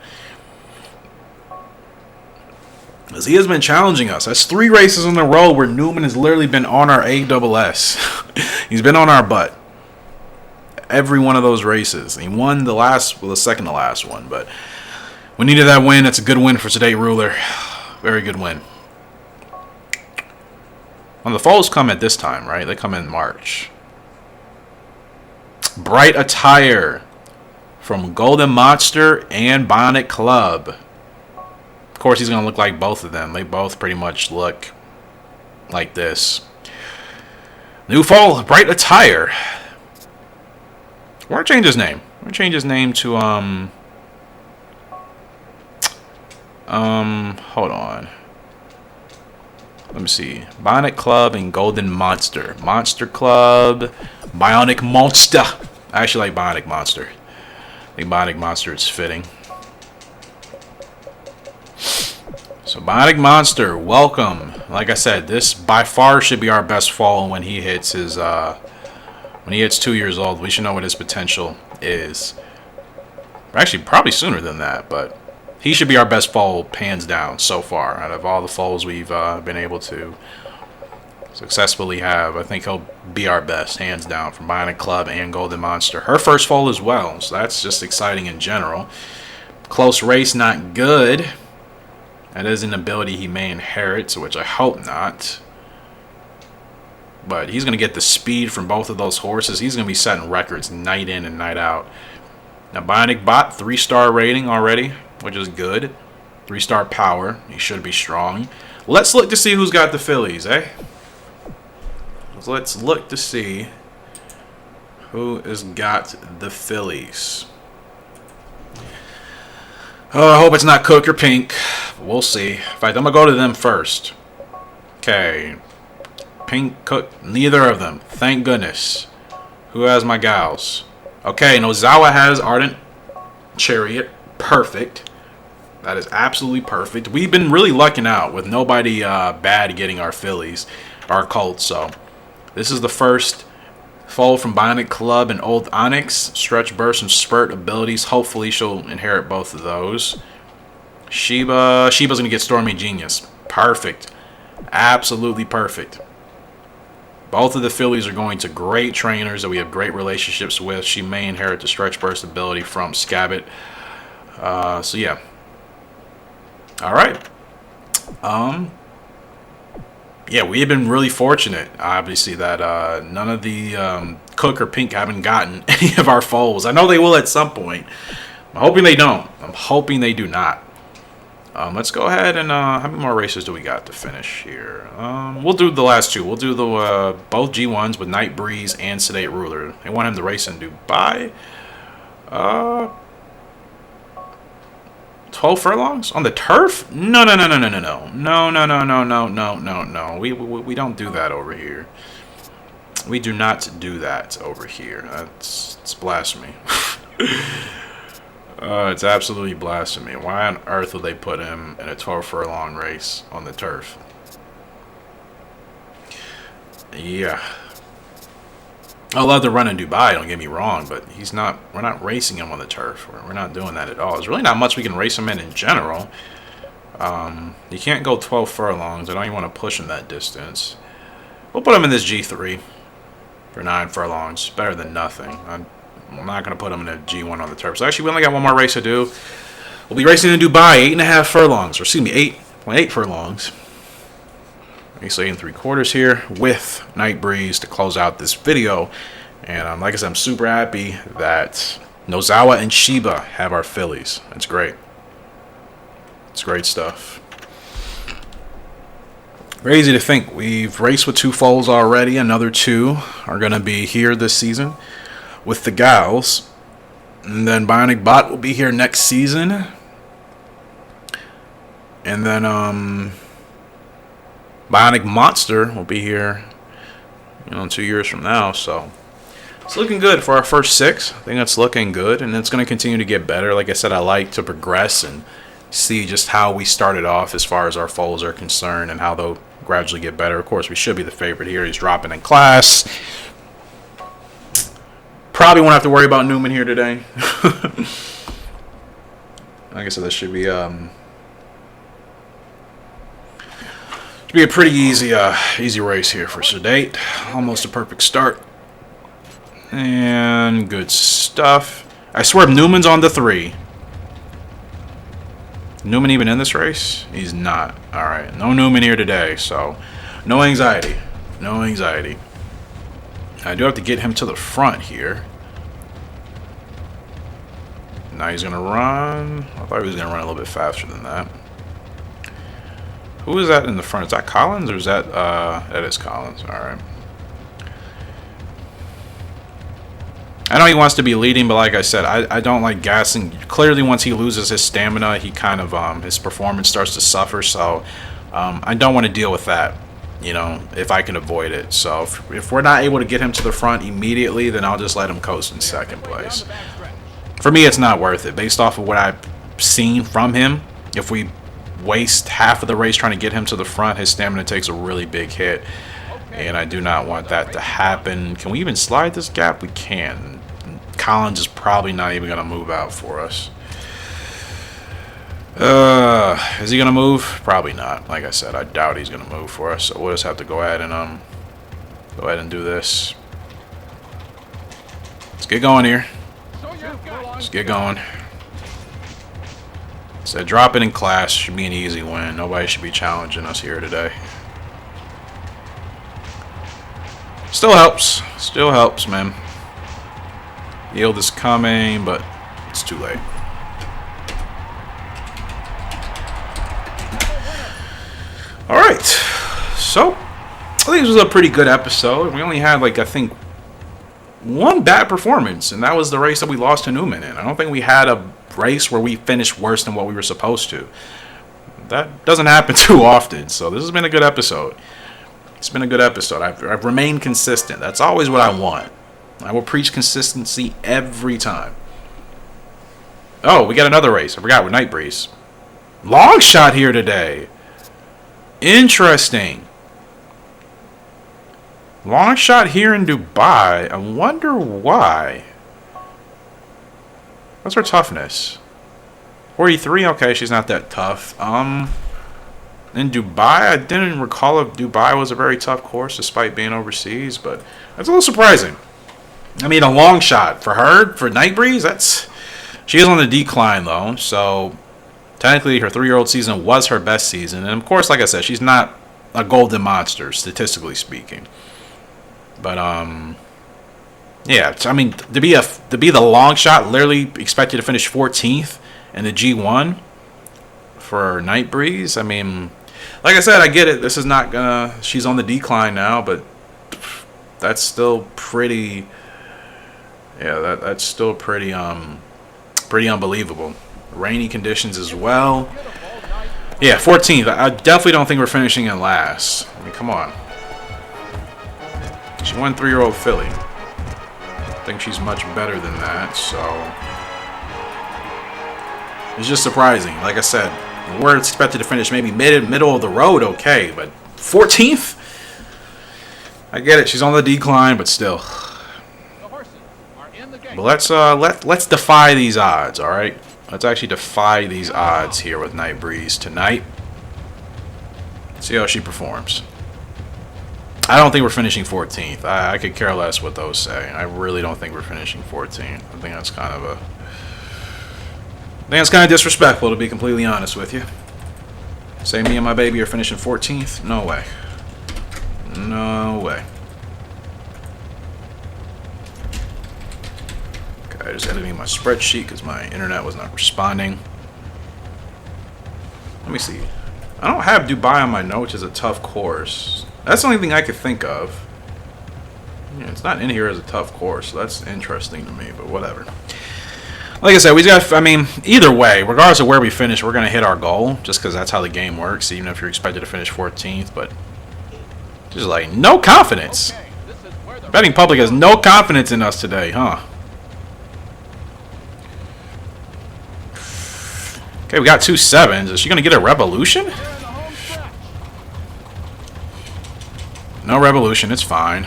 Because he has been challenging us. That's 3 races in a row where Newman has literally been on our ASS. He's been on our butt. Every one of those races. He won the second to last one. But we needed that win. That's a good win for Sedate Ruler. Very good win. Well, the foals come at this time, right? They come in March. Bright Attire from Golden Monster and Bionic Club. Of course, he's going to look like both of them. They both pretty much look like this. New foal, Bright Attire. We're going to change his name. We're going to change his name to, hold on. Let me see. Bionic Club and Golden Monster. Monster Club. Bionic Monster. I actually like Bionic Monster. I think Bionic Monster is fitting. So Bionic Monster, welcome. Like I said, this by far should be our best fall when he hits his when he hits 2 years old. We should know what his potential is. Actually, probably sooner than that, but he should be our best foal, hands down, so far. Out of all the foals we've been able to successfully have, I think he'll be our best, hands down, from Bionic Club and Golden Monster. Her first foal as well, so that's just exciting in general. Close race, not good. That is an ability he may inherit, which I hope not. But he's going to get the speed from both of those horses. He's going to be setting records night in and night out. Now, Bionic Bot, 3-star rating already, which is good. 3-star power. He should be strong. Let's look to see who's got the fillies, eh? Let's look to see who has got the fillies. Oh, I hope it's not Cook or Pink. We'll see. In fact, I'm going to go to them first. Okay. Pink, Cook, neither of them. Thank goodness. Who has my gals? Okay, Nozawa has Ardent Chariot. Perfect. That is absolutely perfect. We've been really lucking out with nobody bad getting our fillies, our colts. So this is the first foal from Bionic Club and Old Onyx. Stretch, burst, and spurt abilities. Hopefully she'll inherit both of those. Sheba's going to get Stormy Genius. Perfect. Absolutely perfect. Both of the fillies are going to great trainers that we have great relationships with. She may inherit the stretch burst ability from Scabbit. So yeah. All right. Yeah, we have been really fortunate, obviously, that none of the Cook or Pink haven't gotten any of our foals. I know they will at some point. I'm hoping they don't. I'm hoping they do not. Let's go ahead and how many more races do we got to finish here? We'll do the last 2. We'll do the both G1s with Night Breeze and Sedate Ruler. They want him to race in Dubai. 12 furlongs on the turf? No. We don't do that over here. We do not do that over here. It's blasphemy. It's absolutely blasphemy. Why on earth would they put him in a 12 furlong race on the turf? Yeah. I love to run in Dubai, don't get me wrong, but we're not racing him on the turf. We're not doing that at all. There's really not much we can race him in general. You can't go 12 furlongs. I don't even want to push him that distance. We'll put him in this G3 for 9 furlongs. Better than nothing. I'm not going to put him in a G1 on the turf. So actually, we only got one more race to do. We'll be racing in Dubai, 8.5 furlongs. Or excuse me, 8.8 furlongs. So 8 3/4 here with Night Breeze to close out this video. And like I said, I'm super happy that Nozawa and Sheba have our fillies. That's great. It's great stuff. Crazy to think we've raced with 2 foals already. Another 2 are going to be here this season with the gals. And then Bionic Bot will be here next season. And then Bionic Monster will be here, 2 years from now. So it's looking good for our first 6. I think that's looking good, and it's going to continue to get better. Like I said, I like to progress and see just how we started off as far as our foals are concerned and how they'll gradually get better. Of course, we should be the favorite here. He's dropping in class. Probably won't have to worry about Newman here today. Like I said, this should be a pretty easy race here for Sedate. Almost a perfect start. And good stuff. I swear Newman's on the 3. Newman even in this race? He's not. Alright, no Newman here today, so no anxiety. No anxiety. I do have to get him to the front here. Now he's going to run. I thought he was going to run a little bit faster than that. Who is that in the front? Is that Collins or is that... that is Collins. Alright. I know he wants to be leading, but like I said, I don't like gassing. Clearly, once he loses his stamina, he kind of his performance starts to suffer. So I don't want to deal with that, if I can avoid it. So if we're not able to get him to the front immediately, then I'll just let him coast in second place. For me, it's not worth it. Based off of what I've seen from him, if we waste half of the race trying to get him to the front, his stamina takes a really big hit. And I do not want that to happen. Can we even slide this gap? We can. Collins is probably not even going to move out for us. Is he going to move? Probably not. Like I said, I doubt he's going to move for us. So we'll just have to go ahead and do this. Let's get going here. Let's get going. So dropping in class should be an easy win. Nobody should be challenging us here today. Still helps. Still helps, man. Yield is coming, but it's too late. Alright. So, I think this was a pretty good episode. We only had, I think, 1 bad performance, and that was the race that we lost to Newman in. I don't think we had a race where we finished worse than what we were supposed to. That doesn't happen too often, so this has been a good episode. It's been a good episode. I've remained consistent. That's always what I want. I will preach consistency every time. Oh, we got another race. I forgot with Night Breeze. Long shot here today. Interesting. Long shot here in Dubai. I wonder why. What's her toughness? 43? Okay, she's not that tough. In Dubai, I didn't recall if Dubai was a very tough course despite being overseas, but that's a little surprising. I mean, a long shot for her, for Night Breeze, she is on the decline though, so technically her 3-year-old season was her best season, and of course, like I said, she's not a golden monster, statistically speaking. But, yeah, I mean, to be the long shot, literally expected to finish 14th in the G1 for Night Breeze, I mean... Like I said, I get it. This is not gonna... She's on the decline now, but that's still pretty... Yeah, that's still pretty unbelievable. Rainy conditions as well. Yeah, 14th. I definitely don't think we're finishing in last. I mean, come on. She won 3-year-old filly. I think she's much better than that, so... It's just surprising. Like I said, we're expected to finish maybe middle of the road, okay, but 14th? I get it. She's on the decline, but still. But let's defy these odds, all right? Let's actually defy these odds here with Night Breeze tonight. See how she performs. I don't think we're finishing 14th. I could care less what those say. I really don't think we're finishing 14th. I think that's kind of disrespectful, to be completely honest with you. Say me and my baby are finishing 14th? No way. No way. Okay, I just editing my spreadsheet because my internet was not responding. Let me see. I don't have Dubai on my notes as a tough course. That's the only thing I could think of. Yeah, it's not in here as a tough course, so that's interesting to me, but whatever. Like I said, we got. I mean, either way, regardless of where we finish, we're gonna hit our goal, just because that's how the game works. Even if you're expected to finish 14th, but just like no confidence. Okay, this is where the Betting public has no confidence in us today, huh? Okay, we got 2 7s. Is she gonna get a revolution? We're in the home stretch. No revolution. It's fine.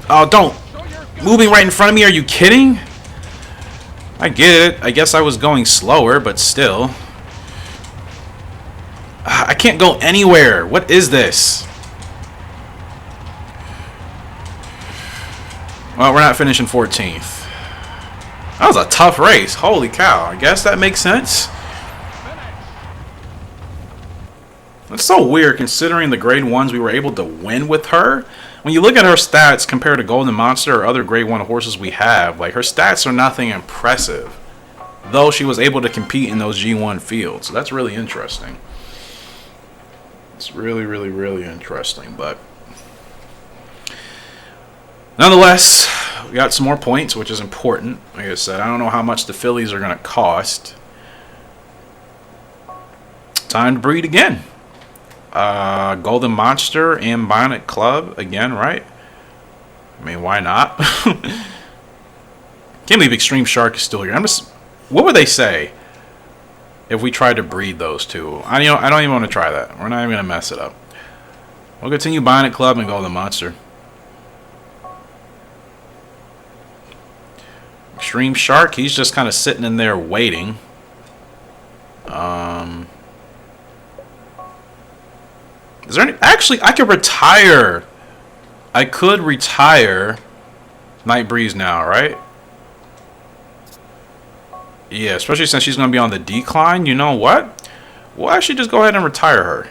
Oh, don't. Show your gun. Moving right in front of me, are you kidding? I get it. I guess I was going slower, but still. I can't go anywhere. What is this? Well, we're not finishing 14th. That was a tough race. Holy cow. I guess that makes sense. That's so weird considering the grade 1s we were able to win with her. When you look at her stats compared to Golden Monster or other grade 1 horses we have, like her stats are nothing impressive. Though she was able to compete in those G1 fields. So that's really interesting. It's really, really, really interesting. But nonetheless, we got some more points, which is important. Like I said, I don't know how much the fillies are going to cost. Time to breed again. Golden Monster and Bionic Club again, right? I mean, why not? Can't believe Extreme Shark is still here. What would they say if we tried to breed those two? I don't even want to try that. We're not even gonna mess it up. We'll continue Bionic Club and Golden Monster. Extreme Shark, he's just kind of sitting in there waiting. Is there any... Actually, I could retire. I could retire Night Breeze now, right? Yeah, especially since she's going to be on the decline. You know what? We'll actually just go ahead and retire her.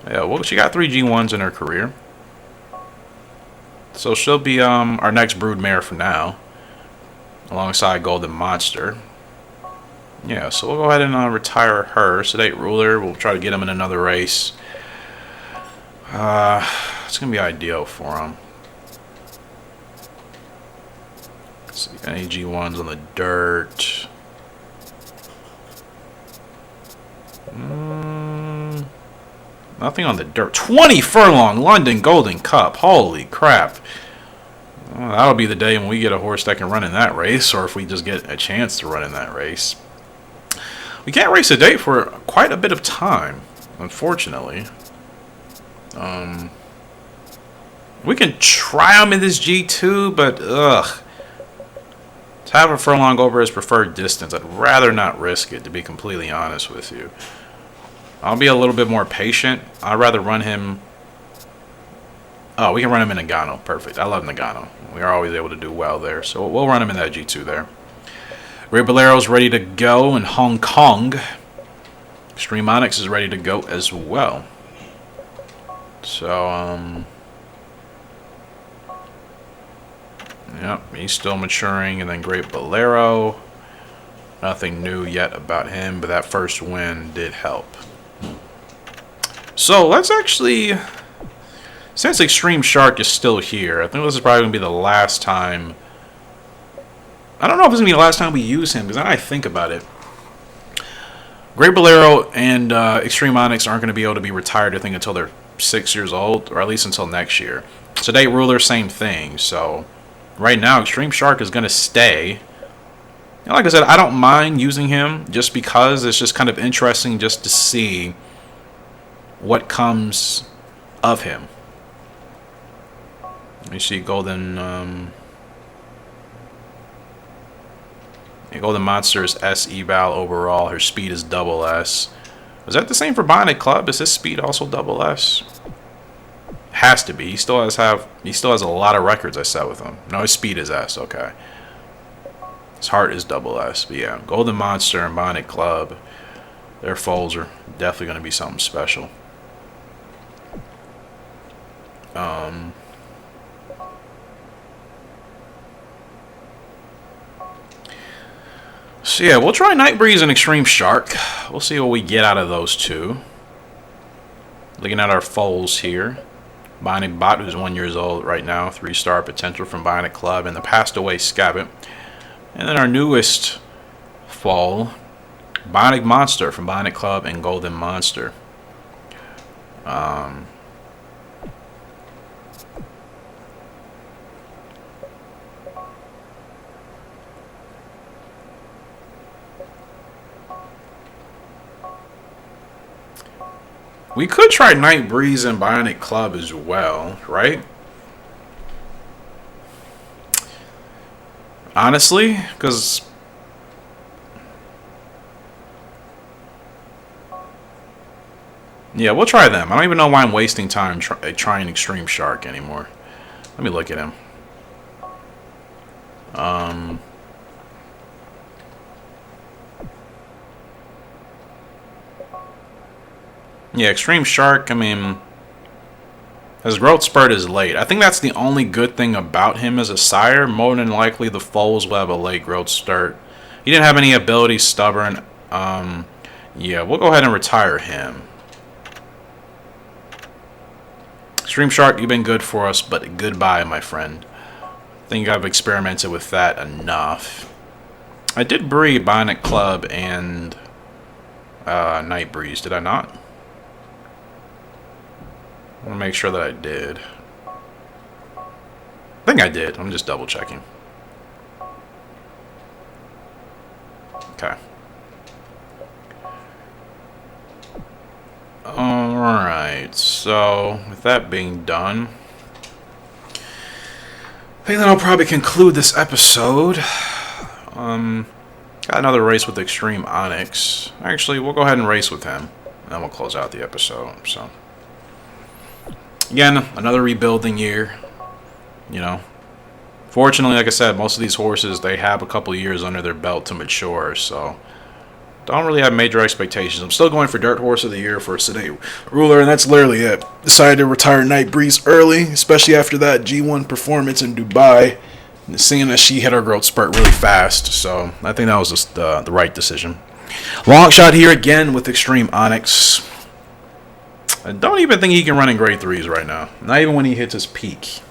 Yeah, well, she got 3 G1s in her career. So she'll be our next broodmare for now. Alongside Golden Monster. Yeah, so we'll go ahead and retire her. Sedate Ruler. We'll try to get him in another race. It's going to be ideal for him. Let's see, any G1s on the dirt. Nothing on the dirt. 20 furlong London Golden Cup. Holy crap. Well, that'll be the day when we get a horse that can run in that race, or if we just get a chance to run in that race. We can't race a date for quite a bit of time, unfortunately. We can try them in this G2, but ugh. To have a furlong over his preferred distance, I'd rather not risk it, to be completely honest with you. I'll be a little bit more patient. I'd rather run him... Oh, we can run him in Nagano. Perfect. I love Nagano. We are always able to do well there. So we'll run him in that G2 there. Great Bolero's ready to go in Hong Kong. Extreme Onyx is ready to go as well. So, yep, he's still maturing. And then Great Bolero. Nothing new yet about him, but that first win did help. So, let's actually... Since Extreme Shark is still here, I think this is probably going to be the last time... I don't know if it's going to be the last time we use him, because now I think about it. Great Bolero and Extreme Onyx aren't going to be able to be retired, I think, until they're 6 years old, or at least until next year. Sedate Ruler, same thing. So, right now, Extreme Shark is going to stay. And like I said, I don't mind using him, just because it's just kind of interesting just to see what comes of him. You see Golden... Golden Monster is S eval overall. Her speed is double S. Was that the same for Bionic Club? Is his speed also double S? Has to be. He still has a lot of records I set with him. No, his speed is S. Okay. His heart is double S. But yeah, Golden Monster and Bionic Club, their foals are definitely going to be something special. So yeah, we'll try Nightbreeze and Extreme Shark. We'll see what we get out of those two. Looking at our foals here. Bionic Bot, who's 1 year old right now. 3-star potential from Bionic Club. And the passed away Scabbit. And then our newest foal, Bionic Monster from Bionic Club and Golden Monster. We could try Nightbreeze and Bionic Club as well, right? Honestly, because yeah, we'll try them. I don't even know why I'm wasting time trying Extreme Shark anymore. Let me look at him. Yeah, Extreme Shark, I mean, his growth spurt is late. I think that's the only good thing about him as a sire. More than likely, the foals will have a late growth start. He didn't have any ability, stubborn. Yeah, we'll go ahead and retire him. Extreme Shark, you've been good for us, but goodbye, my friend. I think I've experimented with that enough. I did breed Bionic Club and Nightbreeze, did I not? I want to make sure that I did. I think I did. I'm just double checking. Okay. Alright, so with that being done, I think that'll probably conclude this episode. Got another race with Extreme Onyx. Actually, we'll go ahead and race with him, and then we'll close out the episode. So, again, another rebuilding year. You know, fortunately, like I said, most of these horses, they have a couple years under their belt to mature, so don't really have major expectations. I'm still going for Dirt Horse of the Year for Sedate Ruler, and that's literally it. Decided to retire Nightbreeze early, especially after that G1 performance in Dubai, seeing that she hit her growth spurt really fast, so I think that was just the right decision. Long shot here again with Extreme Onyx. I don't even think he can run in grade 3s right now. Not even when he hits his peak.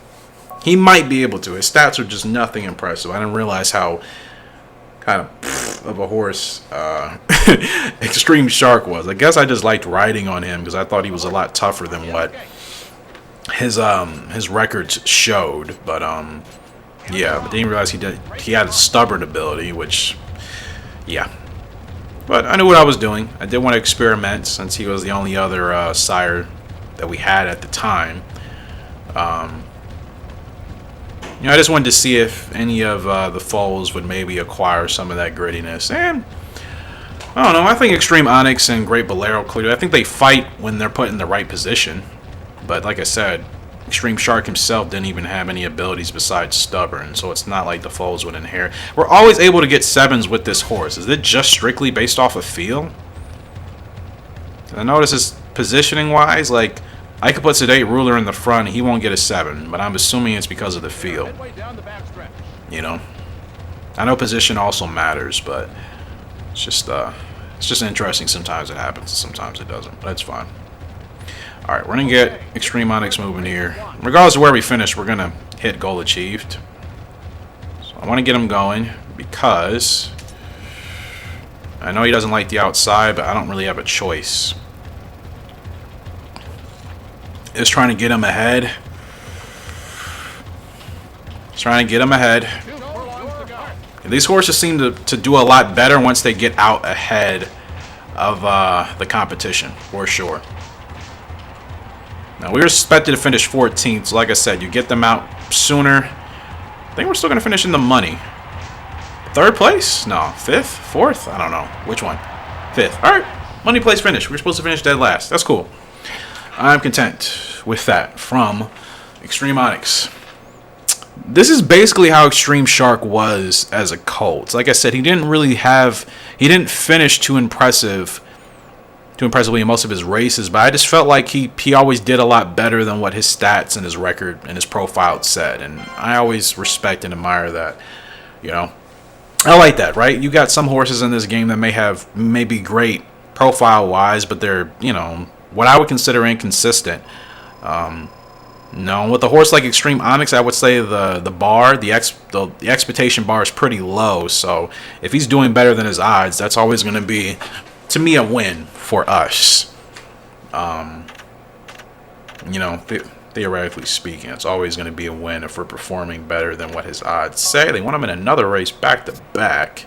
He might be able to. His stats are just nothing impressive. I didn't realize how kind of a horse Extreme Shark was. I guess I just liked riding on him because I thought he was a lot tougher than what his records showed. But yeah, but didn't realize he had a stubborn ability, which yeah. But I knew what I was doing. I did want to experiment since he was the only other sire that we had at the time. You know, I just wanted to see if any of the foals would maybe acquire some of that grittiness. And I don't know. I think Extreme Onyx and Great Bolero clearly, I think they fight when they're put in the right position. But like I said, Extreme Shark himself didn't even have any abilities besides stubborn, so it's not like the foals would inherit. We're always able to get 7s with this horse. Is it just strictly based off of feel? I notice his positioning wise, like I could put Sedate Ruler in the front and he won't get a 7, but I'm assuming it's because of the feel. You know? I know position also matters, but it's just interesting. Sometimes it happens, sometimes it doesn't. But it's fine. Alright, we're going to get Extreme Onyx moving here. Regardless of where we finish, we're going to hit goal achieved. So I want to get him going because I know he doesn't like the outside, but I don't really have a choice. Just trying to get him ahead. Just trying to get him ahead. And these horses seem to do a lot better once they get out ahead of the competition, for sure. Now, we were expected to finish 14th, so like I said, you get them out sooner. I think we're still going to finish in the money. 3rd place? No, 5th? 4th? I don't know. Which one? 5th. Alright, money place finish. We're supposed to finish dead last. That's cool. I'm content with that from Extreme Onyx. This is basically how Extreme Shark was as a colt. Like I said, he didn't finish too impressively in most of his races, but I just felt like he always did a lot better than what his stats and his record and his profile said, and I always respect and admire that, you know. I like that, right? You got some horses in this game that may be great profile wise, but they're, you know, what I would consider inconsistent. No, with a horse like Extreme Onyx, I would say the expectation bar is pretty low. So if he's doing better than his odds, that's always going to be, to me, a win for us. You know, theoretically speaking, it's always going to be a win if we're performing better than what his odds say. They want him in another race back to back.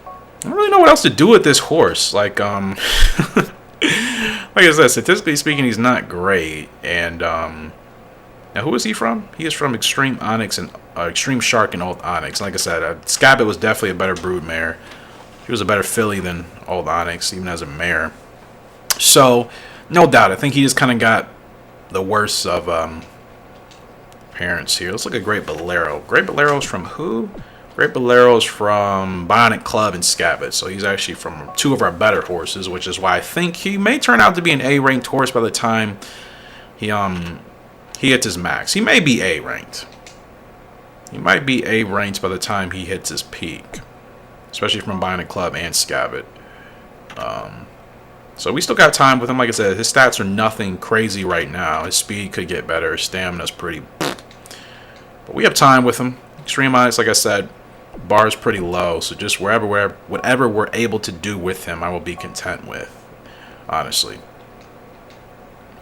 I don't really know what else to do with this horse. Like like I said, statistically speaking, he's not great. And now, who is he from? He is from Extreme Onyx and Extreme Shark and Old Onyx. Like I said, Scabbit was definitely a better brood mare. He was a better filly than Old Onyx, even as a mare. So, no doubt, I think he just kind of got the worst of parents here. Let's look at Great Bolero. Great Bolero's from who? Great Bolero's from Bionic Club and Scabbit. So he's actually from two of our better horses, which is why I think he may turn out to be an A-ranked horse by the time he hits his max. He may be A-ranked. He might be A-ranked by the time he hits his peak, especially from Bionic Club and Scabbit. So we still got time with him. Like I said, his stats are nothing crazy right now. His speed could get better. His stamina's pretty... But we have time with him. Extreme Onyx, like I said, bar is pretty low. So just whatever we're able to do with him, I will be content with. Honestly.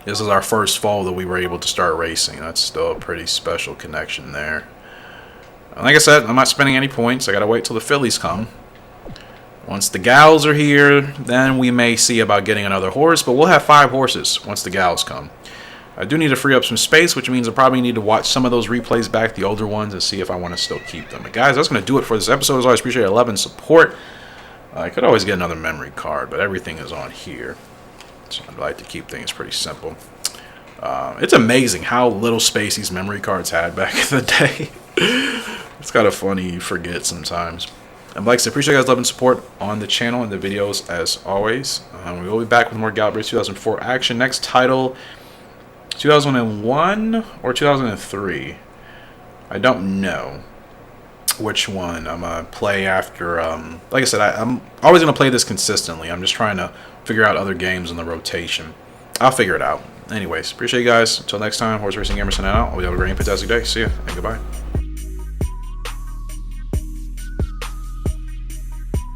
This is our first fall that we were able to start racing. That's still a pretty special connection there. And like I said, I'm not spending any points. I got to wait till the fillies come. Once the gals are here, then we may see about getting another horse, but we'll have 5 horses once the gals come. I do need to free up some space, which means I probably need to watch some of those replays back, the older ones, and see if I want to still keep them. But guys, that's going to do it for this episode. As always, appreciate your love and support. I could always get another memory card, but everything is on here. So I'd like to keep things pretty simple. It's amazing how little space these memory cards had back in the day. It's kind of funny, you forget sometimes. And like I said, appreciate you guys' love and support on the channel and the videos as always. We will be back with more Gallop Race 2004 action. Next title, 2001 or 2003. I don't know which one I'm going to play after. Like I said, I'm always going to play this consistently. I'm just trying to figure out other games in the rotation. I'll figure it out. Anyways, appreciate you guys. Until next time, Horse Racing Gamer signing out. Hope you have a great and fantastic day. See ya, and goodbye.